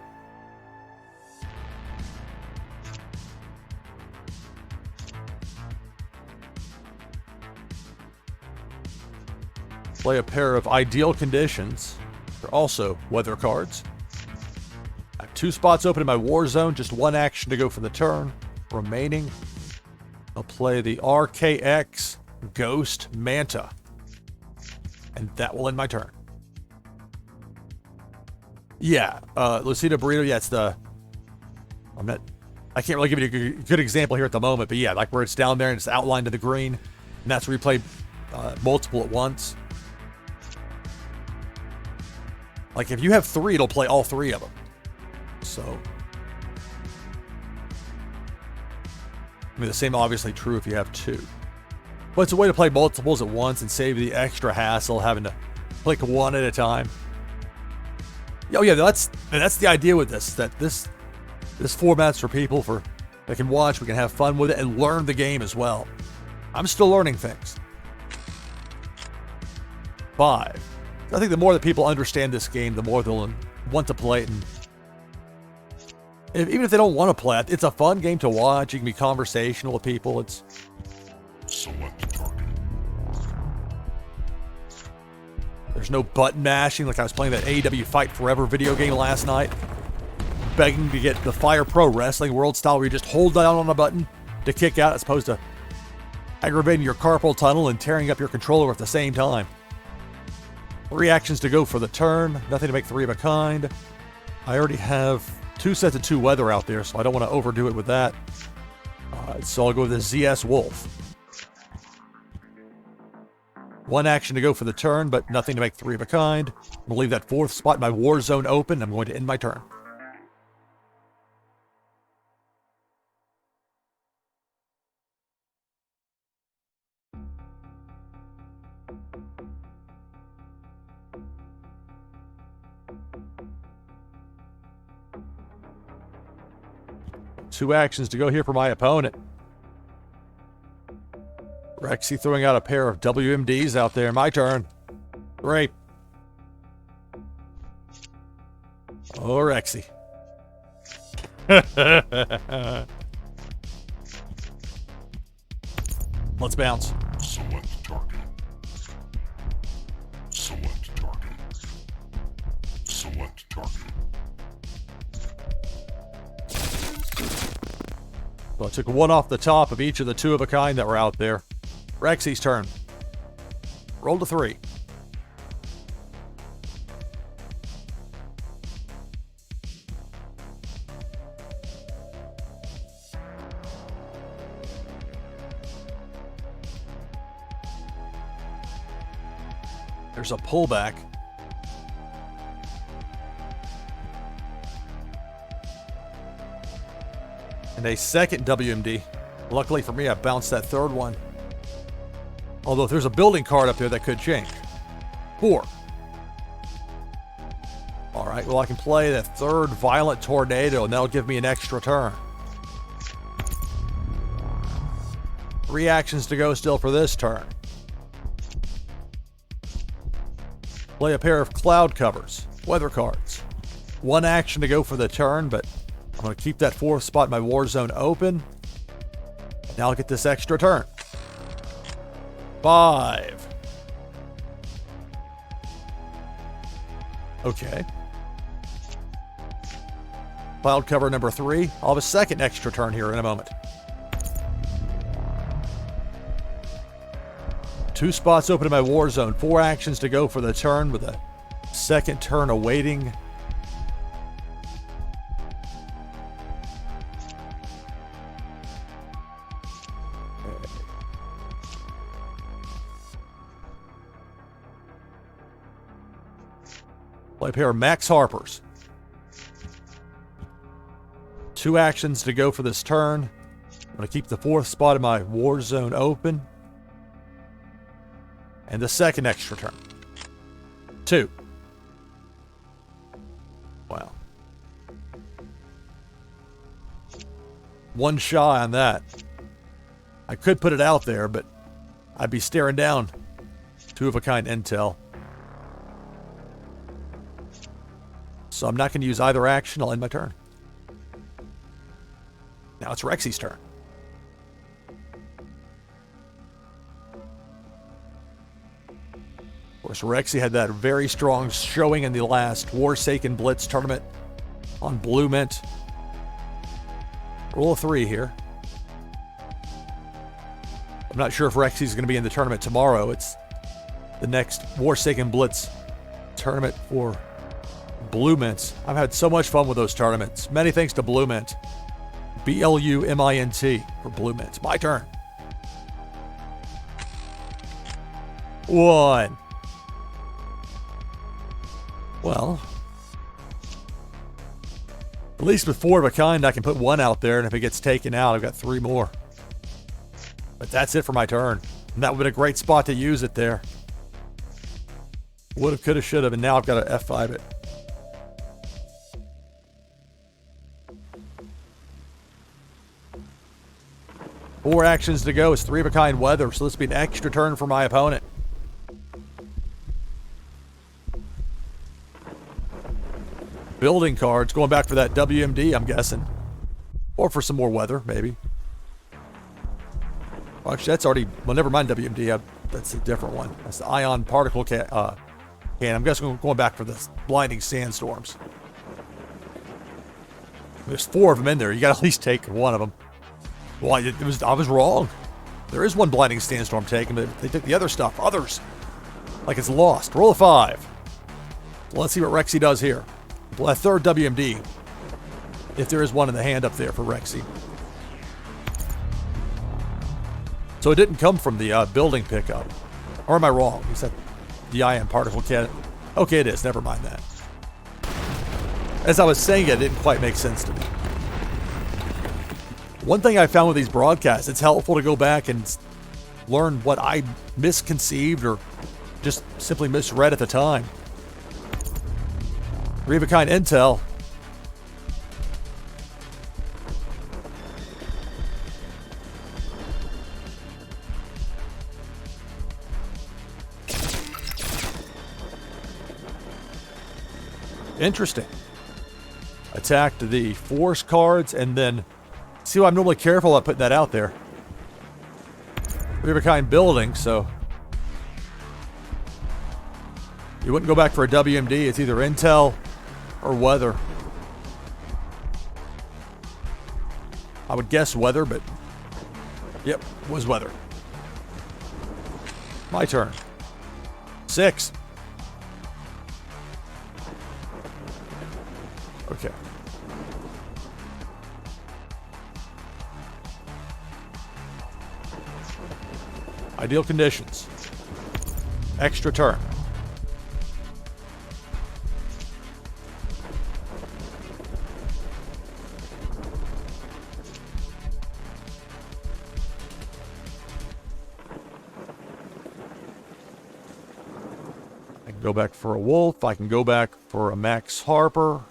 Play a pair of ideal conditions. They're also weather cards. I have 2 spots open in my war zone. Just one action to go for the turn. Remaining. I'll play the RKX Ghost Manta. And that will end my turn. Yeah, Lucida Burrito, yeah, it's the... I can't really give you a good example here at the moment, but yeah, like where it's down there and it's outlined in the green, and that's where you play multiple at once. Like if you have 3, it'll play all 3 of them. So... I mean, the same obviously true if you have 2. But it's a way to play multiples at once and save the extra hassle having to click one at a time. Oh yeah, that's the idea with this. That this format's for people that can watch, we can have fun with it and learn the game as well. I'm still learning things. 5. I think the more that people understand this game, the more they'll want to play it. And even if they don't want to play it, it's a fun game to watch. You can be conversational with people. It's Select target. There's no button mashing like I was playing that AEW Fight Forever video game last night. Begging to get the Fire Pro Wrestling World style where you just hold down on a button to kick out as opposed to aggravating your carpal tunnel and tearing up your controller at the same time. 3 actions to go for the turn. Nothing to make 3 of a kind. I already have 2 sets of 2 weather out there, so I don't want to overdo it with that. So I'll go with the ZS Wolf. 1 action to go for the turn, but nothing to make 3 of a kind. I'm going to leave that 4th spot in my war zone open. I'm going to end my turn. Two actions to go here for my opponent. Rexy throwing out a pair of WMDs out there. My turn. 3. Oh, Rexy. Let's bounce. Select target. Select target. Select target. So I took 1 off the top of each of the 2 of a kind that were out there. Rexy's turn. Roll to 3. There's a pullback. And a second WMD. Luckily for me, I bounced that 3rd one. Although if there's a building card up there, that could change. 4. Alright, well I can play the 3rd Violent Tornado, and that'll give me an extra turn. 3 actions to go still for this turn. Play a pair of Cloud Covers, weather cards. 1 action to go for the turn, but I'm going to keep that 4th spot in my war zone open. Now I'll get this extra turn. 5. Okay. Cloud cover number 3. I'll have a second extra turn here in a moment. 2 spots open in my war zone. 4 actions to go for the turn with a second turn awaiting. Play a pair of Max Harpers. 2 actions to go for this turn. I'm going to keep the 4th spot in my war zone open. And the second extra turn. 2. Wow. 1 shy on that. I could put it out there, but I'd be staring down 2-of-a-kind intel. So I'm not going to use either action. I'll end my turn. Now it's Rexy's turn. Of course, Rexy had that very strong showing in the last Warsaken Blitz tournament on Blue Mint. Roll a 3 here. I'm not sure if Rexy's going to be in the tournament tomorrow. It's the next Warsaken Blitz tournament for Blue Mint. I've had so much fun with those tournaments. Many thanks to Blue Mint. BLUMINT for Blue Mint. My turn. 1. Well, at least with 4-of-a-kind, I can put 1 out there, and if it gets taken out, I've got 3 more. But that's it for my turn. And that would have been a great spot to use it there. Would have, could have, should have, and now I've got to F5 it. Four actions to go. It's 3-of-a-kind weather, so this will be an extra turn for my opponent. Building cards, going back for that WMD, I'm guessing. Or for some more weather, maybe. Well, actually, that's already... Well, never mind WMD. That's a different one. That's the ion particle can. I'm guessing going back for the blinding sandstorms. There's 4 of them in there. You got to at least take one of them. Well, I was wrong. There is one blinding sandstorm taken, but they took the other stuff. Others. Like it's lost. Roll a 5. Well, let's see what Rexy does here. Well, a 3rd WMD. If there is one in the hand up there for Rexy. So it didn't come from the building pickup. Or am I wrong? Is that the ion particle cannon? Okay, it is. Never mind that. As I was saying it didn't quite make sense to me. One thing I found with these broadcasts, it's helpful to go back and learn what I misconceived or just simply misread at the time. 3-of-a-kind intel. Interesting. Attacked the force cards and then... See why I'm normally careful about putting that out there. 3-of-a-kind building, so... You wouldn't go back for a WMD. It's either intel or weather. I would guess weather, but... Yep, was weather. My turn. 6. Okay. Ideal conditions. Extra turn. I can go back for a wolf. I can go back for a Max Harper.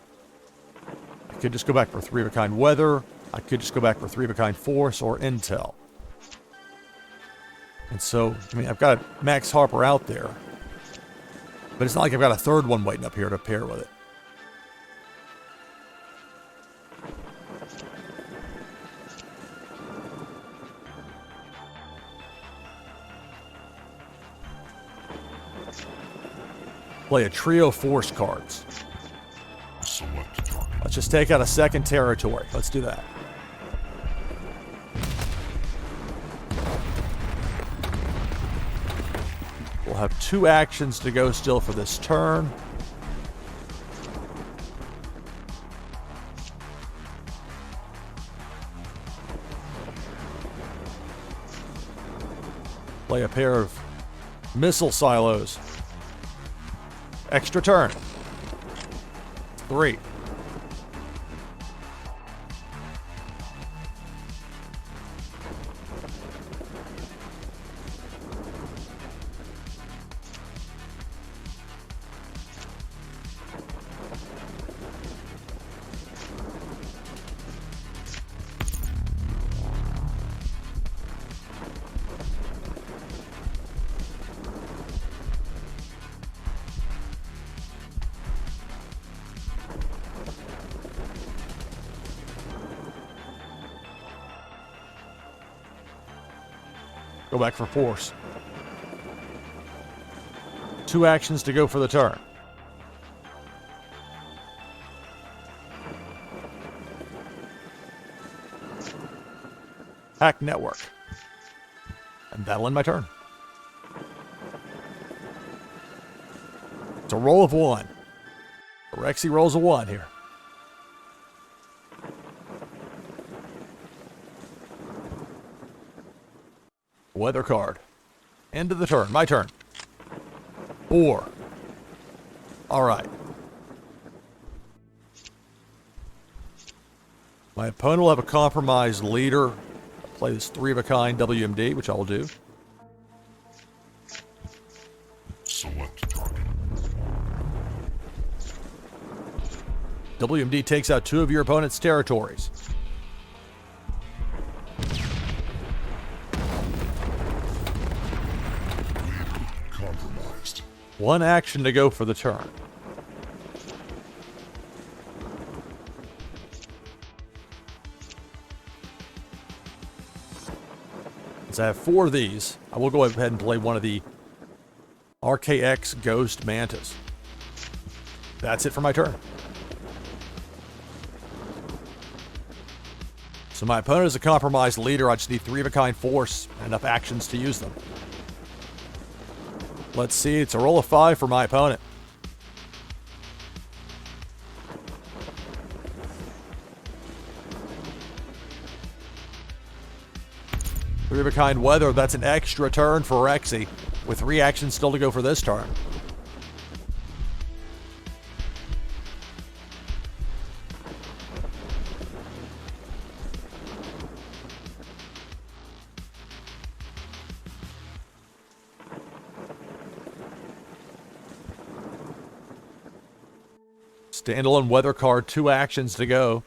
I could just go back for 3-of-a-kind weather. I could just go back for 3-of-a-kind force or intel. And so, I mean, I've got a Max Harper out there. But it's not like I've got a 3rd one waiting up here to pair with it. Play a trio of force cards. Select target. Let's just take out a 2nd territory. Let's do that. We'll have 2 actions to go still for this turn. Play a pair of missile silos. Extra turn. 3. Go back for force. 2 actions to go for the turn. Hack network. And that'll end my turn. It's a roll of 1. Rexy rolls a 1 here. Weather card. End of the turn. My turn. 4. All right. My opponent will have a compromised leader. I'll play this 3 of a kind WMD, which I will do. Select target. WMD takes out 2 of your opponent's territories. Compromised. 1 action to go for the turn. Since I have 4 of these, I will go ahead and play one of the RKX Ghost Mantas. That's it for my turn. So my opponent is a compromised leader. I just need 3 of a kind force and enough actions to use them. Let's see. It's a roll of 5 for my opponent. Three of a kind weather. That's an extra turn for Rexy, with 3 actions still to go for this turn. Standalone weather card, 2 actions to go.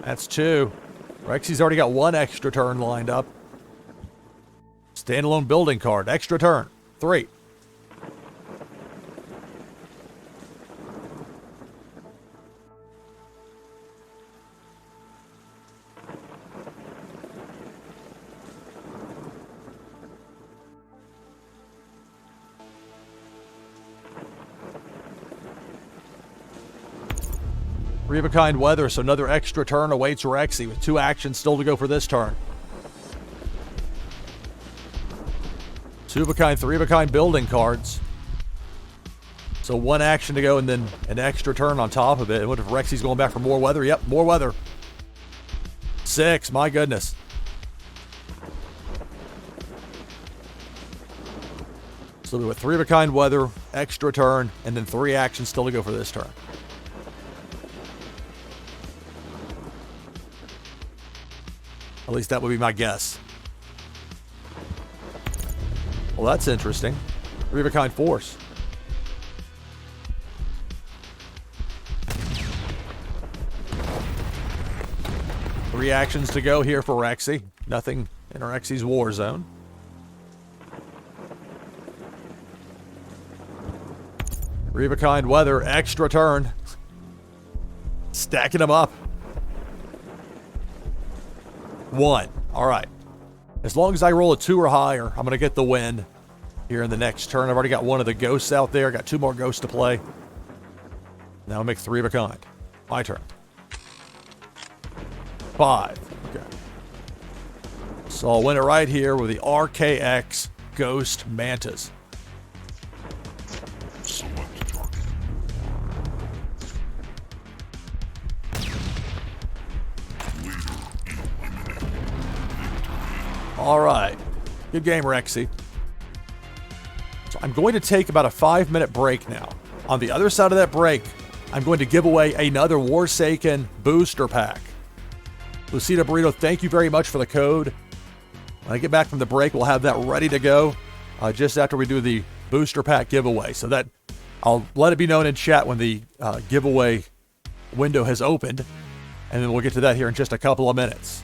That's 2. Rexy's already got 1 extra turn lined up. Standalone building card, extra turn, 3. Three of a kind weather, so another extra turn awaits Rexy with 2 actions still to go for this turn. 2 of a kind, 3 of a kind building cards. So 1 action to go and then an extra turn on top of it. And what if Rexy's going back for more weather? Yep, more weather. 6, my goodness. So with 3 of a kind weather, extra turn, and then 3 actions still to go for this turn. At least that would be my guess. Well, that's interesting. 3 of a kind force. Three actions to go here for Rexy. Nothing in Rexy's war zone. Three of a kind weather, extra turn. Stacking them up. 1. All right. As long as I roll a 2 or higher, I'm going to get the win here in the next turn. I've already got 1 of the ghosts out there. Got 2 more ghosts to play. Now I'll make 3 of a kind. My turn. 5. Okay. So I'll win it right here with the RKX Ghost Mantas. Select target. All right. Good game, Rexy. So I'm going to take about a 5-minute break now. On the other side of that break, I'm going to give away another Warsaken booster pack. Lucita Burrito, thank you very much for the code. When I get back from the break, we'll have that ready to go just after we do the booster pack giveaway. So that I'll let it be known in chat when the giveaway window has opened, and then we'll get to that here in just a couple of minutes.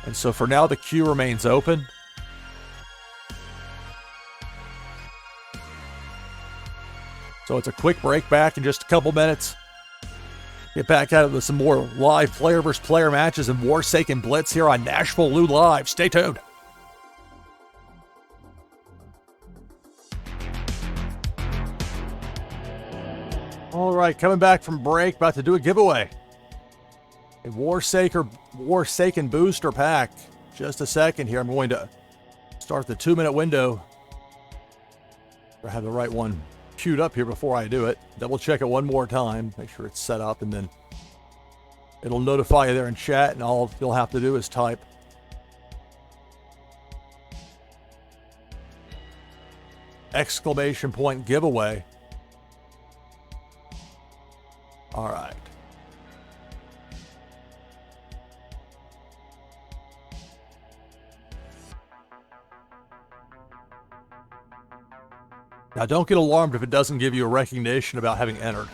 And so for now, the queue remains open. So it's a quick break back in just a couple minutes. Get back at it with some more live player versus player matches and Warsaken Blitz here on NashvilleLou Live. Stay tuned. All right, coming back from break, about to do a giveaway. A Warsaken booster pack. Just a second here. I'm going to start the 2-minute window. I have the right one queued up here before I do it. Double check it one more time. Make sure it's set up, and then it'll notify you there in chat, and all you'll have to do is type ! Giveaway. All right. Now, don't get alarmed if it doesn't give you a recognition about having entered.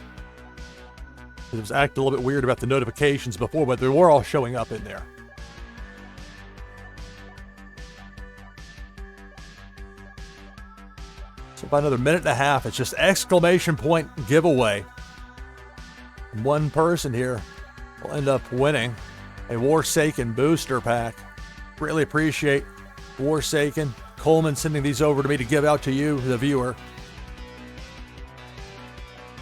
It was acting a little bit weird about the notifications before, but they were all showing up in there. So about another minute and a half, it's just ! Giveaway. And one person here will end up winning a Warsaken booster pack. Really appreciate Warsaken, Coleman sending these over to me to give out to you, the viewer.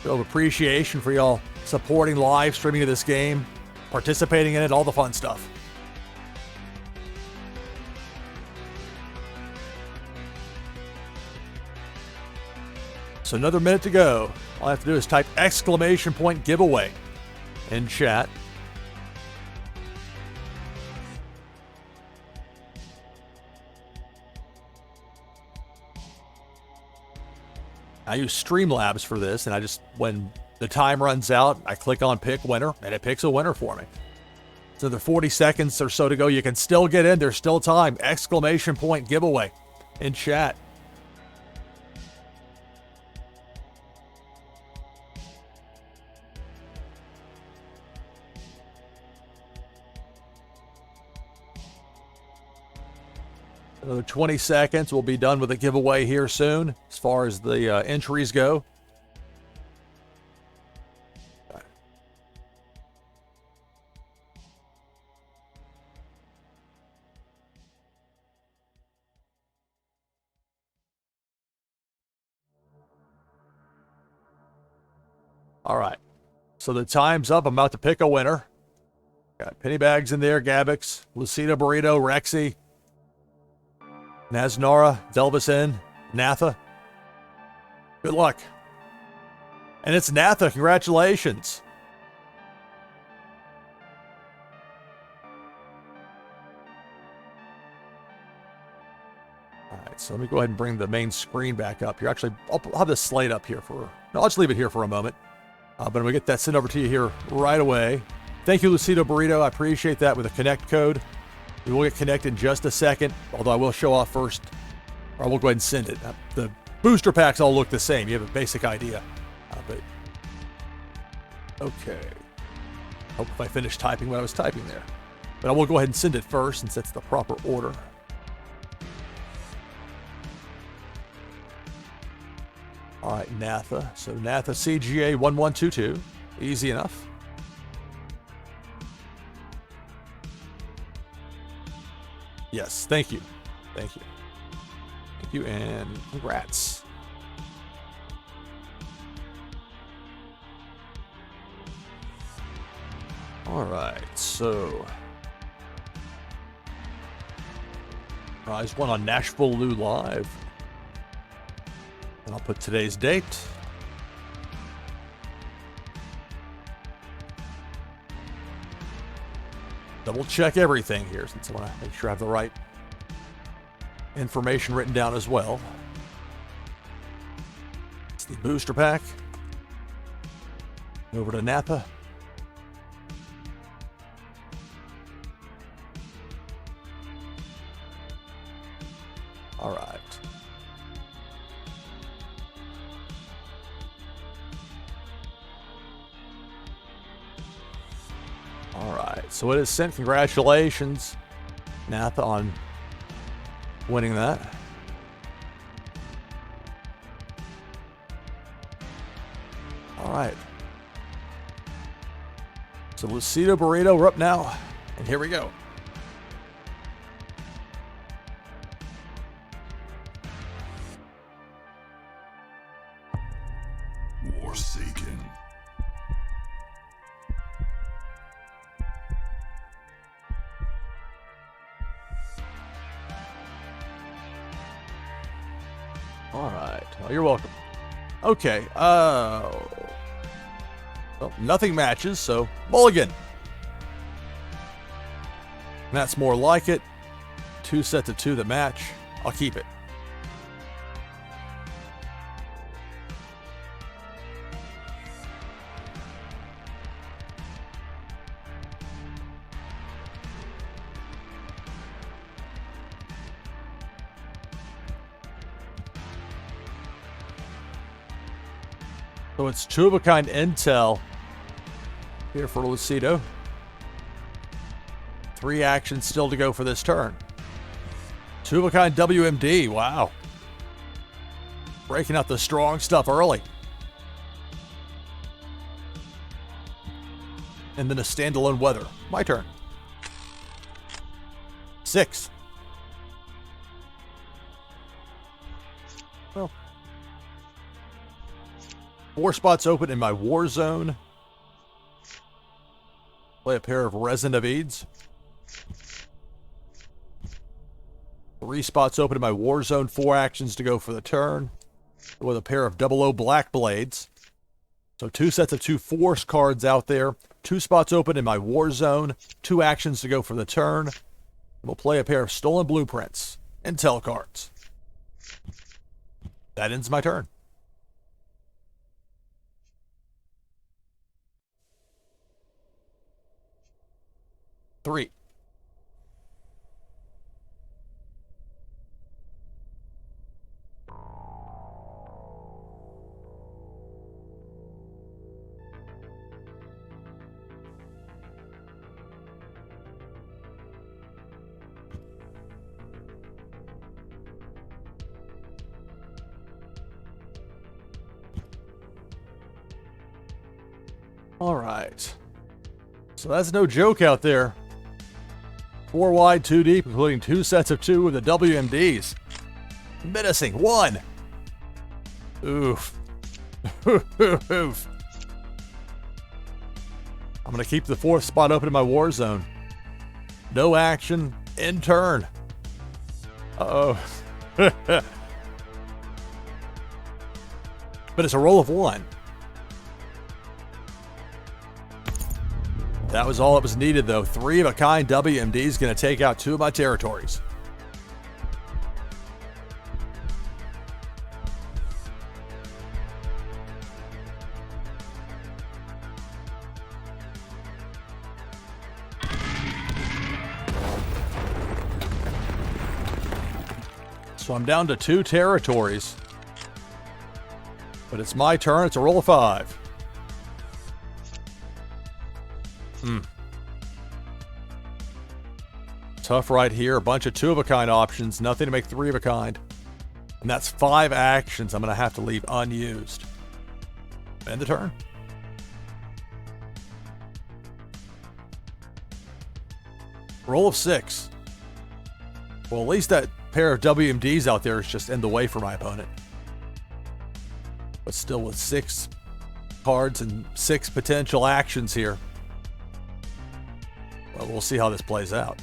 Show of appreciation for y'all supporting live streaming of this game, participating in it, all the fun stuff. So another minute to go. All I have to do is type ! Giveaway in chat. I use Streamlabs for this, and I just, when the time runs out, I click on pick winner, and it picks a winner for me. So the 40 seconds or so to go. You can still get in. There's still time. ! Giveaway in chat. Another 20 seconds. We'll be done with the giveaway here soon, as far as the entries go. All right. So the time's up. I'm about to pick a winner. Got penny bags in there. Gabix, Lucita Burrito, Rexy, Naznara, Delvison, Natha. Good luck. And it's Natha. Congratulations. All right, so let me go ahead and bring the main screen back up here. Actually, I'll have this slate up here for... No, I'll just leave it here for a moment. But I'm going to get that sent over to you here right away. Thank you, Lucita Burrito. I appreciate that with a connect code. We will get connected in just a second, although I will show off first, or we'll go ahead and send it. The booster packs all look the same. You have a basic idea. But okay. Hope if I finish typing what I was typing there. But I will go ahead and send it first, since that's the proper order. All right, Natha. So Natha CGA 1122. Easy enough. Yes, thank you. Thank you. Thank you, and congrats. All right, so prize one on NashvilleLou Live. And I'll put today's date. double check everything here since I want to make sure I have the right information written down as well. It's the booster pack. Over to Napa. All right. All right. So it is sent. Congratulations, Napa, on winning that. All right. So Lucido Burrito, we're up now. And here we go. Warsaken. All right. Oh, you're welcome. Okay. Well, nothing matches, so mulligan. That's more like it. 2 sets of 2 that match. I'll keep it. So it's 2-of-a-kind intel here for Lucido. 3 actions still to go for this turn. 2-of-a-kind WMD. Wow. Breaking out the strong stuff early. And then a standalone weather. My turn. 6. Well, 4 spots open in my war zone. Play a pair of Resin of Eads. 3 spots open in my war zone. 4 actions to go for the turn. With a pair of 00 Black Blades. So 2 sets of 2 force cards out there. 2 spots open in my war zone. 2 actions to go for the turn. We'll play a pair of Stolen Blueprints. Intel cards. That ends my turn. Three. All right. So that's no joke out there. 4 wide, 2 deep, including 2 sets of 2 with the WMDs. Menacing. 1. Oof. Oof. I'm going to keep the 4th spot open in my war zone. No action. End turn. Uh-oh. But it's a roll of 1. That was all that was needed, though. 3-of-a-kind WMD is going to take out 2 of my territories. So I'm down to 2 territories. But it's my turn. It's a roll of 5. Tough right here. A bunch of 2-of-a-kind options. Nothing to make 3-of-a-kind. And that's 5 actions I'm going to have to leave unused. End the turn. Roll of 6. Well, at least that pair of WMDs out there is just in the way for my opponent. But still with 6 cards and 6 potential actions here. Well, we'll see how this plays out.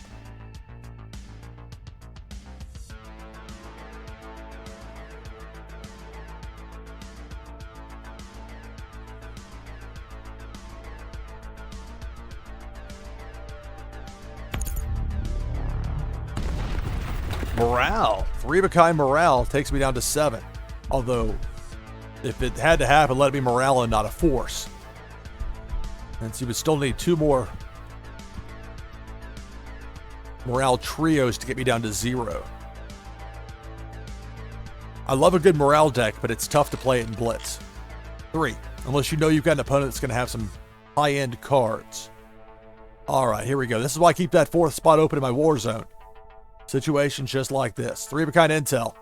Morale. 3 of a kind morale takes me down to 7. Although, if it had to happen, let it be morale and not a force. And so you would still need 2 more morale trios to get me down to 0. I love a good morale deck, but it's tough to play it in Blitz. 3, unless you know you've got an opponent that's going to have some high-end cards. All right, here we go. This is why I keep that 4th spot open in my war zone. Situations just like this. 3 of a kind intel.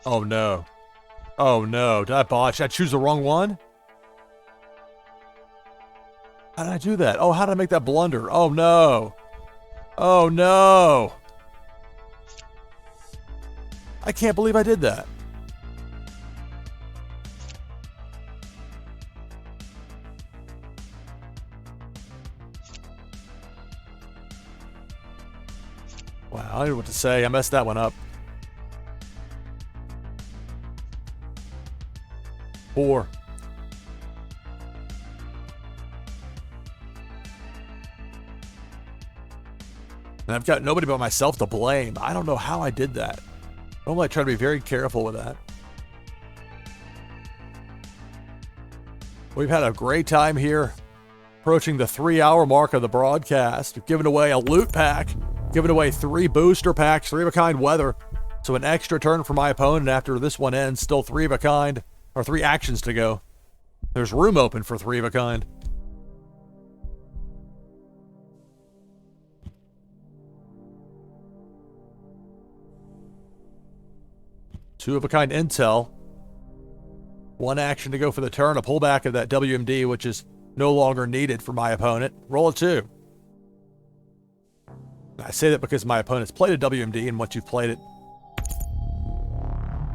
Oh no. Oh no. Did I botch? Did I choose the wrong one? How did I do that? Oh, how did I make that blunder? Oh no. Oh no. I can't believe I did that. Wow, I don't know what to say. I messed that one up. 4. And I've got nobody but myself to blame. I don't know how I did that. Normally I try to be very careful with that. We've had a great time here, approaching the 3-hour mark of the broadcast. We've given away a loot pack, given away 3 booster packs, 3 of a kind weather. So an extra turn for my opponent after this one ends. Still 3 of a kind, or 3 actions to go. There's room open for 3 of a kind. Two of a kind intel. 1 action to go for the turn. A pullback of that WMD, which is no longer needed for my opponent. Roll a 2. I say that because my opponent's played a WMD, and once you've played it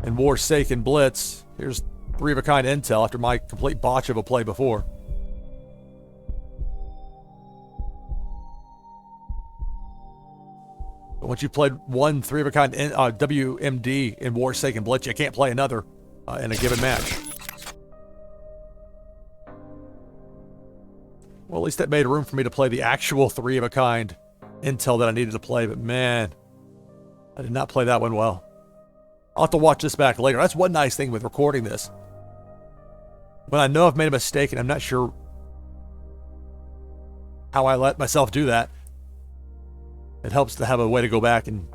in Warsaken Blitz, here's 3 of a kind intel after my complete botch of a play before. But once you've played 1 3 of a kind WMD in Warsaken Blitz, you can't play another in a given match. Well, at least that made room for me to play the actual 3 of a kind intel that I needed to play, but man, I did not play that one well. I'll have to watch this back later. That's one nice thing with recording this. When I know I've made a mistake and I'm not sure how I let myself do that, it helps to have a way to go back and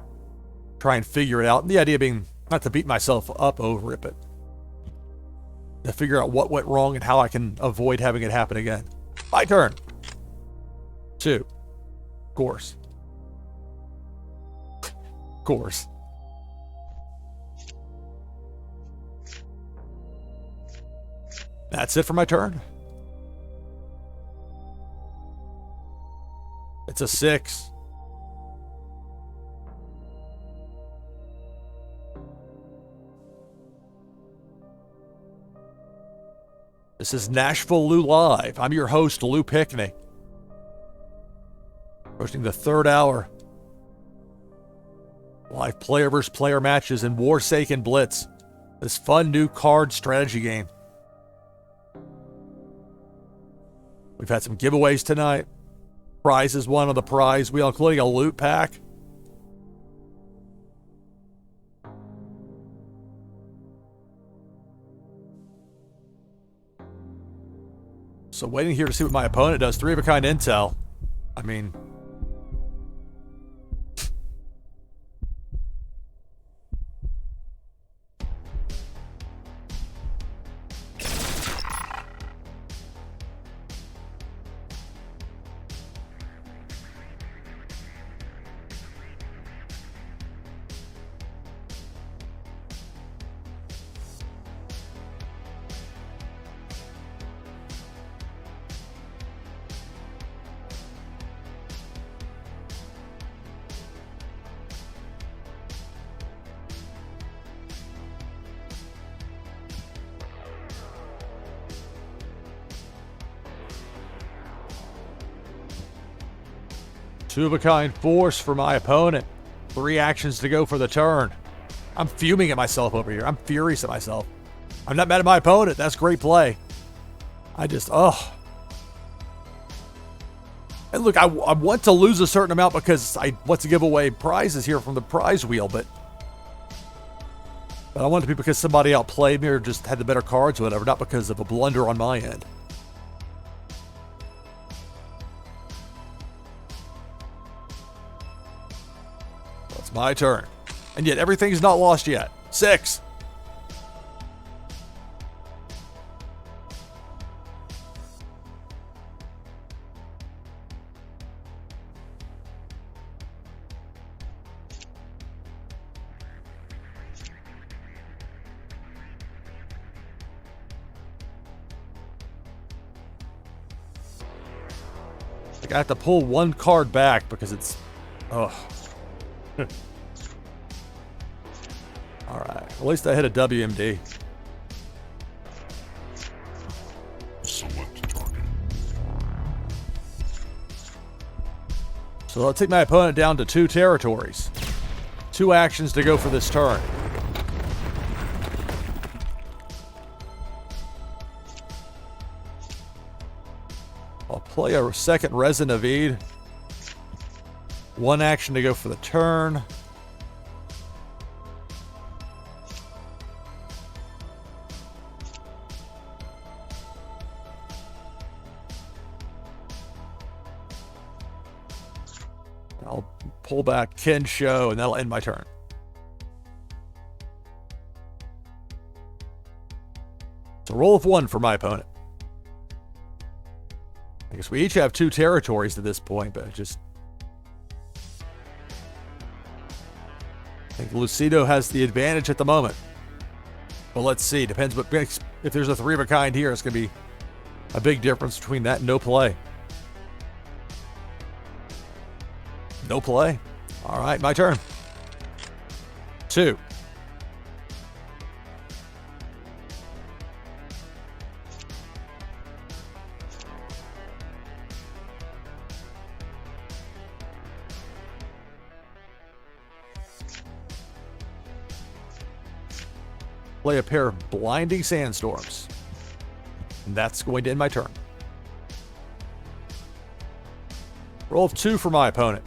try and figure it out. And the idea being not to beat myself up over it, but to figure out what went wrong and how I can avoid having it happen again. My turn. 2. Course. Course. That's it for my turn. It's a 6. This is NashvilleLou Live. I'm your host, Lou Pickney. Hosting the 3rd hour. Live player versus player matches in Warsaken Blitz. This fun new card strategy game. We've had some giveaways tonight. Prizes won on the prize wheel, including a loot pack. So waiting here to see what my opponent does. 3 of a kind intel. I mean, two of a kind force for my opponent. 3 actions to go for the turn. I'm fuming at myself over here. I'm furious at myself. I'm not mad at my opponent. That's great play. I just, And look, I want to lose a certain amount because I want to give away prizes here from the prize wheel, but I want it to be because somebody outplayed me or just had the better cards or whatever, not because of a blunder on my end. It's my turn. And yet everything's not lost yet. 6. I have to pull 1 card back because it's... Alright, at least I hit a WMD. Select target. So I'll take my opponent down to 2 territories. 2 actions to go for this turn. I'll play a second Resin of Ede. 1 action to go for the turn. I'll pull back Kensho, and that'll end my turn. It's a roll of 1 for my opponent. I guess we each have 2 territories at this point, but just... I think Lucido has the advantage at the moment. Well, let's see. Depends what makes... If there's a 3 of a kind here, it's going to be a big difference between that and no play. No play. All right, my turn. 2. Play a pair of Blinding Sandstorms. And that's going to end my turn. Roll of 2 for my opponent.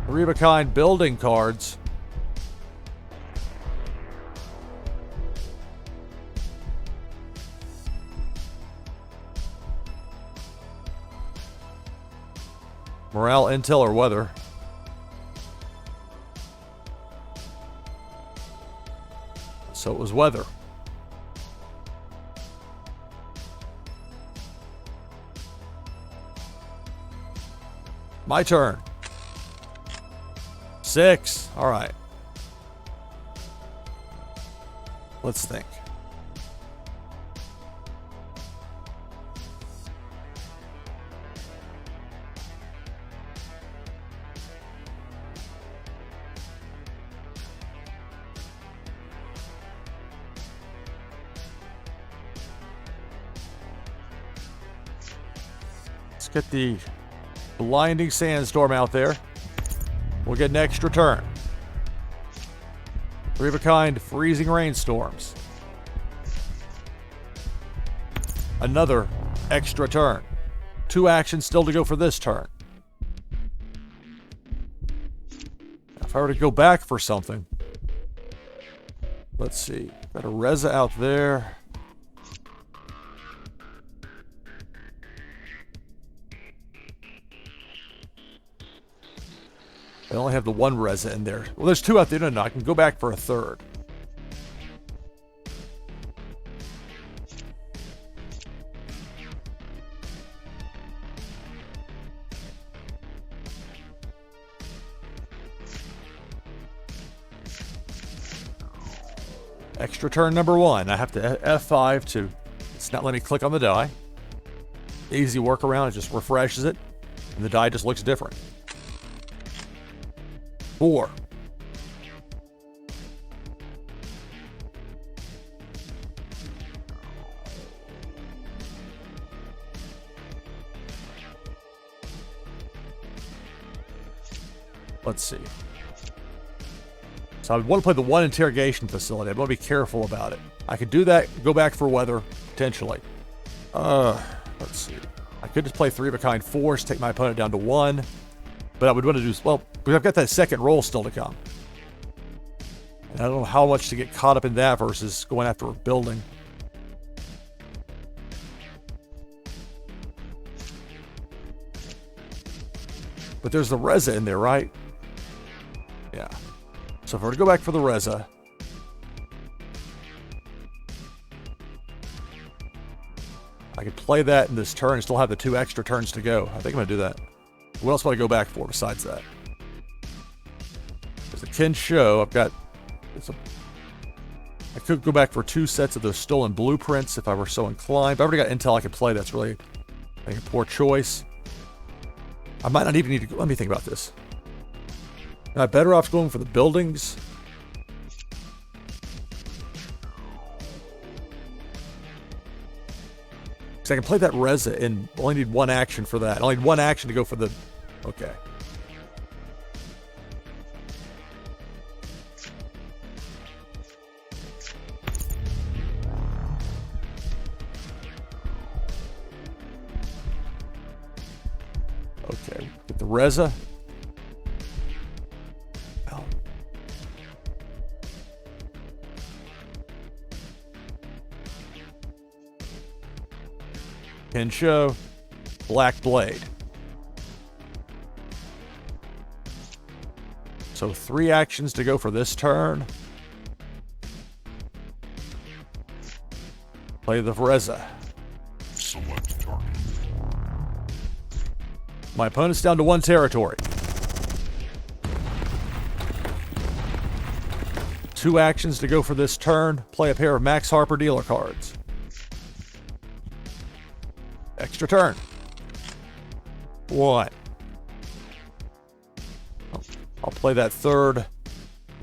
Three of a kind building cards. Morale, intel, or weather. So it was weather. My turn. 6. All right. Let's think. Let's get the Blinding Sandstorm out there. We'll get an extra turn. 3 of a kind Freezing Rainstorms. Another extra turn. 2 actions still to go for this turn. If I were to go back for something. Let's see. Got a Reza out there. I only have the 1 Reza in there. Well, there's 2 out there. No, I can go back for a 3rd. Extra turn number 1. I have to F5 to... It's not letting me click on the die. Easy workaround. It just refreshes it. And the die just looks different. 4. Let's see. So I would want to play the one interrogation facility. I'd want to be careful about it. I could do that, go back for weather, potentially. Let's see. I could just play 3 of a kind force, take my opponent down to 1. But I would want to do, well, because I've got that second roll still to come. And I don't know how much to get caught up in that versus going after a building. But there's the Reza in there, right? Yeah. So if I were to go back for the Reza, I could play that in this turn and still have the 2 extra turns to go. I think I'm going to do that. What else would I go back for besides that? There's a Ken Show. I've got... I could go back for 2 sets of those stolen blueprints if I were so inclined. If I already got intel I could play, that's really, I think, a poor choice. I might not even need to go. Let me think about this. Am I better off going for the buildings? Because I can play that Reza and only need 1 action for that. I only need 1 action to go for the... Okay. Okay, get the Reza. Oh. Ken Show, Black Blade. So 3 actions to go for this turn. Play the Reza. Select target. My opponent's down to 1 territory. 2 actions to go for this turn. Play a pair of Max Harper dealer cards. Extra turn. 1. I'll play that 3rd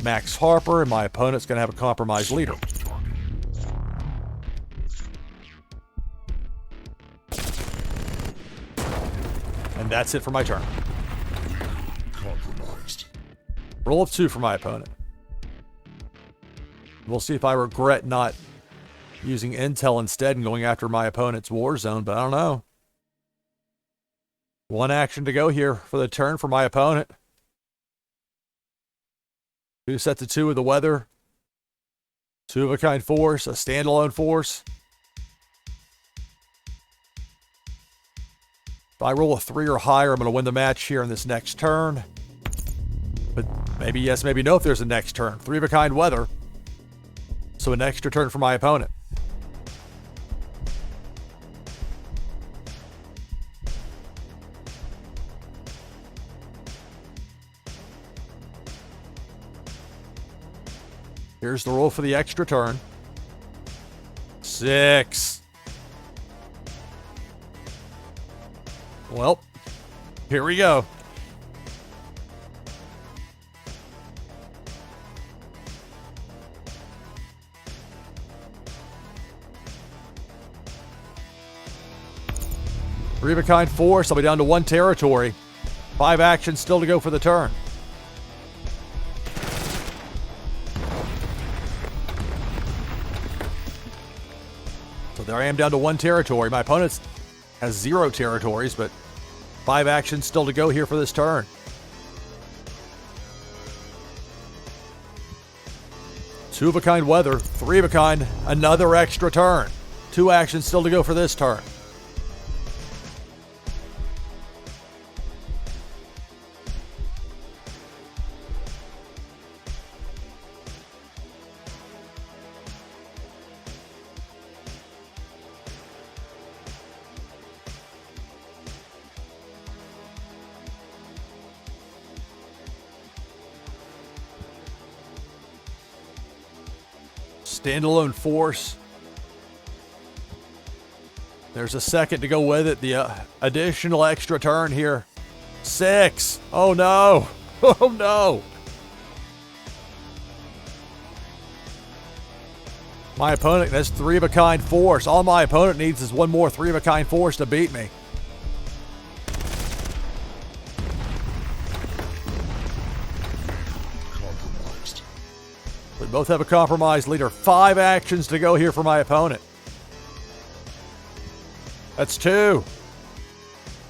Max Harper, and my opponent's going to have a compromised leader. And that's it for my turn. Compromised. Roll of 2 for my opponent. We'll see if I regret not using intel instead and going after my opponent's war zone, but I don't know. 1 action to go here for the turn for my opponent. 2 sets of 2 with the weather. 2 of a kind force, a standalone force. If I roll a 3 or higher, I'm going to win the match here in this next turn. But maybe yes, maybe no if there's a next turn. 3 of a kind weather. So an extra turn for my opponent. Here's the roll for the extra turn. 6. Well, here we go. Three of a kind force. I'll be down to 1 territory. 5 actions still to go for the turn. So there I am down to 1 territory. My opponent has 0 territories, but 5 actions still to go here for this turn. Two of a kind weather, 3 of a kind, another extra turn. 2 actions still to go for this turn. Standalone force. There's a second to go with it. The additional extra turn here. 6. Oh no. Oh no. My opponent has 3 of a kind force. All my opponent needs is 1 more 3 of a kind force to beat me. We both have a compromised leader. 5 actions to go here for my opponent. That's 2.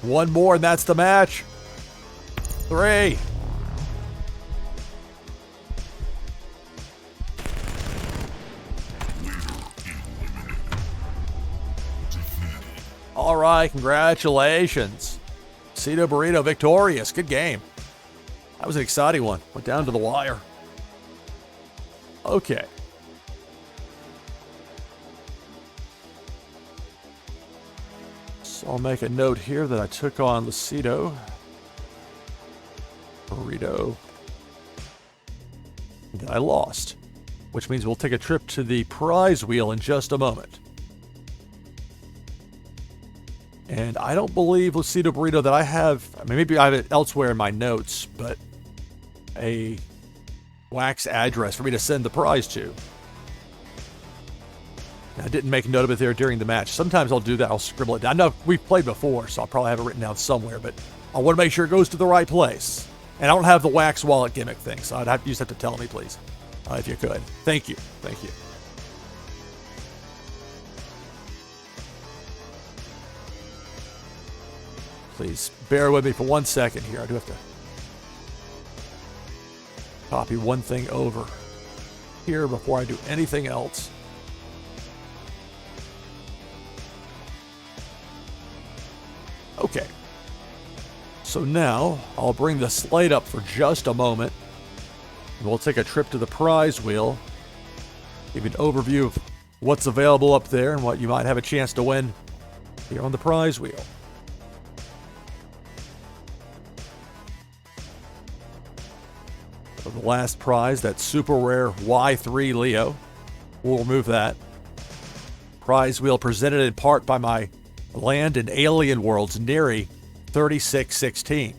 1 more, and that's the match. 3. All right, congratulations. Cito Burrito victorious. Good game. That was an exciting one. Went down to the wire. Okay. So I'll make a note here that I took on Cito Burrito. And I lost, which means we'll take a trip to the prize wheel in just a moment. And I don't believe with Cito Burrito that I have, I mean, maybe I have it elsewhere in my notes, but a wax address for me to send the prize to. I didn't make a note of it there during the match. Sometimes I'll do that. I'll scribble it down. I know we've played before, so I'll probably have it written down somewhere, but I want to make sure it goes to the right place. And I don't have the wax wallet gimmick thing, so you just have to tell me, please, if you could. Thank you. Thank you. Please bear with me for 1 second here. I do have to copy one thing over here before I do anything else. Okay. So now I'll bring the slate up for just a moment. We'll take a trip to the prize wheel. Give you an overview of what's available up there and what you might have a chance to win here on the prize wheel. So the last prize, that super rare Y3 Leo. We'll remove that. Prize wheel presented in part by my Land and Alien Worlds Neri 3616.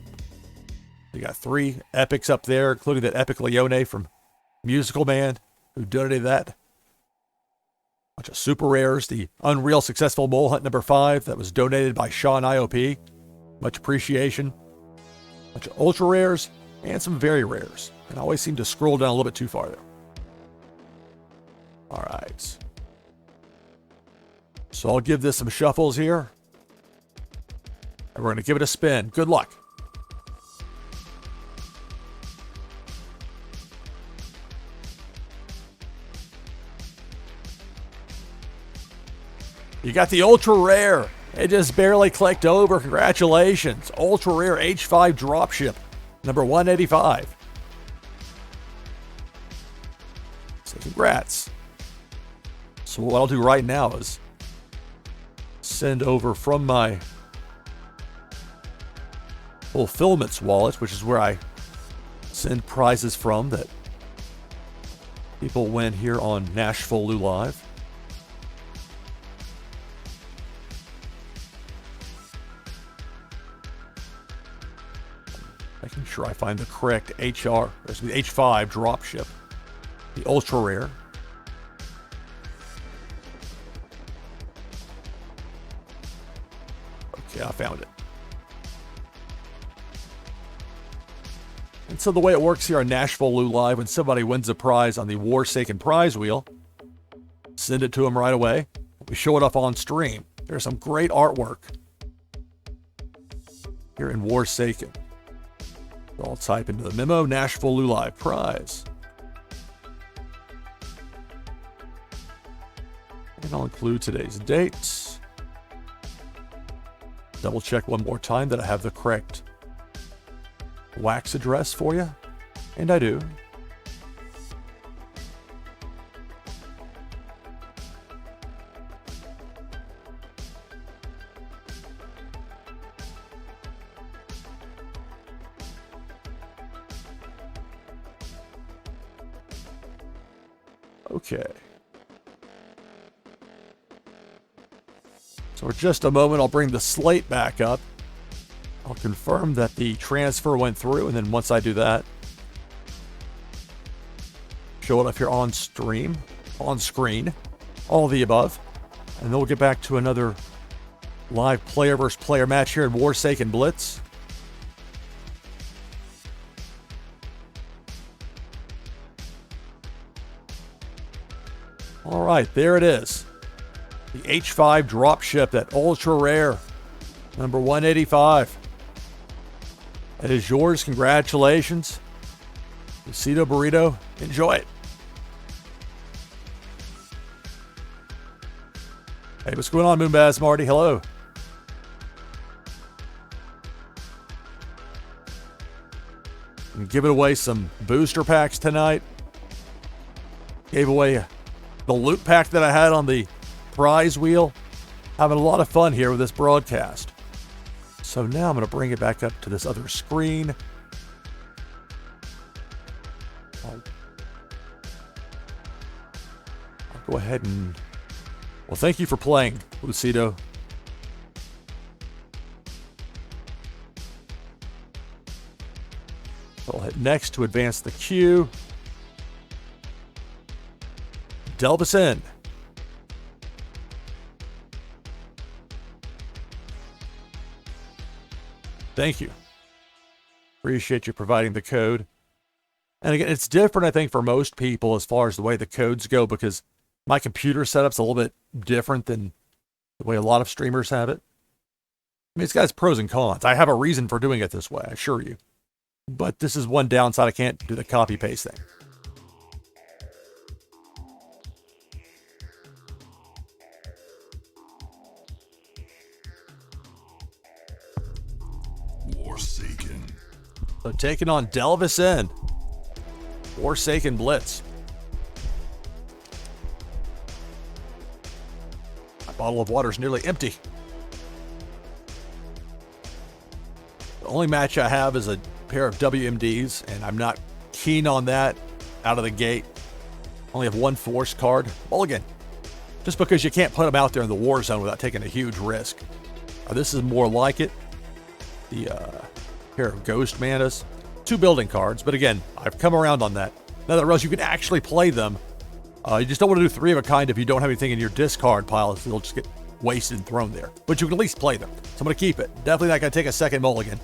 You got 3 epics up there, including that epic Leone from Musical Man, who donated that. Bunch of super rares. The Unreal Successful Mole Hunt number 5 that was donated by Sean IOP. Much appreciation. Bunch of ultra rares and some very rares. And I always seem to scroll down a little bit too far there. All right. So I'll give this some shuffles here. And we're going to give it a spin. Good luck. You got the ultra rare. It just barely clicked over. Congratulations. Ultra rare H5 dropship. Number 185. So congrats. So what I'll do right now is send over from my fulfillments wallet, which is where I send prizes from that people win here on NashvilleLou Live. Making sure I find the correct H5 dropship. The ultra rare. Okay, I found it. And so the way it works here on NashvilleLou Live, when somebody wins a prize on the Warsaken prize wheel, send it to them right away. We show it up on stream. There's some great artwork here in Warsaken. So I'll type into the memo, NashvilleLou Live prize. And I'll include today's date. Double check one more time that I have the correct wax address for you. And I do. Okay. So for just a moment, I'll bring the slate back up. I'll confirm that the transfer went through, and then once I do that, show it up here on screen, all of the above. And then we'll get back to another live player versus player match here in Warsaken Blitz. All right, there it is. The H5 dropship, that ultra rare, number 185. That is yours. Congratulations. Lucido Burrito, enjoy it. Hey, what's going on, Moonbaz Marty? Hello. I'm giving away some booster packs tonight. Gave away the loot pack that I had on the prize wheel. Having a lot of fun here with this broadcast. So now I'm going to bring it back up to this other screen. I'll go ahead and... Well, thank you for playing, Lucido. I'll hit next to advance the queue. Delve us in. Thank you. Appreciate you providing the code. And again, it's different, I think, for most people as far as the way the codes go, because my computer setup's a little bit different than the way a lot of streamers have it. I mean, it's got its pros and cons. I have a reason for doing it this way, I assure you. But this is one downside. I can't do the copy-paste thing. Warsaken. So taking on Delvis in. Warsaken Blitz. My bottle of water is nearly empty. The only match I have is a pair of WMDs, and I'm not keen on that out of the gate. Only have one force card. Mulligan. Just because you can't put them out there in the war zone without taking a huge risk. This is more like it. The pair of Ghost Mantas. 2 building cards, but again, I've come around on that. Now that I realize you can actually play them. You just don't want to do 3 of a kind if you don't have anything in your discard pile. They'll just get wasted and thrown there. But you can at least play them. So I'm going to keep it. Definitely not going to take a second mulligan.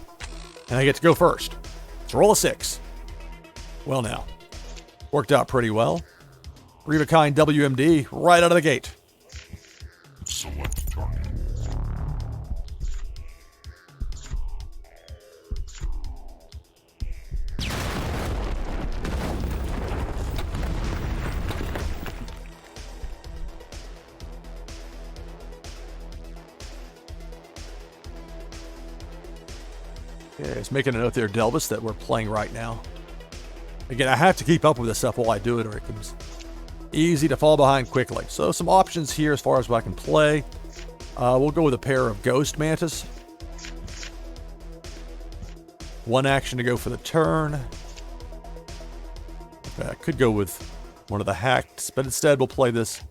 And I get to go first. Let's roll a 6. Well now. Worked out pretty well. 3 of a kind WMD right out of the gate. Select target. Yeah, it's making a note there, Delvis, that we're playing right now. Again, I have to keep up with this stuff while I do it, or it becomes easy to fall behind quickly. So some options here as far as what I can play. We'll go with a pair of Ghost Mantas. 1 action to go for the turn. Okay, I could go with one of the hacks, but instead we'll play this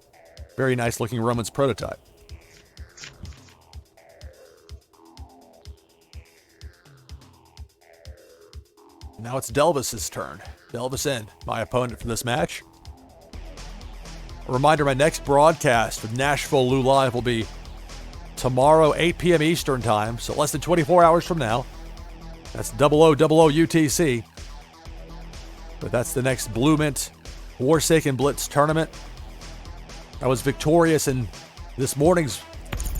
very nice looking Romans prototype. Now it's Delvis's turn. Delvis in, my opponent for this match. A reminder, my next broadcast with NashvilleLou Live will be tomorrow, 8 p.m. Eastern Time, so less than 24 hours from now. That's 0000 UTC. But that's the next Blue Mint Warsaken Blitz tournament. I was victorious in this morning's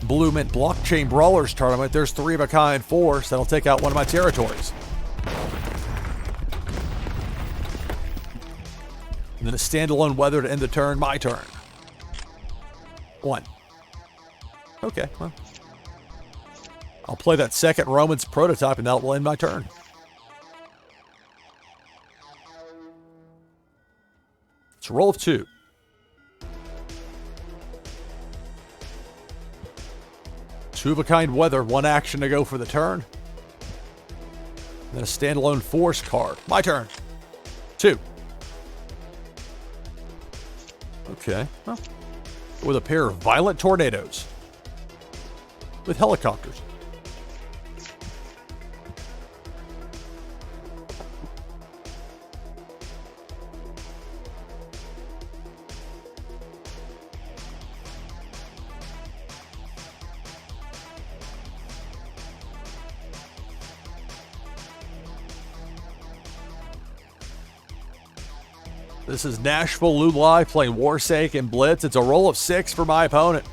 Blue Mint Blockchain Brawlers tournament. There's 3 of a kind force that'll take out one of my territories. And then a standalone weather to end the turn. My turn. 1. Okay, well. I'll play that second Romans prototype and that will end my turn. It's a roll of 2. Two of a kind weather. 1 action to go for the turn. And then a standalone force card. My turn. 2. Okay, well, with a pair of violent tornadoes with helicopters. This is NashvilleLou live playing Warsaken Blitz. It's a roll of 6 for my opponent.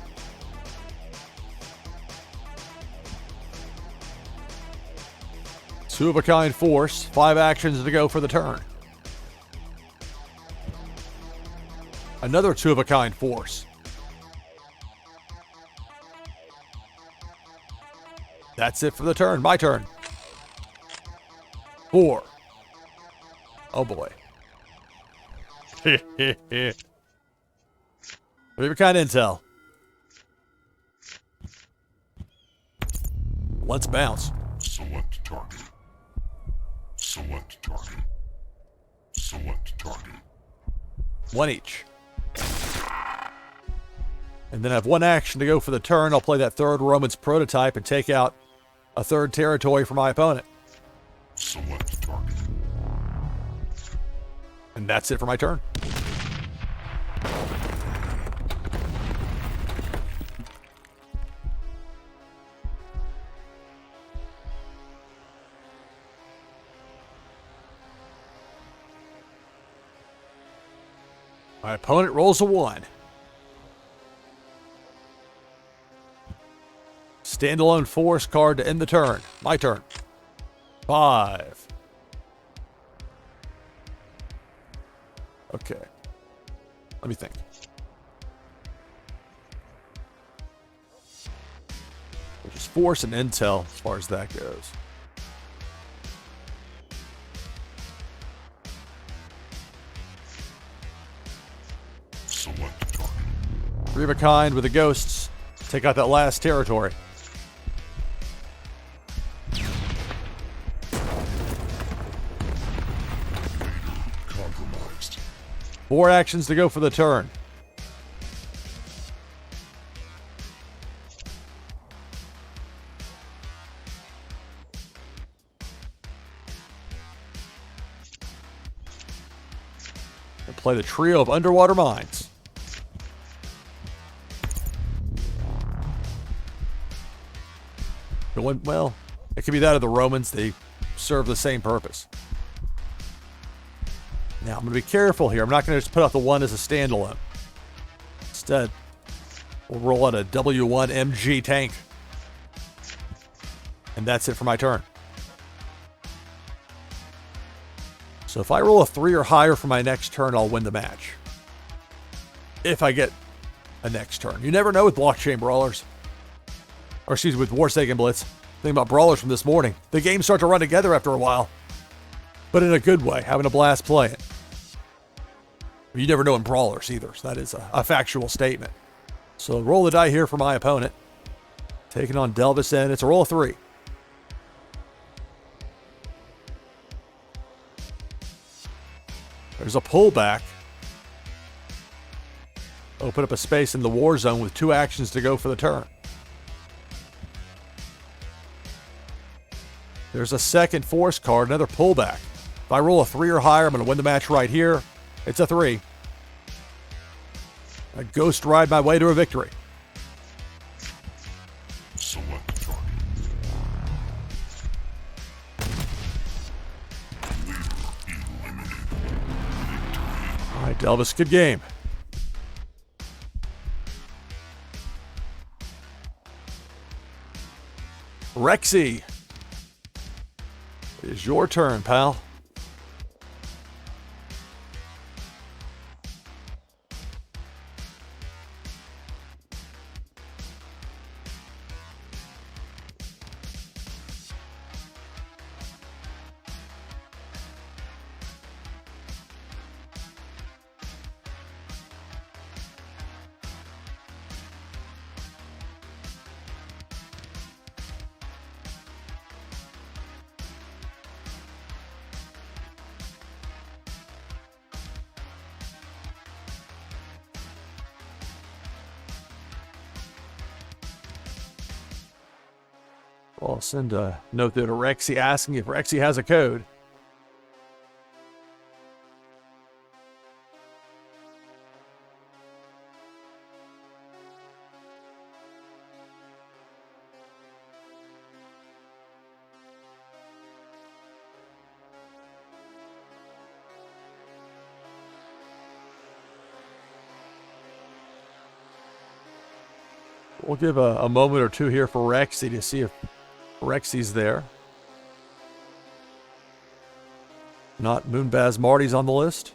Two-of-a-kind force. 5 actions to go for the turn. Another two-of-a-kind force. That's it for the turn. My turn. 4. Oh boy. Three-of-a-kind intel. Let's bounce. Select target. Select target. Select target. 1 each. And then I have 1 action to go for the turn. I'll play that 3rd Romans prototype and take out a 3rd territory for my opponent. Select target. And that's it for my turn. My opponent rolls a 1. Standalone force card to end the turn. My turn. 5. Okay. Let me think. Which is force and intel as far as that goes. Select target. 3-of-a-kind with the ghosts. Take out that last territory. Compromised. 4 actions to go for the turn. And play the trio of underwater mines. Well, it could be that of the Romans. They serve the same purpose. Now, I'm going to be careful here. I'm not going to just put out the 1 as a standalone. Instead, we'll roll out a W1 MG tank. And that's it for my turn. So if I roll a 3 or higher for my next turn, I'll win the match. If I get a next turn. You never know with blockchain brawlers. Or excuse me, with Warsaken Blitz. Think about brawlers from this morning. The games start to run together after a while. But in a good way, having a blast playing. You never know in brawlers either, so that is a factual statement. So roll the die here for my opponent. Taking on Delvis N. It's a roll of 3. There's a pullback. Open up a space in the war zone with 2 actions to go for the turn. There's a second force card, another pullback. If I roll a 3 or higher, I'm going to win the match right here. It's a 3. I ghost ride my way to a victory. Select target. Leader eliminated. Victory. All right, Delvis, good game. Rexy, it is your turn, pal. Well, I'll send a note there to Rexy asking if Rexy has a code. We'll give a moment or two here for Rexy to see if Rexy's there. Not Moonbaz Marty's on the list.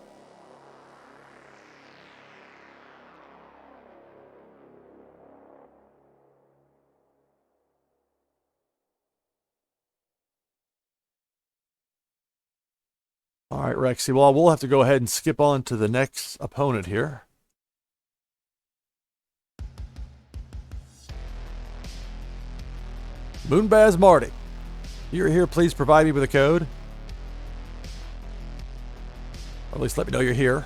All right, Rexy. Well, we'll have to go ahead and skip on to the next opponent here. Moonbaz Marty. You're here, please provide me with a code. Or at least let me know you're here.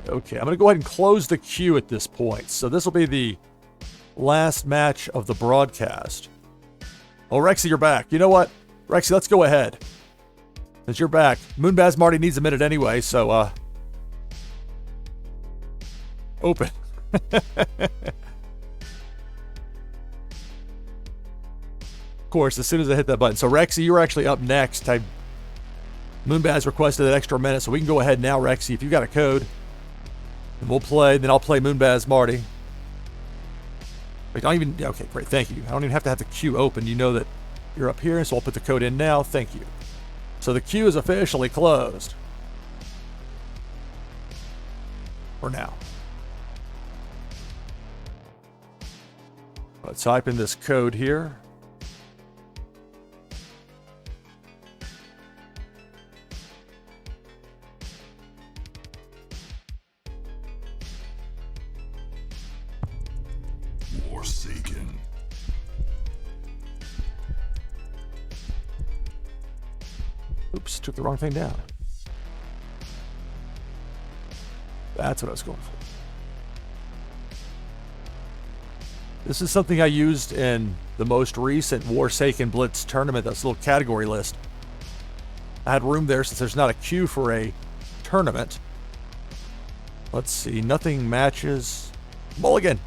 Okay, I'm going to go ahead and close the queue at this point. So this will be the last match of the broadcast. Oh, Rexy, you're back. You know what? Rexy, let's go ahead. Since you're back. Moonbaz Marty needs a minute anyway, so, open. Of course, as soon as I hit that button. So, Rexy, you're actually up next. Moonbaz requested an extra minute, so we can go ahead now, Rexy. If you've got a code, and we'll play, then I'll play Moonbaz Marty. Wait, okay, great, thank you. I don't even have to have the queue open. You know that you're up here, so I'll put the code in now. Thank you. So the queue is officially closed. For now. Let's type in this code here. Warsaken. Oops, took the wrong thing down. That's what I was going for. This is something I used in the most recent Warsaken Blitz tournament. That's a little category list. I had room there since there's not a queue for a tournament. Let's see, nothing matches. Mulligan.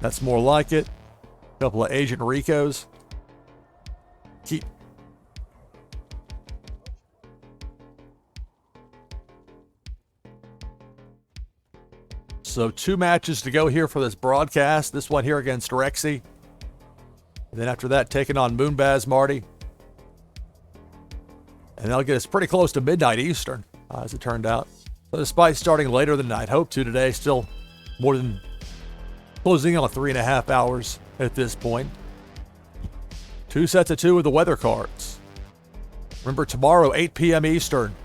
That's more like it. A couple of Agent Ricos. Keep. So 2 matches to go here for this broadcast. This one here against Rexy. And then after that, taking on Moonbaz Marty. And that'll get us pretty close to midnight Eastern, as it turned out. So despite starting later than I'd hoped to today, still more than closing on 3.5 hours at this point. 2 sets of 2 with the weather cards. Remember, tomorrow, 8 p.m. Eastern,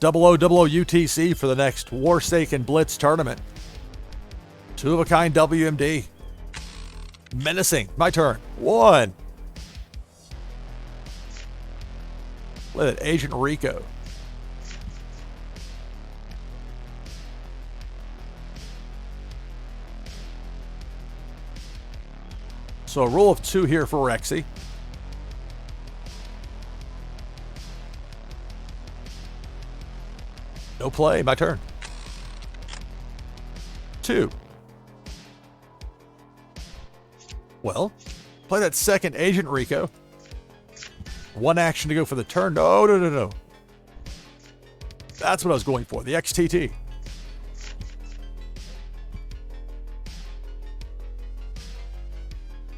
0000 UTC for the next Warsaken Blitz tournament. 2-of-a-kind WMD. Menacing. My turn. 1. Look at Agent Rico. So a roll of 2 here for Rexy. No play. My turn. 2. Well, play that second Agent Rico. 1 action to go for the turn. No. That's what I was going for. The XTT.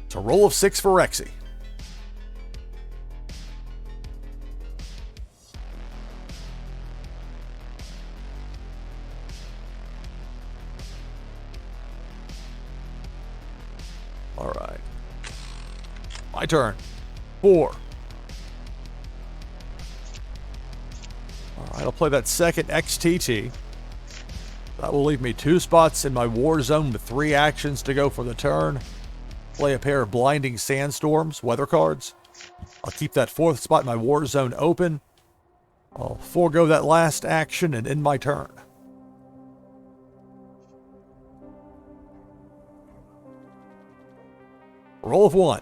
It's a roll of 6 for Rexy. All right. My turn. 4. All right, I'll play that second XTT. That will leave me 2 spots in my war zone with 3 actions to go for the turn. Play a pair of Blinding Sandstorms, weather cards. I'll keep that 4th spot in my war zone open. I'll forego that last action and end my turn. Roll of 1.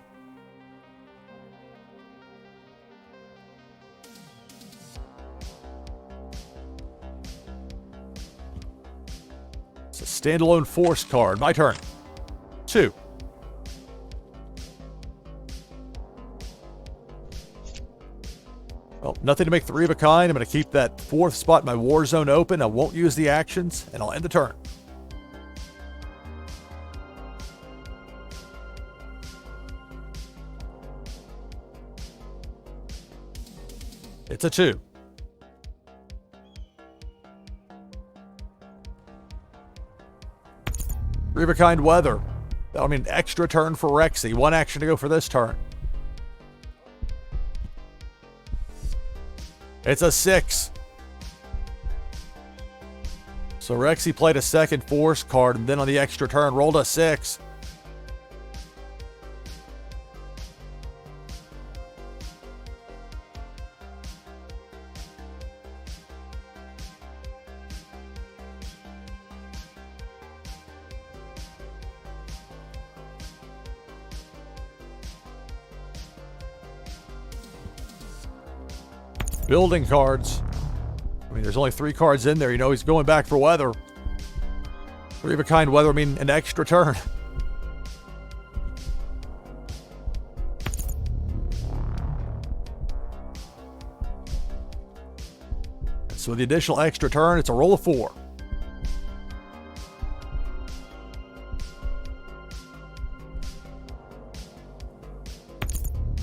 It's a standalone force card. My turn. 2. Nothing to make three of a kind. I'm going to keep that fourth spot in my war zone open. I won't use the actions, and I'll end the turn. It's a 2. Three of a kind weather. That'll mean an extra turn for Rexy. One action to go for this turn. It's a 6. So Rexy played a second force card, and then on the extra turn rolled a 6. Building cards. I mean, there's only 3 cards in there. You know he's going back for weather. Three of a kind weather, I mean, an extra turn. So the additional extra turn, it's a roll of 4.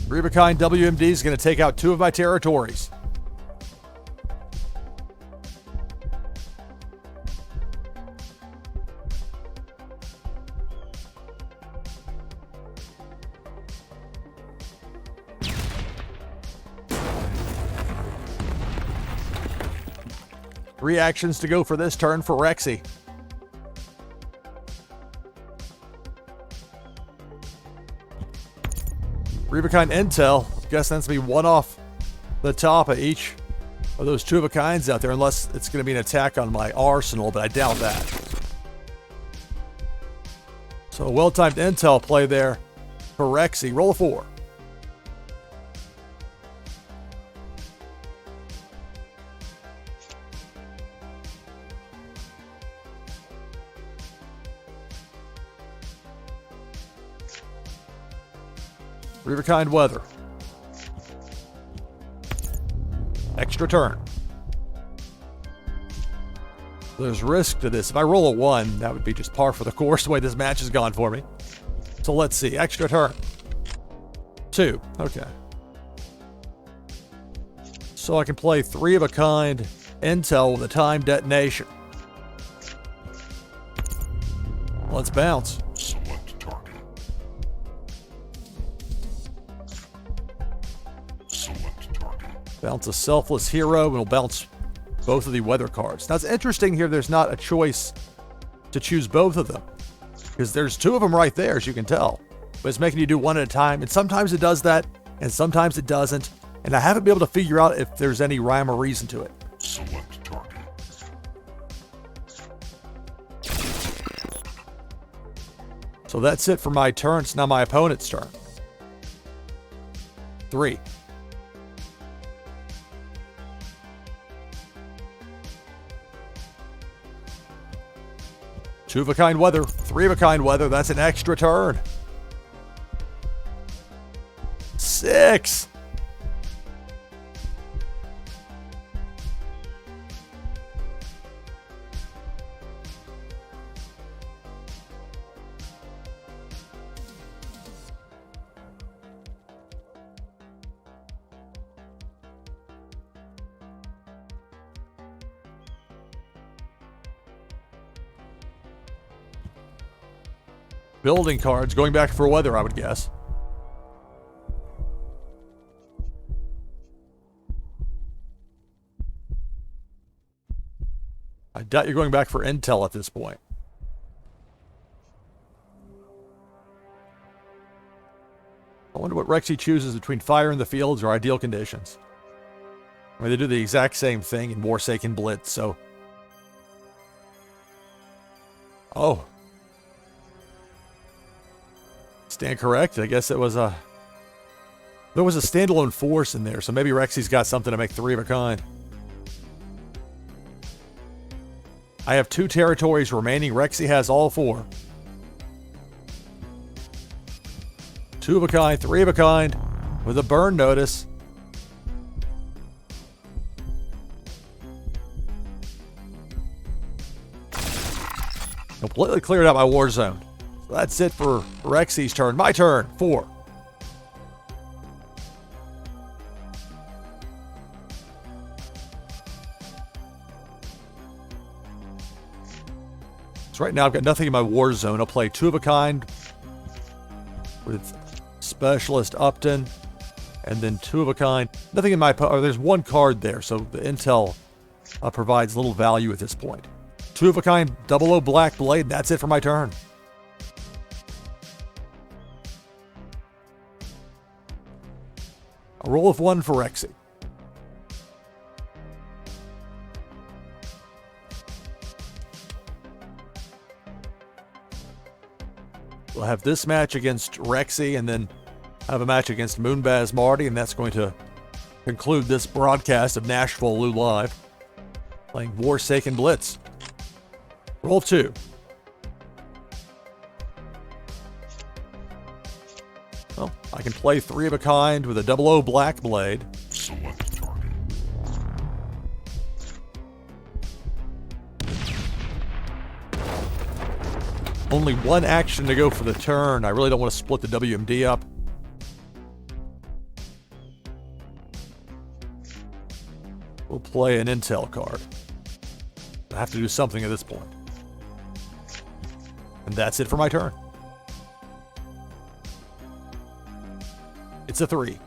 Three of a kind WMD is going to take out 2 of my territories. Three actions to go for this turn for Rexy. Three of a kind intel. Guess that's going to be 1 off the top of each of those 2 of a kinds out there, unless it's going to be an attack on my arsenal, but I doubt that. So a well-timed intel play there for Rexy. Roll a 4. Three of a kind weather. Extra turn. There's risk to this. If I roll a 1, that would be just par for the course the way this match has gone for me. So let's see. Extra turn. 2. Okay. So I can play three of a kind intel with a time detonation. Let's bounce. Select target. Select target. Bounce a selfless hero, and we'll bounce both of the weather cards. Now it's interesting here, there's not a choice to choose both of them, because there's 2 of them right there, as you can tell. But it's making you do one at a time, and sometimes it does that, and sometimes it doesn't. And I haven't been able to figure out if there's any rhyme or reason to it. Select target. So that's it for my turn. It's now my opponent's turn. 3. Two of a kind weather, 3 of a kind weather. That's an extra turn. 6. Building cards, going back for weather, I would guess. I doubt you're going back for intel at this point. I wonder what Rexy chooses between fire in the fields or ideal conditions. I mean, they do the exact same thing in Warsaken Blitz, so... Oh. Stand corrected. I guess it was a... There was a standalone force in there, so maybe Rexy's got something to make 3 of a kind. I have 2 territories remaining. Rexy has all 4. 2 of a kind, 3 of a kind, with a burn notice. completely cleared out my war zone. So that's it for Rexy's turn. My turn. 4. So right now I've got nothing in my war zone. I'll play 2 of a kind with Specialist Upton, and then 2 of a kind. Nothing in my... Oh, there's 1 card there, so the intel provides little value at this point. 2 of a kind, 00 Black Blade. That's it for my turn. A roll of 1 for Rexy. We'll have this match against Rexy, and then have a match against Moonbaz Marty, and that's going to conclude this broadcast of NashvilleLou Live, playing Warsaken Blitz. Roll of 2. Well, I can play 3 of a kind with a 00 Black Blade. Select target. Only 1 action to go for the turn. I really don't want to split the WMD up. We'll play an intel card. I have to do something at this point. And that's it for my turn. It's a 3.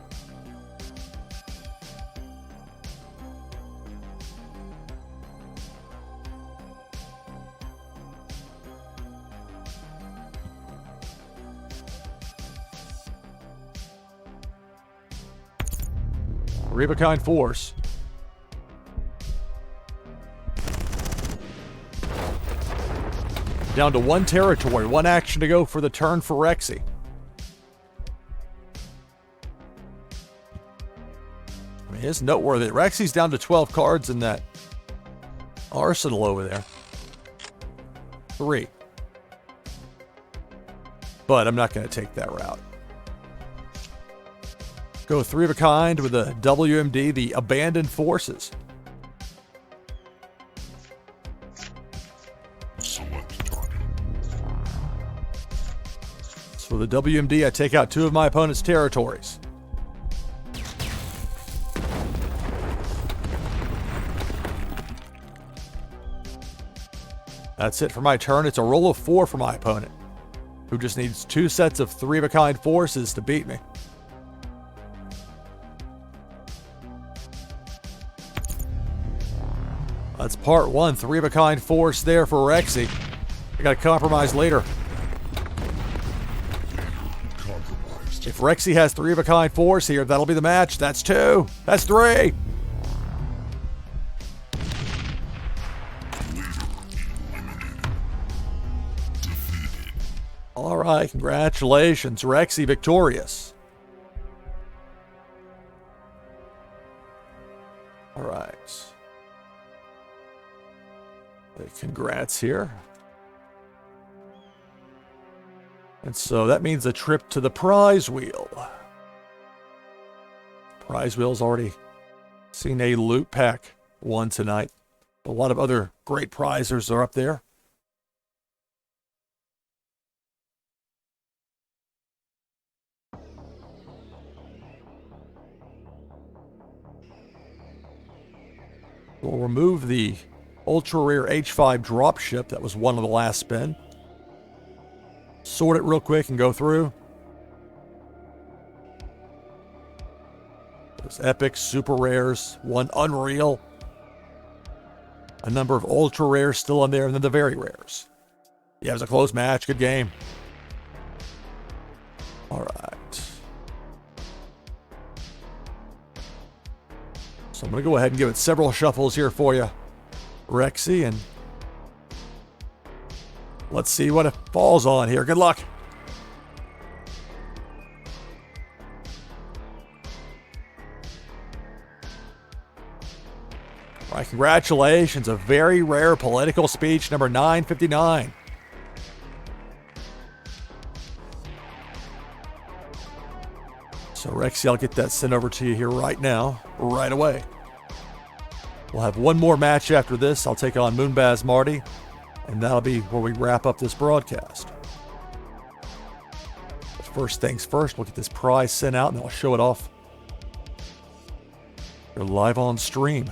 Three of a kind force. Down to 1 territory, 1 action to go for the turn for Rexy. I mean, it's noteworthy. Rexy's down to 12 cards in that arsenal over there. 3. But I'm not going to take that route. Go 3 of a kind with a WMD, the Abandoned Forces. Select target. So with the WMD, I take out 2 of my opponent's territories. That's it for my turn. It's a roll of 4 for my opponent, who just needs 2 sets of 3 of a kind forces to beat me. That's part 1. 3 of a kind force there for Rexy. I got to compromise later. Compromised. If Rexy has 3 of a kind force here, that'll be the match. That's 2. That's 3. All right, congratulations. Rexy victorious. All right. Congrats here. And so that means a trip to the prize wheel. Prize wheel's already seen a loot pack won tonight. A lot of other great prizers are up there. We'll remove the ultra rare H5 dropship that was one of the last spin. Sort it real quick and go through. There's epics, super rares, 1 unreal, a number of ultra rares still on there, and then the very rares. Yeah, it was a close match. Good game. All right. So I'm going to go ahead and give it several shuffles here for you, Rexy, and let's see what it falls on here. Good luck. All right, congratulations. A very rare political speech, number 959. So Rexy, I'll get that sent over to you here right now, right away. We'll have one more match after this. I'll take on Moonbaz Marty, And that'll be where we wrap up this broadcast. But first things first, we'll get this prize sent out and I'll show it off. You're live on stream.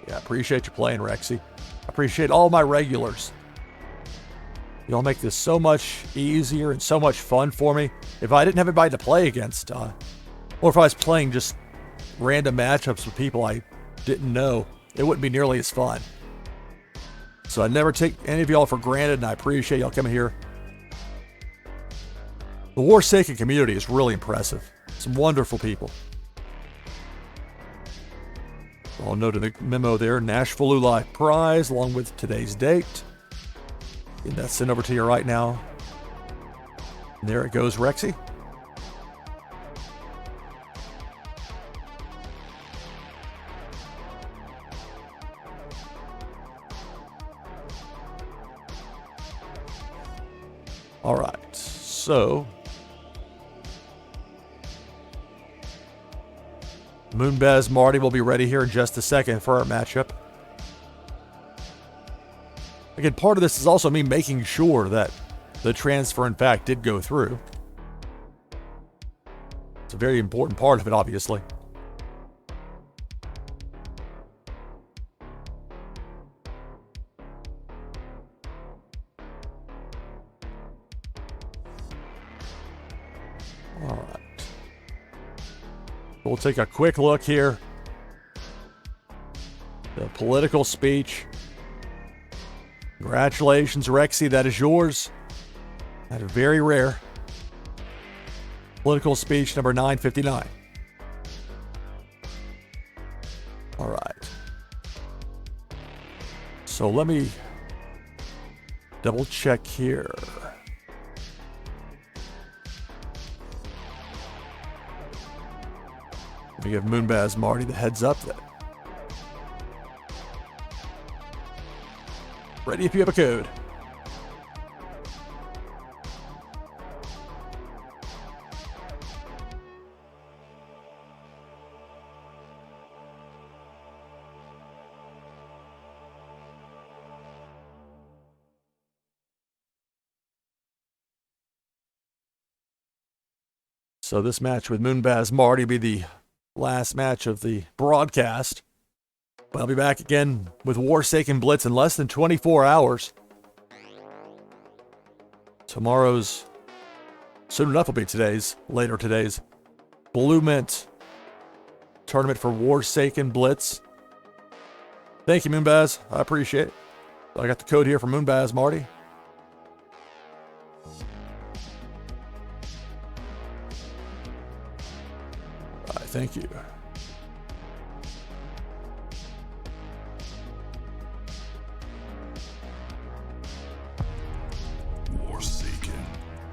Yeah, I appreciate you playing, Rexy. I appreciate all my regulars. Y'all make this so much easier and so much fun for me. If I didn't have anybody to play against, or if I was playing just random matchups with people I didn't know, it wouldn't be nearly as fun. So I never take any of y'all for granted, and I appreciate y'all coming here. The Warsaken community is really impressive. Some wonderful people. I'll note in the memo there, NashvilleLou Live prize, along with today's date. Get that sent over to you right now. And there it goes, Rexy. All right, so Moonbaz Marty will be ready here in just a second for our matchup. Again, part of this is also me making sure that the transfer, in fact, did go through. It's a very important part of it, obviously. All right. We'll take a quick look here. The political speech. Congratulations, Rexy. That is yours. That is very rare. Political speech number 959. All right. So let me double check here. Let me give Moonbaz Marty the heads up then. Ready if you have a code. So this match with Moonbaz Marty will be the last match of the broadcast. But I'll be back again with Warsaken Blitz in less than 24 hours. Tomorrow's, soon enough will be later today's Blue Mint tournament for Warsaken Blitz. Thank you, Moonbaz. I appreciate it. I got the code here for Moonbaz Marty. All right, thank you.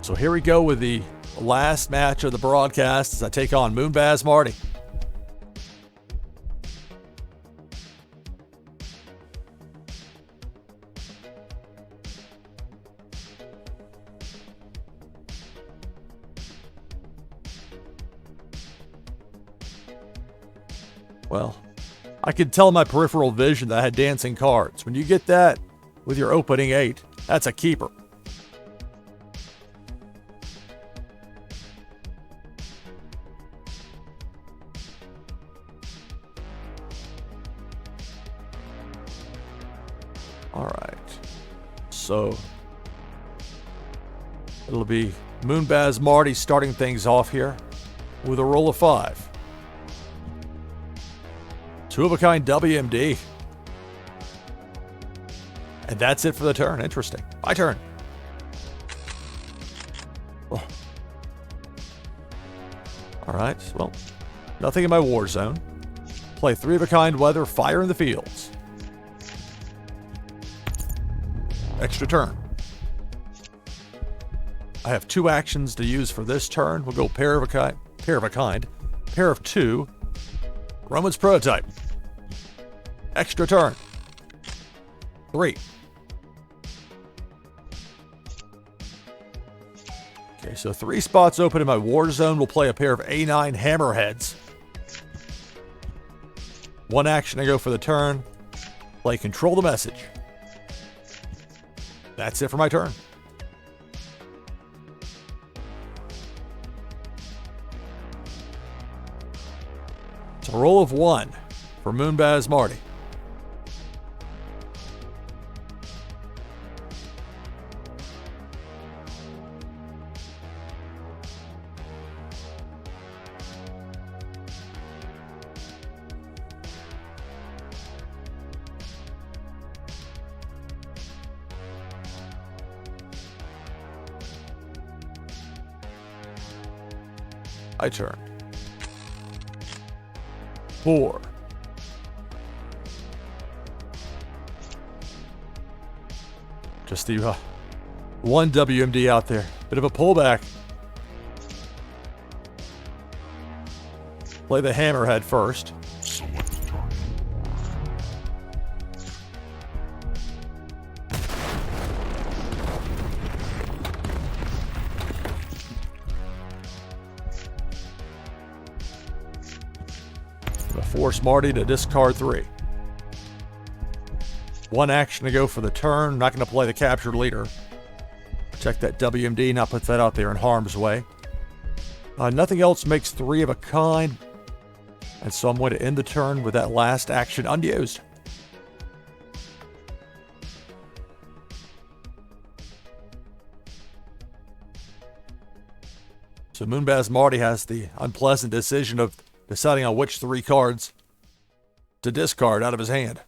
So here we go with the last match of the broadcast as I take on Moonbaz Marty. Well, I could tell in my peripheral vision that I had dancing cards. When you get that with your opening 8, that's a keeper. All right, so it'll be Moonbaz Marty starting things off here with a roll of 5. 2-of-a-kind WMD. And that's it for the turn. Interesting. My turn. Oh. All right, well, nothing in my war zone. Play 3-of-a-kind weather, fire in the fields. Extra turn. I have 2 actions to use for this turn. We'll go pair of a kind, pair of 2, Roman's prototype. Extra turn. 3. Okay, so 3 spots open in my war zone. We'll play a pair of A9 hammerheads. 1 action to go for the turn. Play control the message. That's it for my turn. It's a roll of 1 for Moonbaz Marty. I turn. 4. Just the one WMD out there. Bit of a pullback. Play the hammerhead first. Select target. Force Marty to discard 3. 1 action to go for the turn. Not going to play the captured leader. Check that WMD, not put that out there in harm's way. Nothing else makes 3 of a kind. And so I'm going to end the turn with that last action unused. So Moonbaz Marty has the unpleasant decision of deciding on which 3 cards to discard out of his hand.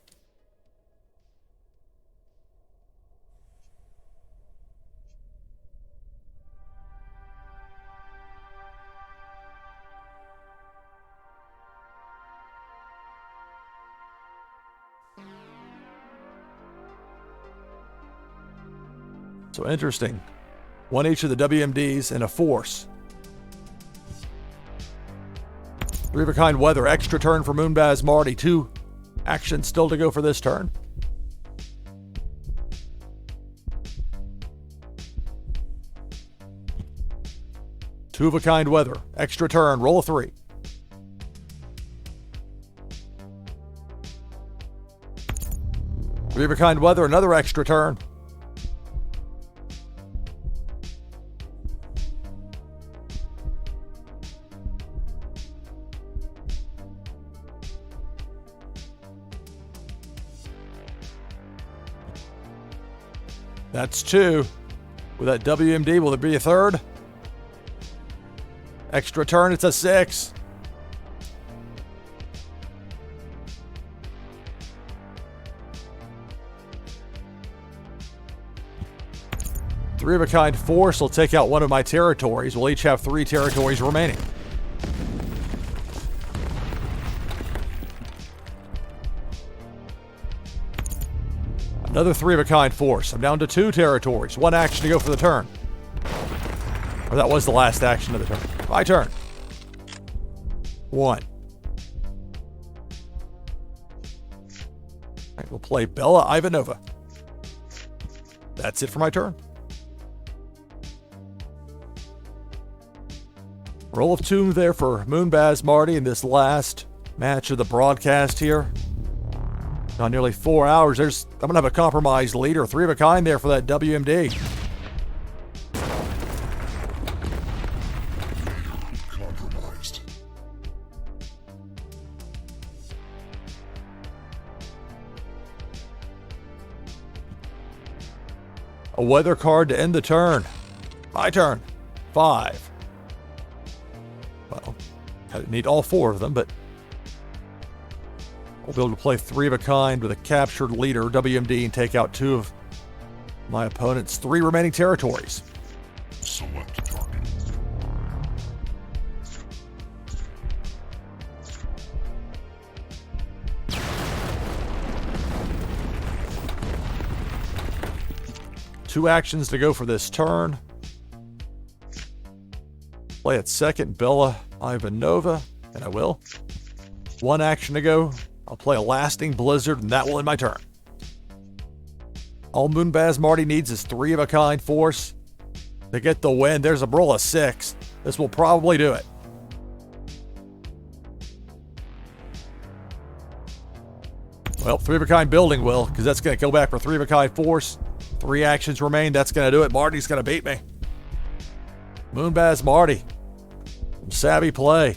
So interesting. 1 each of the WMDs and a force. 3 of a kind weather, extra turn for Moonbaz Marty. 2 actions still to go for this turn. Two of a kind weather, extra turn, roll a 3. Three of a kind weather, another extra turn. That's 2. With that WMD, will there be a third? Extra turn, it's a 6. Three of a kind force will take out one of my territories. We'll each have 3 territories remaining. Another 3 of a kind force. I'm down to 2 territories. 1 action to go for the turn. Or that was the last action of the turn. My turn. 1. Alright, we'll play Bella Ivanova. That's it for my turn. Roll of 2 there for Moonbaz Marty in this last match of the broadcast here. Now nearly 4 hours. I'm going to have a compromised leader. 3 of a kind there for that WMD. Compromised. A weather card to end the turn. My turn. 5. Well, I need all 4 of them, but we'll be able to play 3 of a kind with a captured leader, WMD, and take out 2 of my opponent's 3 remaining territories. Select target. Two actions to go for this turn. Play at second, Bella Ivanova, and I will. 1 action to go. I'll play a lasting blizzard, and that will end my turn. All Moonbaz Marty needs is 3 of a kind force to get the win. There's a roll of 6. This will probably do it. Well, 3 of a kind building will, because that's going to go back for 3 of a kind force. 3 actions remain. That's going to do it. Marty's going to beat me. Moonbaz Marty. Savvy play.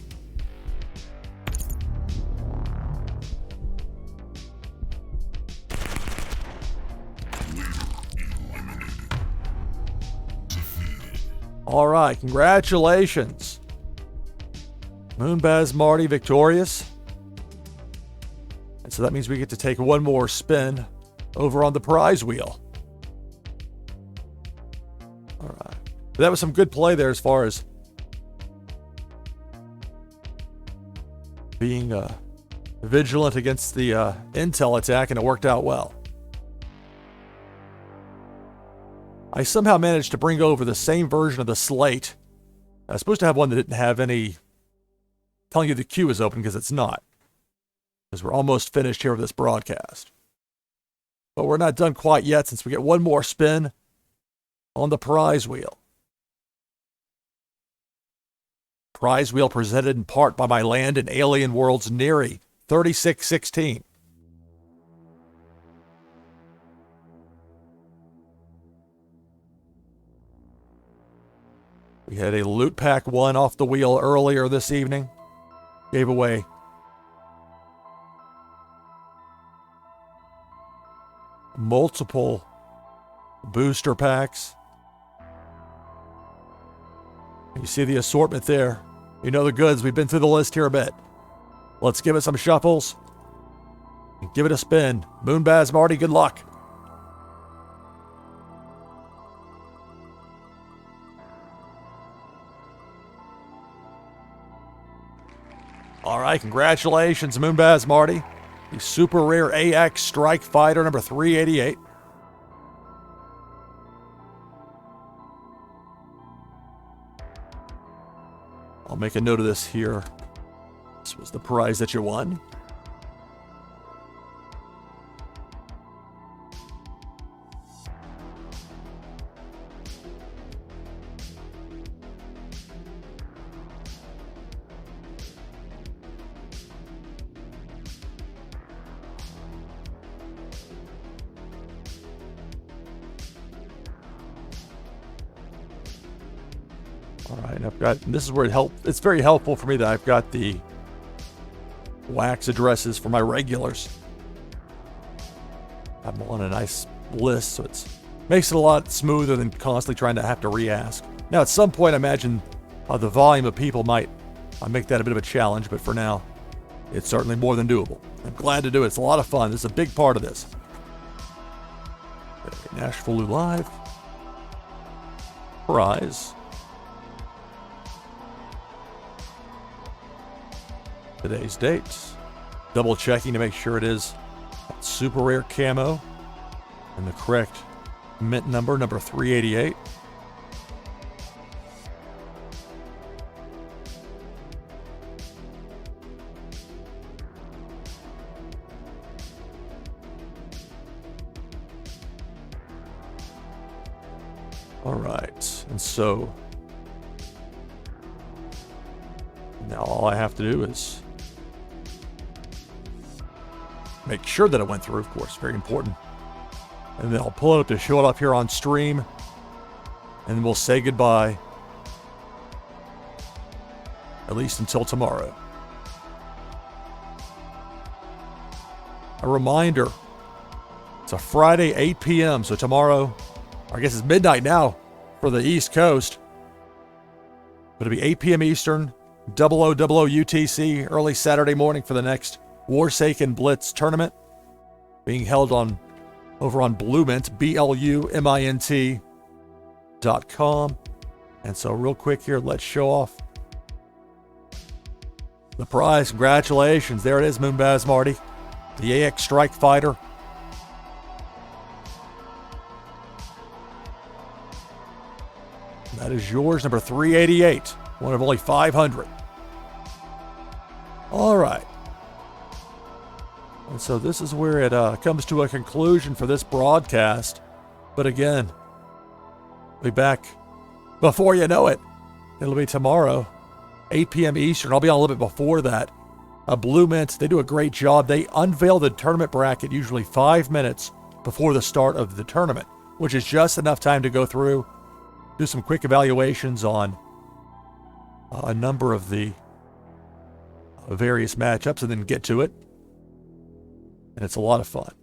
All right, congratulations. Moonbaz Marty victorious. And so that means we get to take one more spin over on the prize wheel. All right. But that was some good play there as far as being vigilant against the intel attack, and it worked out well. I somehow managed to bring over the same version of the slate. I was supposed to have one that didn't have any telling you the queue is open, because it's not. Because we're almost finished here with this broadcast. But we're not done quite yet, since we get one more spin on the prize wheel. Prize wheel presented in part by my land in Alien Worlds Neary, 3616. We had a loot pack 1 off the wheel earlier this evening. Gave away multiple booster packs. You see the assortment there. You know the goods. We've been through the list here a bit. Let's give it some shuffles. And give it a spin. Moonbaz Marty, good luck. All right, congratulations, Moonbaz Marty. The super rare AX Strike Fighter number 388. I'll make a note of this here. This was the prize that you won. All right, I've got, and this is where it's very helpful for me that I've got the wax addresses for my regulars. I'm on a nice list, so it makes it a lot smoother than constantly trying to have to re-ask. Now, at some point, I imagine the volume of people might make that a bit of a challenge, but for now, it's certainly more than doable. I'm glad to do it. It's a lot of fun. This is a big part of this. Okay, NashvilleLou Live. Prize. Today's dates. Double checking to make sure it is super rare camo and the correct mint number 388. All right, and so now all I have to do is make sure that it went through, of course, very important. And then I'll pull it up to show it up here on stream. And then we'll say goodbye. At least until tomorrow. A reminder, it's a Friday, 8 p.m. So tomorrow, I guess it's midnight now for the East Coast. But it'll be 8 p.m. Eastern, 0000 UTC, early Saturday morning for the next Warsaken Blitz tournament being held over on Bluemint, BLUMINT.com. And so real quick here, let's show off the prize. Congratulations. There it is, Moonbaz Marty. The AX Strike Fighter. That is yours, number 388. One of only 500. All right. And so this is where it comes to a conclusion for this broadcast. But again, we'll be back before you know it, it'll be tomorrow, 8 p.m. Eastern. I'll be on a little bit before that. Blue Mint, they do a great job. They unveil the tournament bracket usually 5 minutes before the start of the tournament, which is just enough time to go through, do some quick evaluations on a number of the various matchups, and then get to it. And it's a lot of fun.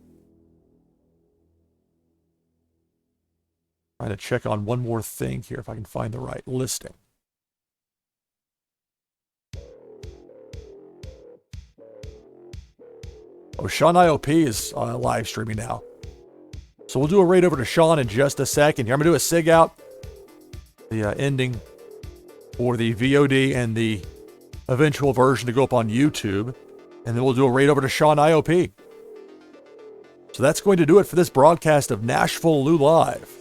Trying to check on one more thing here if I can find the right listing. Oh, Sean IOP is live streaming now. So we'll do a raid over to Sean in just a second here. I'm going to do a SIG out, the ending for the VOD and the eventual version to go up on YouTube. And then we'll do a raid over to Sean IOP. So that's going to do it for this broadcast of NashvilleLou Live.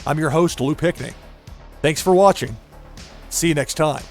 I'm your host, Lou Pickney. Thanks for watching. See you next time.